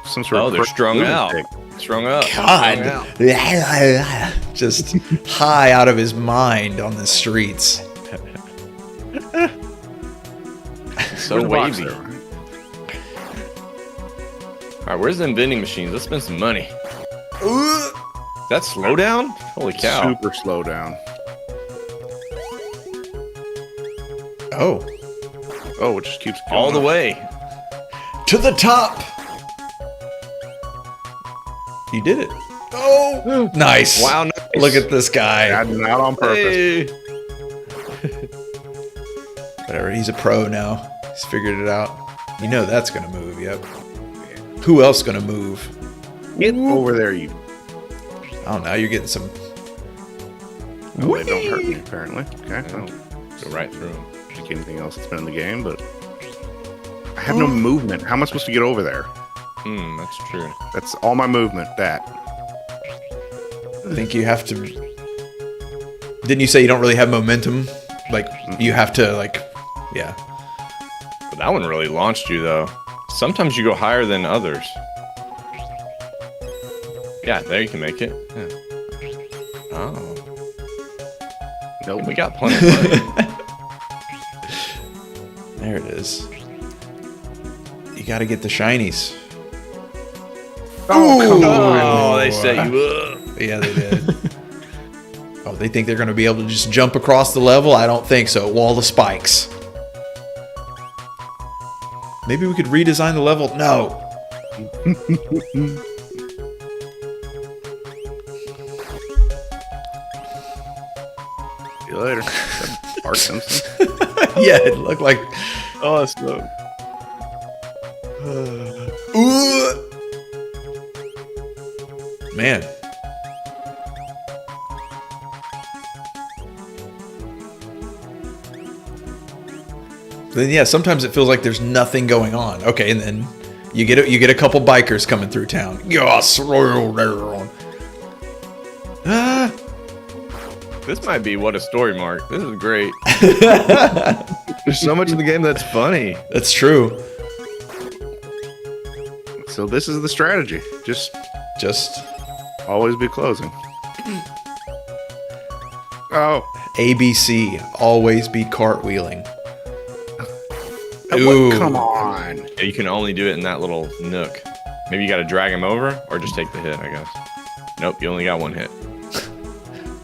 Speaker 2: some sort of.
Speaker 3: Oh, they're strung out.
Speaker 2: lunatic.
Speaker 3: Strung up.
Speaker 4: God.
Speaker 3: Strung out.
Speaker 4: Just high out of his mind on the streets.
Speaker 3: So
Speaker 2: Where's the box
Speaker 3: wavy.
Speaker 2: there?
Speaker 3: All right, where's them vending machines? Let's spend some money. That slow down? Holy cow.
Speaker 2: Super slow down.
Speaker 4: Oh.
Speaker 2: Oh, it just keeps going
Speaker 3: All the
Speaker 2: up.
Speaker 3: way.
Speaker 4: To the top. You did it. Oh. Nice.
Speaker 3: Wow, nice.
Speaker 4: Look at this guy.
Speaker 2: Not on purpose.
Speaker 3: Hey.
Speaker 4: Whatever. He's a pro now. He's figured it out. You know that's going to move. Yep. Who else going to move?
Speaker 2: Get over there, you.
Speaker 4: Oh, now you're getting some.
Speaker 2: Oh, they don't hurt me, apparently. Okay. I don't
Speaker 3: Go right through them.
Speaker 2: think anything else that's been in the game, but I have no movement. How am I supposed to get over there?
Speaker 3: That's true.
Speaker 2: That's all my movement. That.
Speaker 4: I think you have to. Didn't you say you don't really have momentum? Like, you have to, like. Yeah.
Speaker 3: But that one really launched you, though. Sometimes you go higher than others. Yeah, there you can make it. Yeah. Oh.
Speaker 2: Nope.
Speaker 3: We got plenty of money.
Speaker 4: There it is. You got to get the shinies.
Speaker 2: Oh, come
Speaker 3: Oh, they set you up.
Speaker 4: Yeah, they did. Oh, they think they're going to be able to just jump across the level? I don't think so. Wall of spikes. Maybe we could redesign the level. No.
Speaker 2: See you later. Bart Simpson.
Speaker 4: Yeah, it looked like.
Speaker 3: Oh, that's slow.
Speaker 4: Man. Then yeah, sometimes it feels like there's nothing going on. Okay, and then you get a couple bikers coming through town. Yes. Ah.
Speaker 3: This might be what a story, Mark. This is great. There's so much in the game that's funny.
Speaker 4: That's true.
Speaker 2: So this is the strategy. Just always be closing. Oh.
Speaker 4: ABC, always be cartwheeling.
Speaker 2: What? Come on.
Speaker 3: Yeah, you can only do it in that little nook. Maybe you got to drag him over or just take the hit, I guess. Nope, you only got one hit.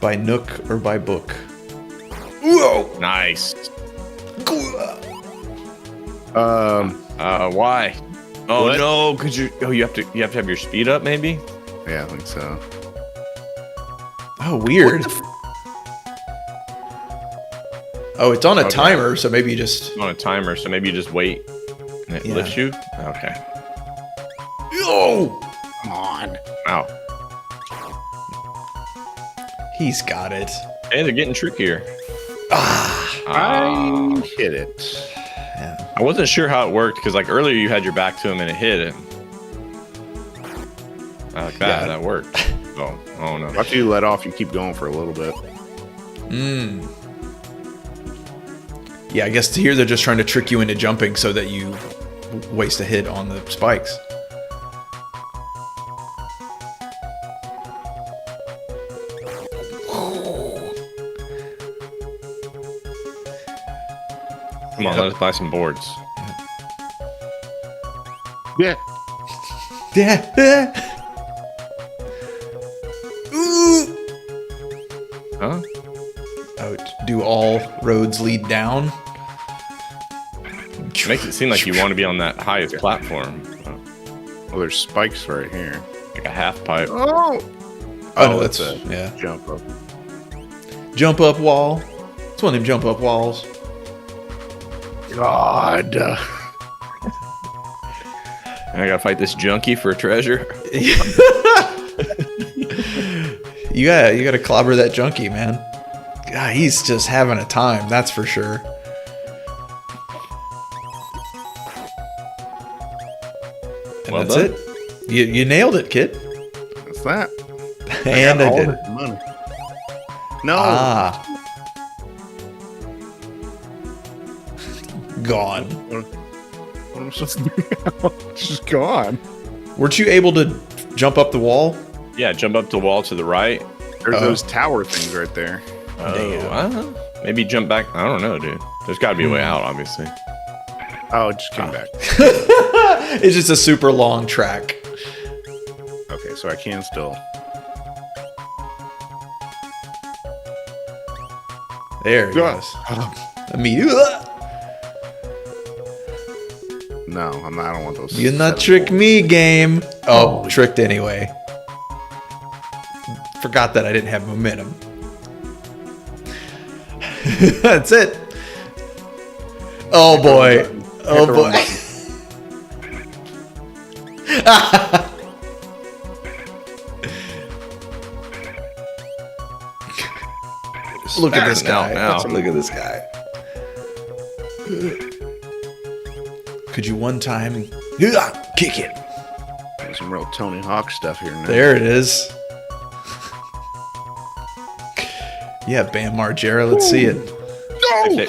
Speaker 4: By nook or by book. Whoa!
Speaker 3: Nice. Why? Oh
Speaker 2: What?
Speaker 3: no, because you have to have your speed up maybe.
Speaker 2: Yeah, I think so.
Speaker 4: Oh, weird. Oh, it's on a
Speaker 3: Okay.
Speaker 4: timer, so maybe you just.
Speaker 3: On a timer, so maybe you just wait and it
Speaker 4: Yeah.
Speaker 3: lifts you. Okay.
Speaker 4: Oh!
Speaker 2: Come on.
Speaker 3: Wow.
Speaker 4: He's got it.
Speaker 3: Hey, they're getting trickier.
Speaker 2: I hit it.
Speaker 4: Yeah.
Speaker 3: I wasn't sure how it worked because like earlier you had your back to him and it hit him. I like that.
Speaker 4: Yeah.
Speaker 3: That worked. Oh no.
Speaker 2: After you let off, you keep going for a little bit.
Speaker 4: Yeah, I guess here they're just trying to trick you into jumping so that you waste a hit on the spikes.
Speaker 3: Come on, let's buy some boards.
Speaker 2: Yeah.
Speaker 4: Yeah. Ooh.
Speaker 3: Huh?
Speaker 4: Oh, do all roads lead down?
Speaker 3: Makes it seem like you want to be on that highest platform.
Speaker 2: Well, there's spikes right here.
Speaker 3: Like a half pipe.
Speaker 2: Oh!
Speaker 4: Oh, no,
Speaker 2: it's
Speaker 4: that's
Speaker 2: a
Speaker 4: yeah.
Speaker 2: jump up.
Speaker 4: Jump up wall. It's one of them jump up walls.
Speaker 2: God.
Speaker 3: And I gotta fight this junkie for a treasure.
Speaker 4: You gotta clobber that junkie, man. God, he's just having a time, that's for sure. And
Speaker 3: Well
Speaker 4: that's
Speaker 3: done.
Speaker 4: it. You nailed it, kid.
Speaker 2: What's that?
Speaker 4: And I did it.
Speaker 2: Money. No.
Speaker 4: Ah. Gone.
Speaker 2: What am I supposed to do now? It's just gone.
Speaker 4: Weren't you able to jump up the wall?
Speaker 3: Yeah, jump up the wall to the right.
Speaker 2: There's
Speaker 4: Oh.
Speaker 2: those tower things right there.
Speaker 3: Oh, maybe jump back. I don't know, dude. There's got to be a way out, obviously.
Speaker 2: Oh, it just came back.
Speaker 4: It's just a super long track.
Speaker 2: Okay, so I can still.
Speaker 4: There he
Speaker 2: Yeah.
Speaker 4: goes. Me.
Speaker 2: No, I'm not. I don't want those.
Speaker 4: You not
Speaker 2: seven
Speaker 4: trick
Speaker 2: balls.
Speaker 4: me, game. Oh, tricked anyway. Forgot that I didn't have momentum. That's it. Oh boy. Oh
Speaker 2: Hit the wrong
Speaker 4: boy. Look at this guy.
Speaker 3: Now.
Speaker 4: Look at this guy. Could you one time kick it?
Speaker 2: There's some real Tony Hawk stuff here now.
Speaker 4: There it is. Yeah, Bam Margera, let's see it.
Speaker 3: Okay.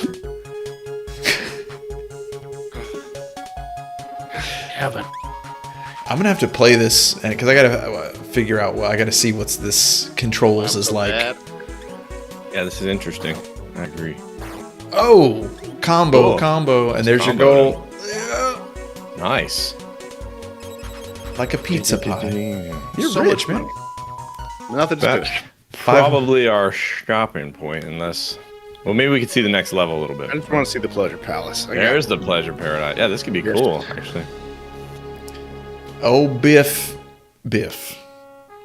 Speaker 2: Heaven.
Speaker 4: I'm gonna have to play this because I gotta figure out. Well, I gotta see what's this controls is like.
Speaker 3: Yeah, this is interesting. I agree.
Speaker 4: Oh, combo,
Speaker 3: Cool.
Speaker 4: combo, and there's your
Speaker 3: Combo.
Speaker 4: goal. Yeah.
Speaker 3: Nice.
Speaker 4: Like a pizza pie. You're
Speaker 2: So
Speaker 4: rich,
Speaker 2: much
Speaker 4: man.
Speaker 2: Nothing's
Speaker 3: That's
Speaker 2: good.
Speaker 3: probably our stopping point, unless. Well, maybe we could see the next level a little
Speaker 2: I
Speaker 3: bit.
Speaker 2: just want to see the Pleasure Palace.
Speaker 3: There's the pleasure paradise. Yeah, this could be
Speaker 2: Here's
Speaker 3: cool, actually.
Speaker 4: Oh, Biff, Biff,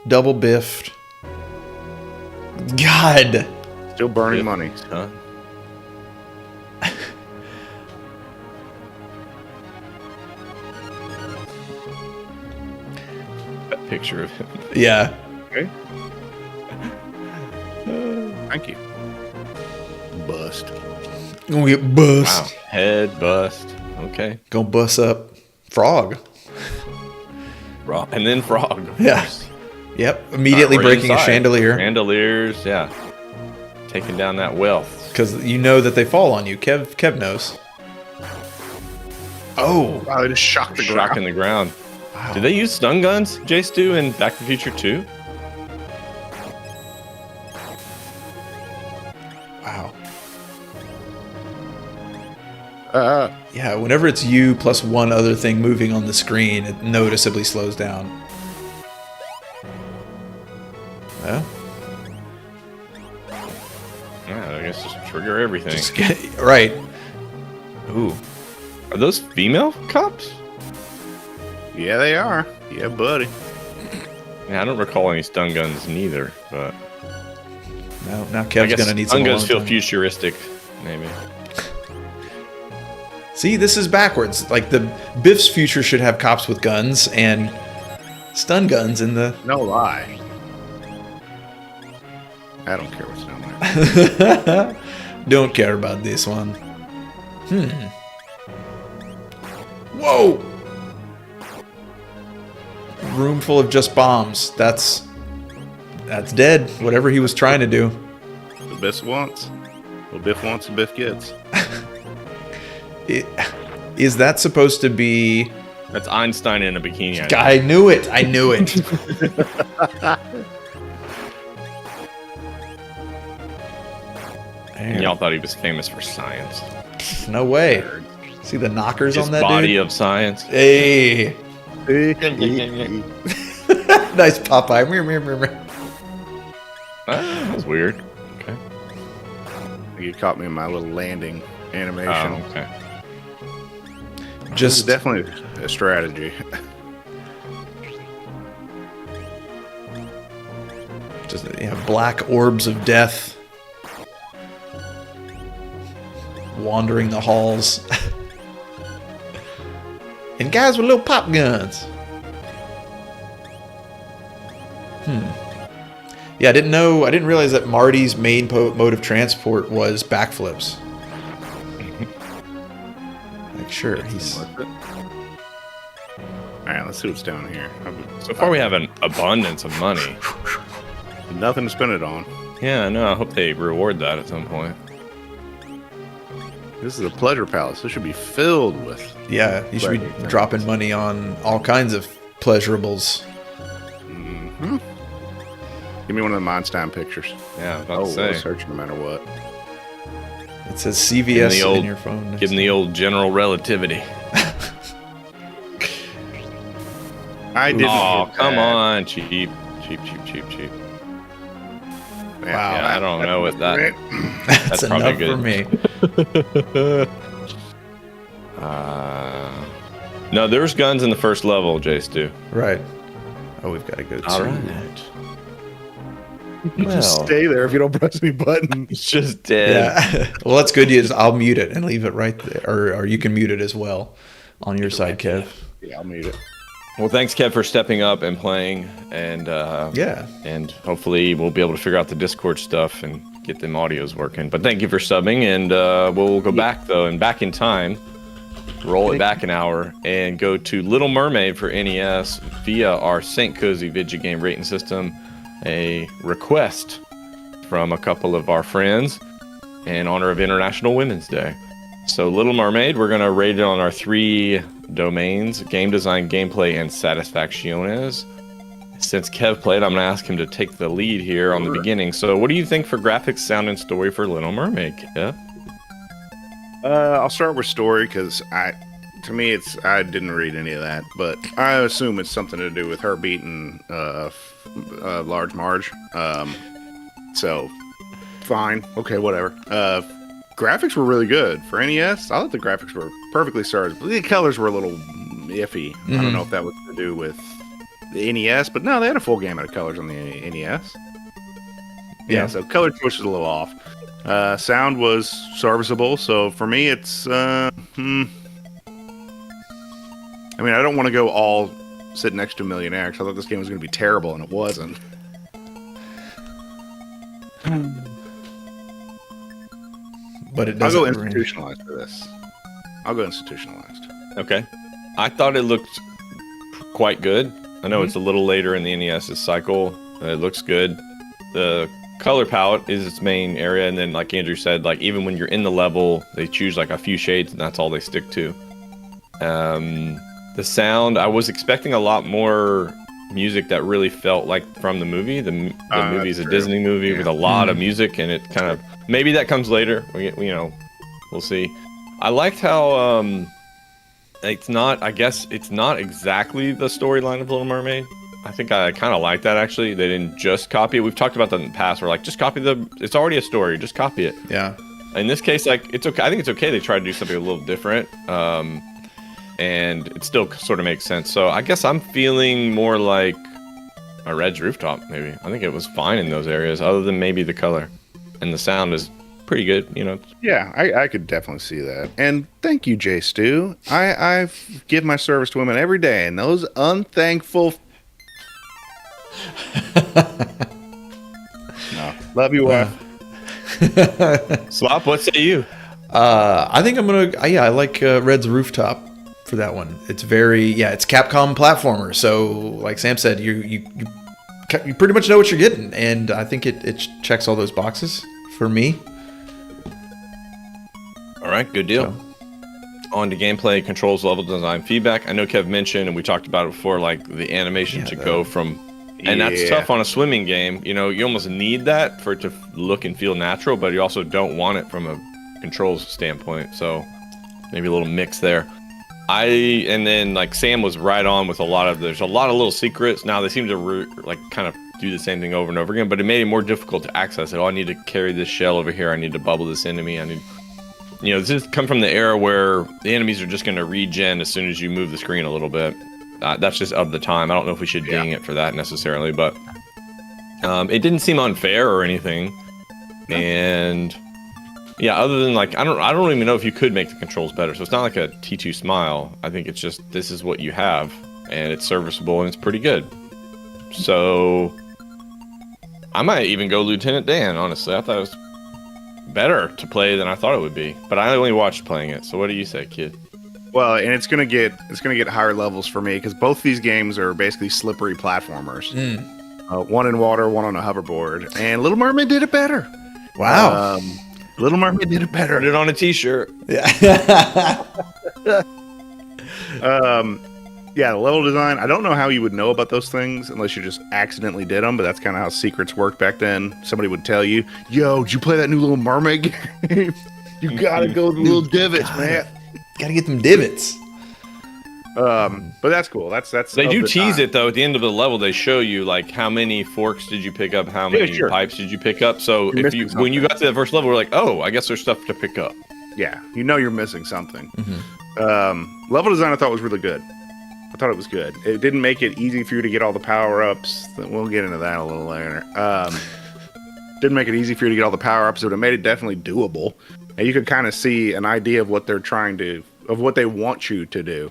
Speaker 4: double biffed. God.
Speaker 2: Still burning money.
Speaker 3: Huh? That picture of him.
Speaker 4: Yeah.
Speaker 2: Okay. Thank you. Bust.
Speaker 4: Gonna get
Speaker 3: Wow.
Speaker 4: bust.
Speaker 3: Head bust. Okay.
Speaker 4: Gonna bust up frog.
Speaker 3: And then frog. of
Speaker 4: Yeah.
Speaker 3: course.
Speaker 4: Yep. Immediately
Speaker 3: We're
Speaker 4: breaking a
Speaker 3: inside.
Speaker 4: chandelier
Speaker 3: Chandeliers, yeah. Taking down that wealth.
Speaker 4: because you know that they fall on you. Kev knows. Oh.
Speaker 2: Wow, they just shocked the
Speaker 3: Shock
Speaker 2: ground.
Speaker 3: in the ground.
Speaker 4: Wow.
Speaker 3: Did they use stun guns, J Stu, in Back to the Future 2?
Speaker 4: Wow.
Speaker 2: Yeah,
Speaker 4: Whenever it's you plus one other thing moving on the screen, it noticeably slows down. Well,
Speaker 3: Yeah, I guess just trigger everything.
Speaker 4: just get, right.
Speaker 3: Ooh. Are those female cops?
Speaker 2: yeah, they are. Yeah, buddy.
Speaker 3: Yeah, I don't recall any stun guns neither, but
Speaker 4: Now
Speaker 3: I
Speaker 4: Kev's
Speaker 3: guess
Speaker 4: gonna need some
Speaker 3: stun guns
Speaker 4: alone
Speaker 3: feel
Speaker 4: time.
Speaker 3: futuristic, maybe.
Speaker 4: See, this is backwards. Like the Biff's future should have cops with guns and stun guns in the.
Speaker 2: No lie. I don't care what's down there.
Speaker 4: Don't care about this one. Whoa! Room full of just bombs. That's dead. Whatever he was trying to do.
Speaker 2: The Biff wants. Well, Biff wants and Biff gets.
Speaker 4: Is that supposed to be?
Speaker 3: That's Einstein in a bikini.
Speaker 4: I knew it. I knew it.
Speaker 3: And y'all thought he was famous for science.
Speaker 4: No way. See the knockers
Speaker 3: His
Speaker 4: on that
Speaker 3: body
Speaker 4: dude?
Speaker 3: of science.
Speaker 4: Hey. Nice Popeye. Meow, meow, meow, meow.
Speaker 3: That was weird. Okay.
Speaker 2: You caught me in my little landing animation.
Speaker 3: Oh, okay.
Speaker 2: This is definitely a strategy.
Speaker 4: Just black orbs of death wandering the halls. And guys with little pop guns. Yeah, I didn't realize that Marty's main mode of transport was backflips. Like, sure, he's...
Speaker 2: All right, let's see what's down here.
Speaker 3: So far, we have an abundance of money.
Speaker 2: Nothing to spend it on.
Speaker 3: Yeah, I know. I hope they reward that at some point.
Speaker 2: This is a pleasure palace. This should be filled with...
Speaker 4: Yeah, you should be dropping money on all kinds of pleasurables.
Speaker 2: Mm-hmm. Give me one of the Mindstein pictures.
Speaker 3: Yeah, I was about to say.
Speaker 2: We'll search no matter what.
Speaker 4: It says CVS in your phone.
Speaker 3: Give them the old general relativity.
Speaker 2: I didn't.
Speaker 3: Oh, come on. Cheap.
Speaker 2: Wow,
Speaker 3: Yeah, I don't know what that...
Speaker 4: That's
Speaker 3: probably
Speaker 4: enough
Speaker 3: good.
Speaker 4: for me.
Speaker 3: No, there's guns in the first level, Jace, too.
Speaker 4: Right. Oh, we've got to go to...
Speaker 3: All right.
Speaker 2: Just stay there if you don't press any button.
Speaker 3: It's just dead.
Speaker 4: Yeah. Well, that's good news. I'll mute it and leave it right there. Or you can mute it as well on your side, Kev.
Speaker 2: Yeah, I'll mute it.
Speaker 3: Well, thanks, Kev, for stepping up and playing. And and hopefully we'll be able to figure out the Discord stuff and get them audios working. But thank you for subbing. And we'll go back, though, and back in time. Roll it back an hour and go to Little Mermaid for NES via our St. Kohzee video game rating system. A request from a couple of our friends in honor of International Women's Day. So Little Mermaid, we're going to rate it on our 3 domains: game design, gameplay, and satisfacciones. Since Kev played, I'm going to ask him to take the lead here on the beginning. So what do you think for graphics, sound, and story for Little Mermaid, Kev?
Speaker 2: I'll start with story because I didn't read any of that, but I assume it's something to do with her beating Large Marge. So fine, okay, whatever. Graphics were really good for NES. I thought the graphics were perfectly started. The colors were a little iffy. I don't know if that was to do with the NES, but no, they had a full gamut of colors on the NES. Yeah, so color choice was a little off. Sound was serviceable, so for me it's I mean, I don't want to go all sit next to a millionaire because I thought this game was going to be terrible, and it wasn't.
Speaker 4: But it
Speaker 2: I'll
Speaker 4: doesn't.
Speaker 2: go institutionalized for this. I'll go institutionalized.
Speaker 3: Okay. I thought it looked quite good. I know it's a little later in the NES's cycle. It looks good. The color palette is its main area, and then like Andrew said, like even when you're in the level, they choose like a few shades, and that's all they stick to. The sound, I was expecting a lot more music that really felt like from the movie. The movie is a Disney movie with a lot of music, and it kind of, maybe that comes later. We'll see. I liked how it's not, I guess it's not exactly the storyline of Little Mermaid. I think I kind of like that, actually. They didn't just copy it. We've talked about that in the past. We're like, just copy it's already a story. Just copy it.
Speaker 4: Yeah.
Speaker 3: In this case, like, it's okay. I think it's okay they tried to do something a little different. And it still sort of makes sense. So I guess I'm feeling more like a Red's Rooftop, maybe. I think it was fine in those areas, other than maybe the color. And the sound is pretty good,
Speaker 2: Yeah, I could definitely see that. And thank you, J. Stu. I give my service to women every day, and those unthankful... No, love you, wife.
Speaker 3: Slop, what say you?
Speaker 4: I think I'm gonna. I like Red's Rooftop for that one. It's it's Capcom platformer. So, like Sam said, you pretty much know what you're getting, and I think it checks all those boxes for me.
Speaker 3: All right, good deal.
Speaker 4: So.
Speaker 3: On to gameplay, controls, level design, feedback. I know Kev mentioned, and we talked about it before, like the animation to go from, and that's tough on a swimming game. You almost need that for it to look and feel natural, but you also don't want it from a controls standpoint. So maybe a little mix there. And then like Sam was right on with there's a lot of little secrets. Now they seem to kind of do the same thing over and over again, but it made it more difficult to access it. Oh, I need to carry this shell over here. I need to bubble this into me. this has come from the era where the enemies are just going to regen as soon as you move the screen a little bit. That's just of the time. I don't know if we should ding it for that necessarily, but it didn't seem unfair or anything. No. And yeah, other than like, I don't even know if you could make the controls better. So it's not like a T2 Smile. I think it's just, this is what you have, and it's serviceable and it's pretty good. So I might even go Lieutenant Dan, honestly. I thought it was better to play than I thought it would be, but I only watched playing it. So what do you say, kid?
Speaker 2: Well, and it's gonna get higher levels for me because both these games are basically slippery platformers. One in water, one on a hoverboard, and Little Mermaid did it better.
Speaker 4: Wow,
Speaker 2: Little Mermaid did it better.
Speaker 3: Put it on a T-shirt.
Speaker 4: Yeah.
Speaker 2: Yeah, the level design. I don't know how you would know about those things unless you just accidentally did them, but that's kind of how secrets worked back then. Somebody would tell you, "Yo, did you play that new Little Mermaid game? You gotta go to the little divots, man.
Speaker 4: Gotta get them divots."
Speaker 2: But that's cool. That's
Speaker 3: they do tease it though. At the end of the level, they show you like how many forks did you pick up, how many pipes did you pick up. So when you got to the first level, we're like, oh, I guess there's stuff to pick up.
Speaker 2: Yeah, you're missing something. Level design I thought was really good. I thought it was good. It didn't make it easy for you to get all the power-ups. We'll get into that a little later. Didn't make it easy for you to get all the power-ups, but it made it definitely doable. And you could kind of see an idea of what they're trying to, of what they want you to do.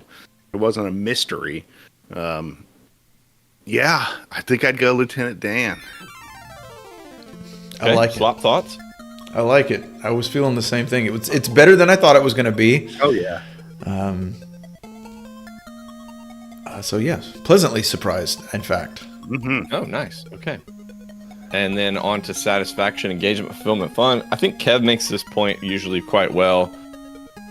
Speaker 2: It wasn't a mystery. Yeah, I think I'd go Lieutenant Dan.
Speaker 3: Okay,
Speaker 4: I like
Speaker 3: swap
Speaker 4: it.
Speaker 3: thoughts.
Speaker 4: I like it. I was feeling the same thing. It's better than I thought it was going to be.
Speaker 2: Oh yeah.
Speaker 4: So yes, pleasantly surprised. In fact.
Speaker 3: Oh, nice. Okay. And then on to satisfaction, engagement, fulfillment, fun. I think Kev makes this point usually quite well,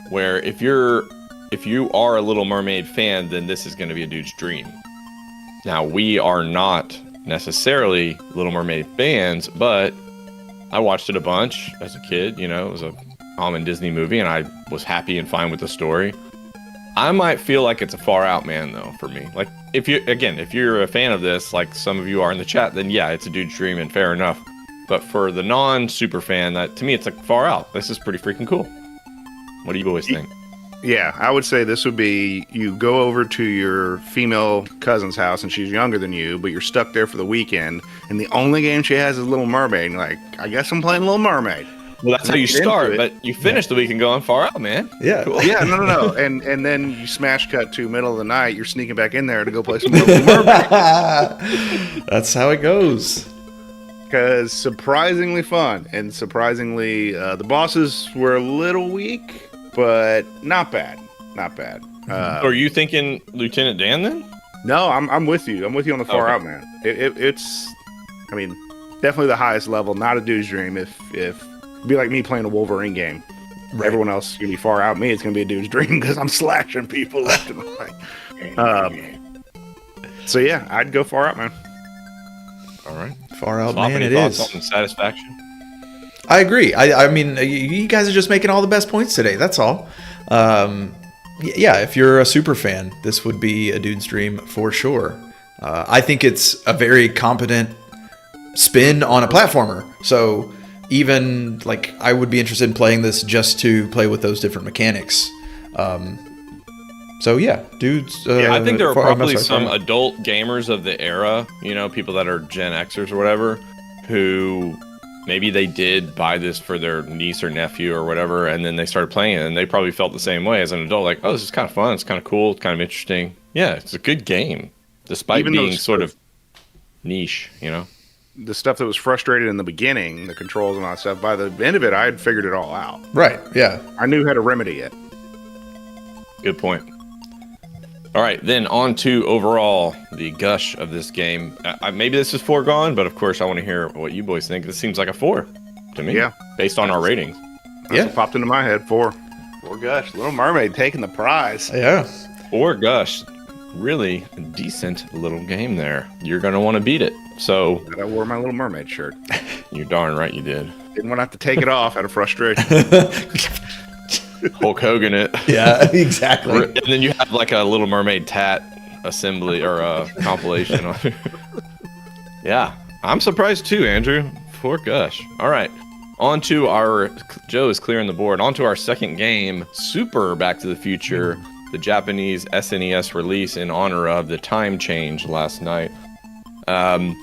Speaker 3: where if you are a Little Mermaid fan, then this is going to be a dude's dream. Now, we are not necessarily Little Mermaid fans, but I watched it a bunch as a kid. It was a common Disney movie, and I was happy and fine with the story. I might feel like it's a far out man, though, for me. Like, if you're a fan of this, like some of you are in the chat, then yeah, it's a dude's dream, and fair enough. But for the non-super fan, to me, it's like far out. This is pretty freaking cool. What do you boys think?
Speaker 2: Yeah, I would say this would be, you go over to your female cousin's house and she's younger than you, but you're stuck there for the weekend, and the only game she has is Little Mermaid. And you're like, I guess I'm playing Little Mermaid.
Speaker 3: Well, that's how you start, but you finish the weekend going far out, man.
Speaker 4: Yeah.
Speaker 3: Cool.
Speaker 2: Yeah, no. And then you smash cut to middle of the night, you're sneaking back in there to go play some Little Mermaid.
Speaker 4: That's how it goes.
Speaker 2: Because surprisingly fun, and surprisingly, the bosses were a little weak, but not bad. Not bad.
Speaker 3: Are you thinking Lieutenant Dan then?
Speaker 2: No, I'm with you. I'm with you on the far out, man. It's, I mean, definitely the highest level. Not a dude's dream. If it'd be like me playing a Wolverine game. Right. Everyone else is gonna be far out. Me, it's gonna be a dude's dream because I'm slashing people left and right. So yeah, I'd go far out, man.
Speaker 3: All right,
Speaker 4: far out,
Speaker 3: Swap
Speaker 4: man.
Speaker 3: It
Speaker 4: is
Speaker 3: on satisfaction.
Speaker 4: I agree. I mean, you guys are just making all the best points today. That's all. Yeah, if you're a super fan, this would be a dude's dream for sure. I think it's a very competent spin on a platformer. So even like I would be interested in playing this just to play with those different mechanics. So yeah, dudes.
Speaker 3: I think there are probably some adult gamers of the era, people that are Gen Xers or whatever, who maybe they did buy this for their niece or nephew or whatever, and then they started playing it, and they probably felt the same way as an adult, like, oh, this is kind of fun, it's kind of cool, it's kind of interesting. Yeah, it's a good game, despite being sort of niche,
Speaker 2: The stuff that was frustrated in the beginning, the controls and all that stuff, by the end of it, I had figured it all out.
Speaker 4: Right, yeah.
Speaker 2: I knew how to remedy it.
Speaker 3: Good point. All right, then on to overall the gush of this game. Maybe this is foregone, but of course I want to hear what you boys think. This seems like a 4 to me. Yeah, based on our ratings.
Speaker 2: That's what popped into my head. 4 gush. Little Mermaid taking the prize.
Speaker 4: Yeah.
Speaker 3: 4 gush. Really decent little game there. You're gonna want to beat it. So
Speaker 2: I wore my Little Mermaid shirt.
Speaker 3: You're darn right you did.
Speaker 2: Didn't want to have to take it off out of frustration.
Speaker 3: Hulk Hogan it.
Speaker 4: Yeah, exactly.
Speaker 3: And then you have like a Little Mermaid tat assembly or a compilation on it. Yeah, I'm surprised too, Andrew. 4 gush. All right. onto our Joe is clearing the board. Onto our second game, Super Back to the Future, the Japanese SNES release in honor of the time change last night.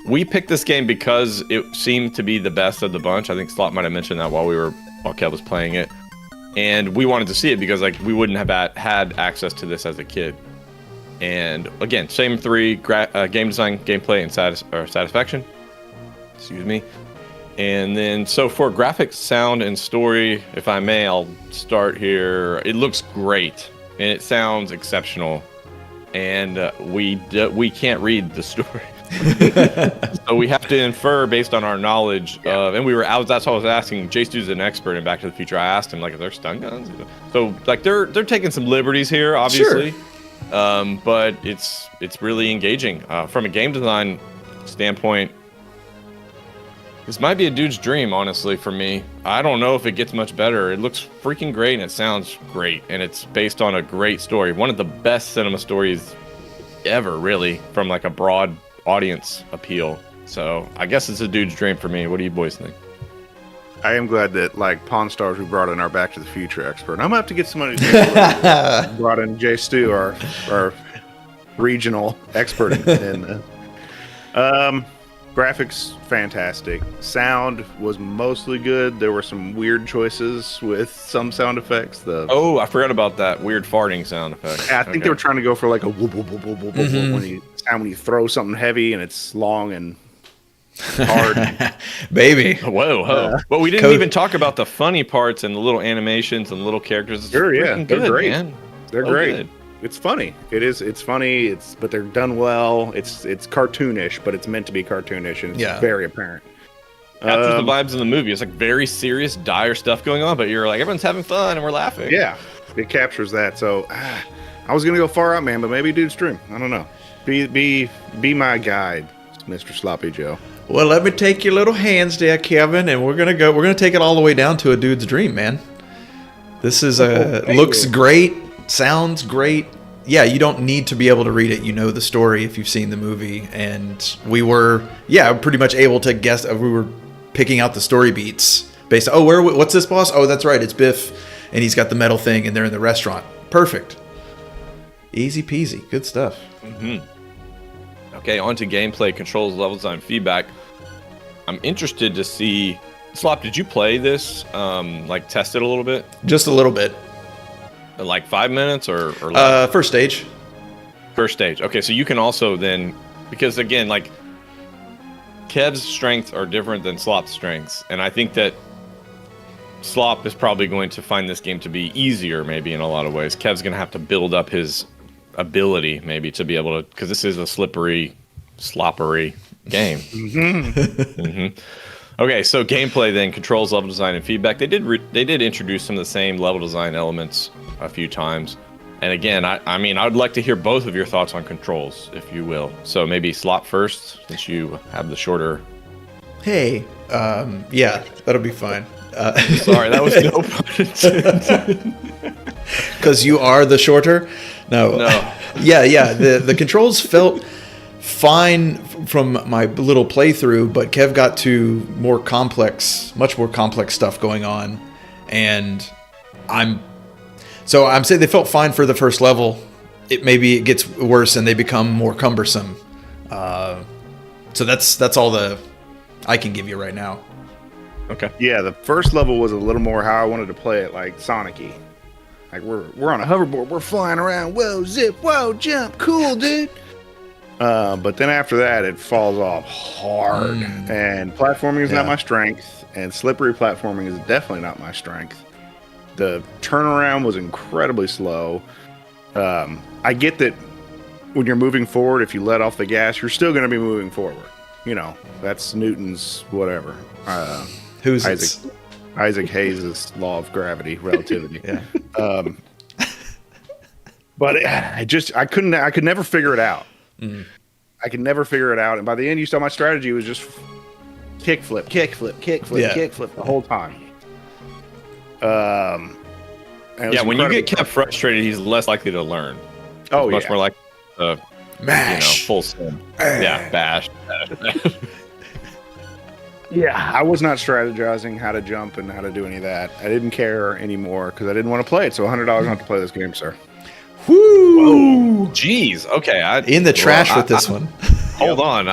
Speaker 3: We picked this game because it seemed to be the best of the bunch. I think Slot might have mentioned that while Kev was playing it, and we wanted to see it because like we wouldn't have had access to this as a kid. And again, same three: game design, gameplay, and satisfaction. Excuse me. And then, so for graphics, sound, and story, if I may, I'll start here. It looks great, and it sounds exceptional. And we can't read the story, so we have to infer based on our knowledge of. And that's what I was asking. J-Stu's an expert in Back to the Future. I asked him like, are there stun guns? So like they're taking some liberties here, obviously. Sure. But it's really engaging from a game design standpoint. This might be a dude's dream, honestly, for me. I don't know if it gets much better. It looks freaking great, and it sounds great, and it's based on a great story. One of the best cinema stories ever, really, from like a broad audience appeal. So I guess it's a dude's dream for me. What do you boys think?
Speaker 2: I am glad that, like Pawn Stars, we brought in our Back to the Future expert. I'm going to have to get somebody to brought in Jay Stu, our regional expert. Graphics, fantastic. Sound was mostly good. There were some weird choices with some sound effects.
Speaker 3: I forgot about that weird farting sound effect.
Speaker 2: I think they were trying to go for like a whoop, whoop, whoop, whoop, whoop, whoop when you throw something heavy and it's long and hard.
Speaker 4: Baby.
Speaker 3: Whoa. But we didn't even talk about the funny parts and the little animations and little characters.
Speaker 2: Sure, yeah. They're great.
Speaker 3: Man.
Speaker 2: They're great. Good. It's funny. It's funny. But they're done well. It's cartoonish, but it's meant to be cartoonish, and it's very apparent.
Speaker 3: Captures the vibes in the movie. It's like very serious, dire stuff going on, but you're like, everyone's having fun and we're laughing.
Speaker 2: Yeah, it captures that. So I was gonna go far out, man, but maybe dude's dream. I don't know. Be my guide, Mr. Sloppy Joe.
Speaker 4: Well, let me take your little hands there, Kevin, and we're gonna take it all the way down to a dude's dream, man. This is looks great. Sounds great. Yeah, you don't need to be able to read it. You know the story if you've seen the movie. And we were, pretty much able to guess. We were picking out the story beats based on, what's this boss? Oh, that's right, it's Biff. And he's got the metal thing and they're in the restaurant. Perfect. Easy peasy. Good stuff.
Speaker 3: Mm-hmm. Okay, on to gameplay, controls, level design, feedback. I'm interested to see... Slop, did you play this? Test it a little bit?
Speaker 4: Just a little bit.
Speaker 3: Like 5 minutes or less?
Speaker 4: First stage.
Speaker 3: First stage. Okay, so you can also then, because again, like Kev's strengths are different than Slop's strengths, and I think that Slop is probably going to find this game to be easier, maybe in a lot of ways. Kev's going to have to build up his ability, maybe, to be able to, because this is a sloppery game. Mm-hmm. Okay, so gameplay then, controls, level design, and feedback. They did introduce some of the same level design elements a few times. And again, I mean, I would like to hear both of your thoughts on controls, if you will. So maybe Slop first, since you have the shorter...
Speaker 4: Hey, yeah, that'll be fine.
Speaker 3: Sorry, that was no pun intended.
Speaker 4: Because you are the shorter? No. Yeah, the controls felt fine from my little playthrough, but Kev got to much more complex stuff going on, and I'm saying they felt fine for the first level. Maybe it gets worse and they become more cumbersome. So that's all I can give you right now.
Speaker 3: Okay.
Speaker 2: Yeah, the first level was a little more how I wanted to play it, like Sonic-y. Like we're on a hoverboard, we're flying around, whoa, zip, whoa, jump, cool, dude. But then after that, it falls off hard. And platforming is not my strength, and slippery platforming is definitely not my strength. The turnaround was incredibly slow. I get that when you're moving forward, if you let off the gas, you're still going to be moving forward. You know, that's Newton's whatever.
Speaker 4: Who's
Speaker 2: Isaac Hayes' law of gravity, relativity. But I could never figure it out. I could never figure it out, and by the end, you saw my strategy was just kickflip the whole time.
Speaker 3: When you get kept frustrated, he's less likely to learn.
Speaker 2: Oh,
Speaker 3: much more like
Speaker 4: mash,
Speaker 3: full sim. Yeah, bash.
Speaker 2: Yeah, I was not strategizing how to jump and how to do any of that. I didn't care anymore because I didn't want to play it. So $100 not to play this game, sir.
Speaker 4: Woo!
Speaker 3: Jeez. Okay.
Speaker 4: In the trash with this one.
Speaker 3: Hold on.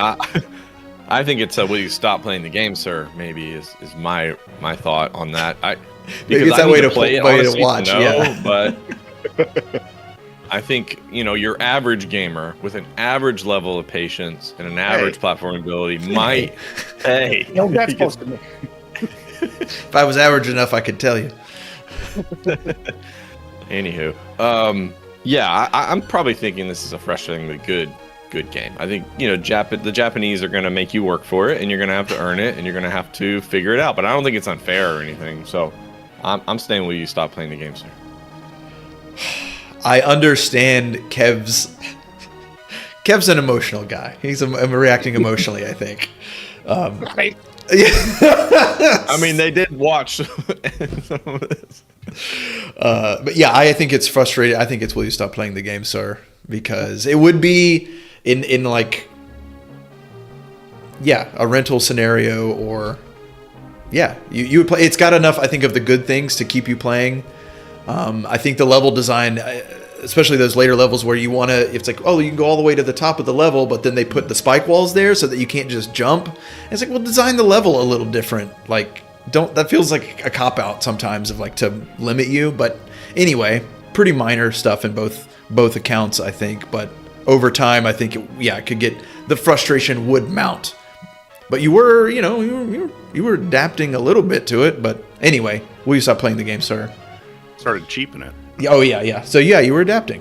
Speaker 3: I think it's will you stop playing the game, sir? Maybe is my thought on that.
Speaker 4: Maybe it's that way to play it, honestly, to watch. Yeah,
Speaker 3: but I think your average gamer with an average level of patience and an average platform ability might. Hey,
Speaker 2: No, that's supposed to be.
Speaker 4: If I was average enough, I could tell you.
Speaker 3: Anywho, yeah, I'm probably thinking this is a frustratingly good game. I think the Japanese are going to make you work for it, and you're going to have to earn it, and you're going to have to figure it out. But I don't think it's unfair or anything. So I'm staying with you. Stop playing the game, sir.
Speaker 4: I understand Kev's an emotional guy. He's reacting emotionally, I think.
Speaker 2: Right.
Speaker 3: I mean, they did watch some of this.
Speaker 4: But yeah, I think it's frustrating. I think it's will you stop playing the game, sir? Because it would be in like, yeah, a rental scenario, or yeah, you would play. It's got enough, I think, of the good things to keep you playing. I think the level design, especially those later levels where you want to, it's like, oh, you can go all the way to the top of the level, but then they put the spike walls there so that you can't just jump. And it's like, well, design the level a little different. Like, that feels like a cop out sometimes of like to limit you. But anyway, pretty minor stuff in both accounts, I think. But over time, I think it could get, the frustration would mount. But you were, you were adapting a little bit to it. But anyway, will you stop playing the game, sir?
Speaker 2: Started cheaping it.
Speaker 4: Oh yeah. So yeah, you were adapting.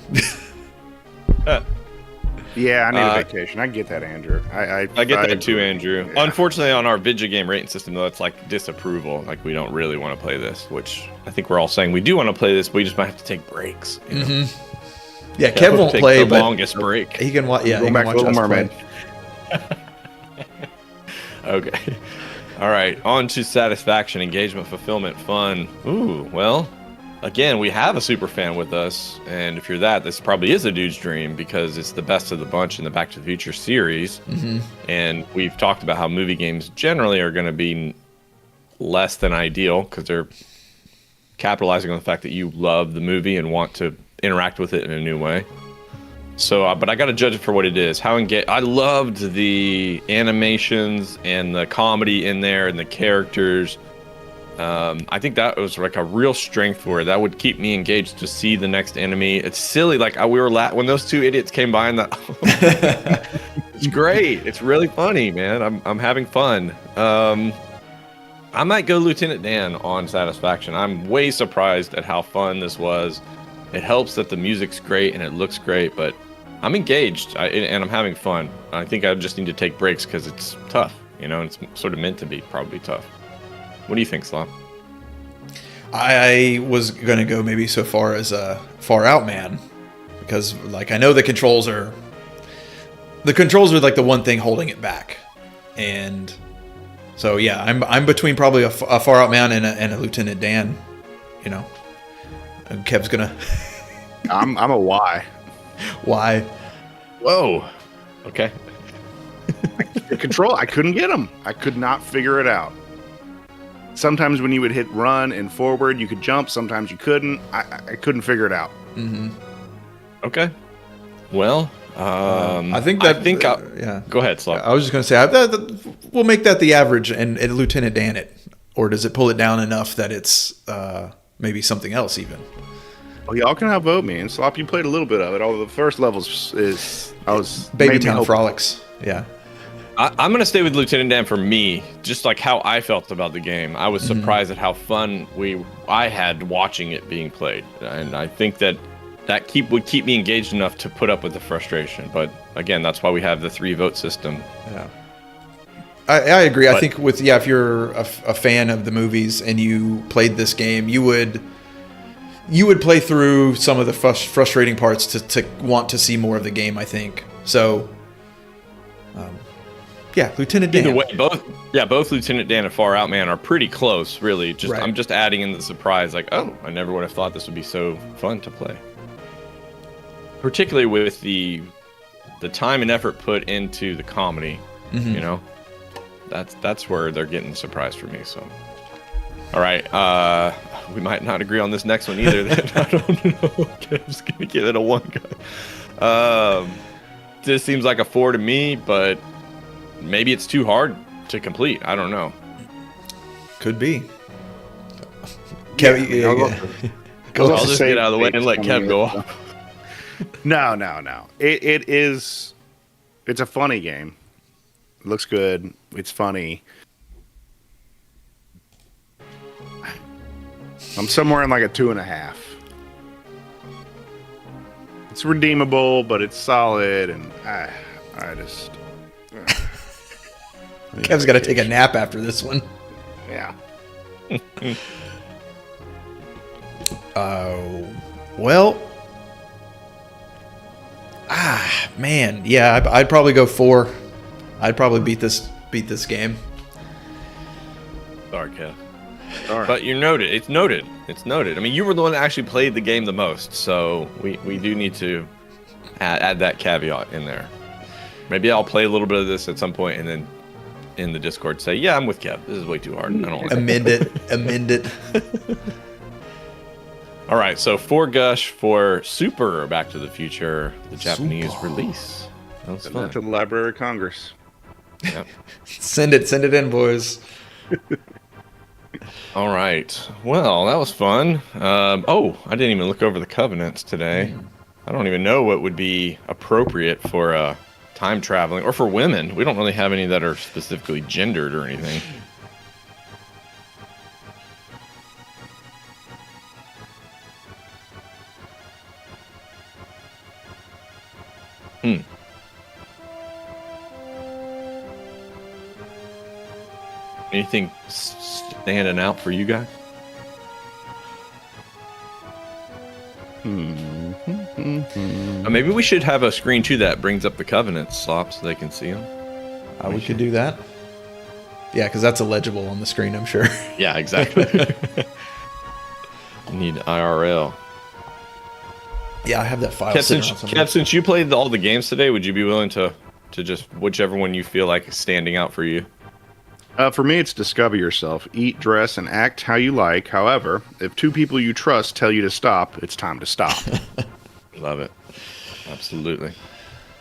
Speaker 2: Yeah, I need a vacation. I get that, Andrew. I
Speaker 3: get that too, Andrew.
Speaker 2: Yeah.
Speaker 3: Unfortunately, on our video game rating system, though, it's like disapproval. Like, we don't really want to play this, which I think we're all saying we do want to play this, but we just might have to take breaks.
Speaker 4: Yeah, Kev won't play,
Speaker 3: the
Speaker 4: but
Speaker 3: longest break.
Speaker 4: he can watch. Yeah,
Speaker 2: go back to Little Mermaid.
Speaker 3: Okay. All right. On to satisfaction, engagement, fulfillment, fun. Ooh, well. Again, we have a super fan with us, and if you're that, this probably is a dude's dream because it's the best of the bunch in the Back to the Future series. And we've talked about how movie games generally are going to be less than ideal because they're capitalizing on the fact that you love the movie and want to interact with it in a new way. So, but I got to judge it for what it is. I loved the animations and the comedy in there and the characters. I think that was like a real strength for it. That would keep me engaged to see the next enemy. It's silly, like we were when those two idiots came by, and it's great. It's really funny, man. I'm having fun. I might go Lieutenant Dan on satisfaction. I'm way surprised at how fun this was. It helps that the music's great and it looks great, but I'm engaged and I'm having fun. I think I just need to take breaks because it's tough. It's sort of meant to be probably tough. What do you think, Slop?
Speaker 4: I was going to go maybe so far as a Far Out Man, because like I know the controls are like the one thing holding it back. And so yeah, I'm between probably a Far Out Man and a Lieutenant Dan, And Kev's going to
Speaker 2: I'm a Y.
Speaker 4: Why?
Speaker 3: Whoa. Okay.
Speaker 2: The control, I couldn't get them. I could not figure it out. Sometimes when you would hit run and forward, you could jump. Sometimes you couldn't. I couldn't figure it out.
Speaker 3: Okay. Well,
Speaker 4: I think
Speaker 3: yeah. Go ahead, Slop.
Speaker 4: I was just going to say, we'll make that the average and Lieutenant Dan it. Or does it pull it down enough that it's maybe something else even?
Speaker 2: Well, y'all can outvote me. And Slop, you played a little bit of it. Although the first levels I was
Speaker 4: Baby Town Frolics. Yeah.
Speaker 3: I'm going to stay with Lieutenant Dan for me, just like how I felt about the game. I was surprised at how fun I had watching it being played. And I think that would keep me engaged enough to put up with the frustration. But again, that's why we have the 3-vote system.
Speaker 4: Yeah. I agree. I think if you're a fan of the movies and you played this game, you would play through some of the frustrating parts to want to see more of the game, I think. So... yeah, Lieutenant Dan.
Speaker 3: Either way, both Lieutenant Dan and Far Out Man are pretty close, really. Right. I'm just adding in the surprise, like, oh, I never would have thought this would be so fun to play. Particularly with the time and effort put into the comedy, That's where they're getting the surprise for me. So, all right, we might not agree on this next one either. Then I don't know. I'm just gonna give it a 1 guy. This seems like a 4 to me, but maybe it's too hard to complete. I don't know.
Speaker 4: Could be. Kev,
Speaker 3: I'll just get out of the way and let Kev go off.
Speaker 2: No. It's a funny game. It looks good. It's funny. I'm somewhere in like a 2.5. It's redeemable, but it's solid, and I just.
Speaker 4: Kev's got to take a nap after this one.
Speaker 2: Yeah.
Speaker 4: Well. Man, yeah, I'd probably go 4. I'd probably beat this game.
Speaker 3: Sorry, Kev. But you're noted. It's noted. I mean, you were the one that actually played the game the most, so we do need to add that caveat in there. Maybe I'll play a little bit of this at some point, and then in the Discord say, "Yeah, I'm with Kev. This is way too hard. I don't like it."
Speaker 4: Amend it.
Speaker 3: All right, so for Gush for Super Back to the Future, the Japanese release. That was
Speaker 2: Send
Speaker 3: fun.
Speaker 2: that to the Library of Congress.
Speaker 3: Yep.
Speaker 4: Send it in, boys.
Speaker 3: All right. Well, that was fun. I didn't even look over the covenants today. I don't even know what would be appropriate for time traveling or for women. We don't really have any that are specifically gendered or anything. Anything standing out for you guys? Maybe we should have a screen too that brings up the covenants, Slop, so they can see them.
Speaker 4: We could do that. Yeah, because that's illegible on the screen, I'm sure.
Speaker 3: Yeah, exactly. Need IRL.
Speaker 4: Yeah, I have that file.
Speaker 3: Kev, since you played all the games today, would you be willing to just whichever one you feel like is standing out for you?
Speaker 2: For me, it's discover yourself. Eat, dress, and act how you like. However, if 2 people you trust tell you to stop, it's time to stop.
Speaker 3: Love it. Absolutely.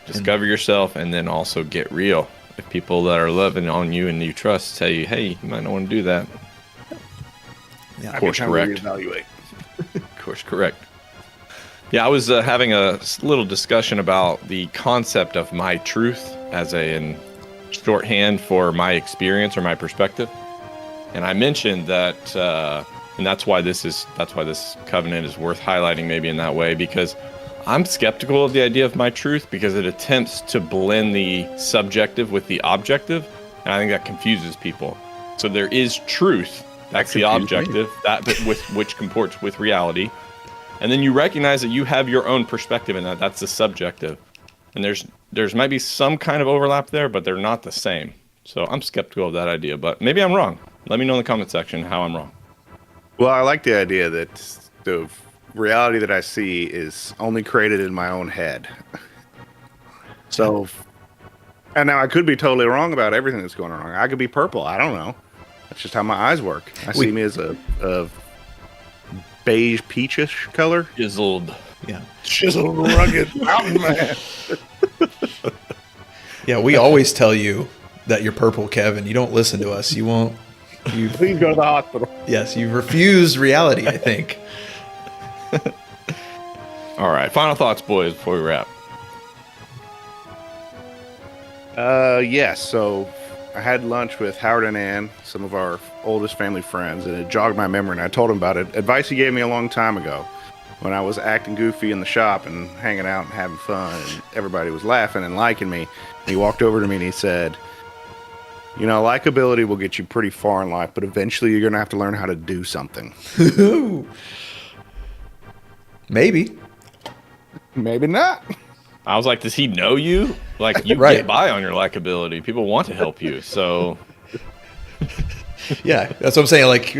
Speaker 3: Discover yourself and then also get real. If people that are loving on you and you trust tell you, hey, you might not want to do that.
Speaker 4: Yeah,
Speaker 3: Course correct.
Speaker 2: Evaluate.
Speaker 3: Course correct. Yeah, I was having a little discussion about the concept of my truth as a shorthand for my experience or my perspective, and I mentioned that, and that's why this covenant is worth highlighting maybe in that way, because I'm skeptical of the idea of my truth because it attempts to blend the subjective with the objective, and I think that confuses people. So there is truth, that's the objective, that with which comports with reality, and then you recognize that you have your own perspective in that's the subjective, and there's might be some kind of overlap there, but they're not the same. So I'm skeptical of that idea, but maybe I'm wrong. Let me know in the comment section how I'm wrong.
Speaker 2: Well, I like the idea that the reality that I see is only created in my own head. So, and now I could be totally wrong about everything that's going on. I could be purple. I don't know. That's just how my eyes work. I see me as a beige peachish color.
Speaker 3: Chiseled.
Speaker 4: Yeah.
Speaker 2: Chiseled, rugged mountain man.
Speaker 4: Yeah, we always tell you that you're purple, Kevin. You don't listen to us. You won't.
Speaker 2: Please go to the hospital.
Speaker 4: Yes, you refuse reality, I think.
Speaker 3: All right, final thoughts, boys, before we wrap.
Speaker 2: Yes. So I had lunch with Howard and Ann, some of our oldest family friends, and it jogged my memory, and I told him about it. Advice he gave me a long time ago when I was acting goofy in the shop and hanging out and having fun, and everybody was laughing and liking me. He walked over to me and he said, you know, likability will get you pretty far in life, but eventually you're going to have to learn how to do something.
Speaker 4: Maybe.
Speaker 2: Maybe not.
Speaker 3: I was like, does he know you? Like, you
Speaker 4: Right.
Speaker 3: get by on your likability. People want to help you, so...
Speaker 4: Yeah, that's what I'm saying. Like,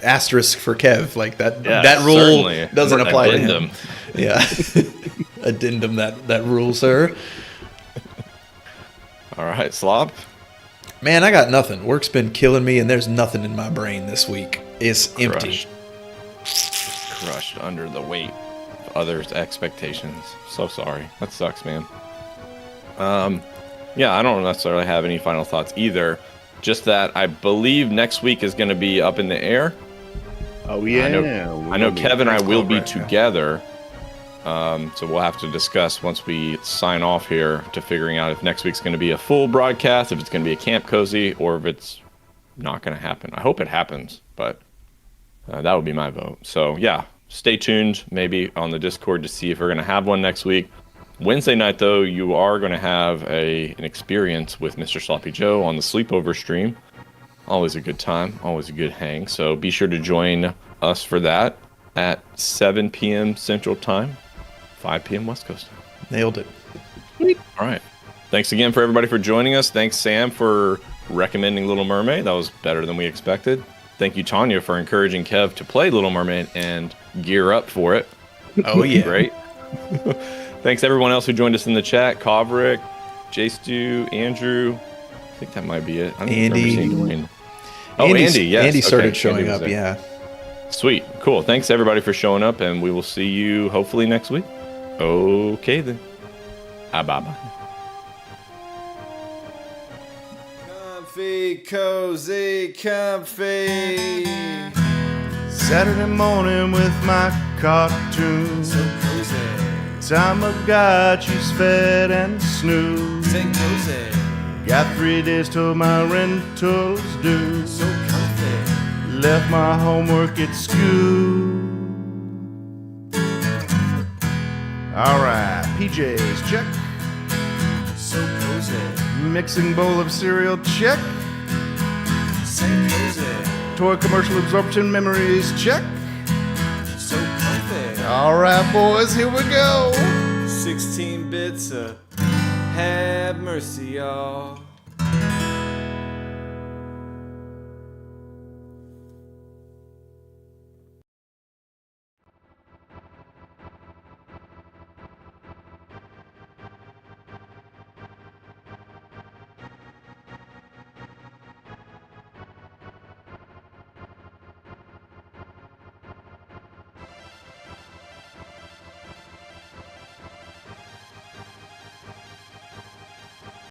Speaker 4: asterisk for Kev. Like that.
Speaker 3: Yeah,
Speaker 4: that rule
Speaker 3: certainly.
Speaker 4: doesn't apply
Speaker 3: Addendum.
Speaker 4: to him. Yeah, addendum that rule, sir.
Speaker 3: All right, Slop.
Speaker 4: Man, I got nothing. Work's been killing me, and there's nothing in my brain this week. It's empty.
Speaker 3: Crushed under the weight of others' expectations. So sorry. That sucks, man. Yeah, I don't necessarily have any final thoughts either. Just that I believe next week is going to be up in the air.
Speaker 2: Oh, yeah.
Speaker 3: I know Kev and I will be together. So we'll have to discuss once we sign off here to figuring out if next week's going to be a full broadcast, if it's going to be a Camp Kohzee, or if it's not going to happen. I hope it happens, but that would be my vote. So yeah, stay tuned maybe on the Discord to see if we're going to have one next week. Wednesday night, though, you are going to have an experience with Mr. Sloppy Joe on the sleepover stream. Always a good time, always a good hang. So be sure to join us for that at 7 p.m. Central Time, 5 p.m. West Coast.
Speaker 4: Nailed it.
Speaker 3: All right. Thanks again for everybody for joining us. Thanks, Sam, for recommending Little Mermaid. That was better than we expected. Thank you, Tanya, for encouraging Kev to play Little Mermaid and gear up for it.
Speaker 4: Oh, yeah.
Speaker 3: Great. Thanks, everyone else who joined us in the chat. Kovrick, J Stu, Andrew. I think that might be it. I don't remember seeing Dwayne. Oh, Andy, yes.
Speaker 4: Andy started
Speaker 3: Okay,
Speaker 4: showing
Speaker 3: Andy was
Speaker 4: up,
Speaker 3: there.
Speaker 4: yeah.
Speaker 3: Sweet. Cool. Thanks, everybody, for showing up, and we will see you hopefully next week. Okay, then. Bye-bye.
Speaker 1: Comfy, cozy, comfy.
Speaker 2: Saturday morning with my cartoons.
Speaker 1: So cozy.
Speaker 2: Time I got you fed and snoozed.
Speaker 1: Say cozy.
Speaker 2: Got 3 days till my rental's due.
Speaker 1: So comfy.
Speaker 2: Left my homework at school. Alright, PJs, check.
Speaker 1: So cozy.
Speaker 2: Mixing bowl of cereal, check.
Speaker 1: Say cozy.
Speaker 2: Toy commercial absorption memories, check.
Speaker 1: So comfy.
Speaker 2: Alright, boys, here we go.
Speaker 1: 16 bits of have mercy, y'all.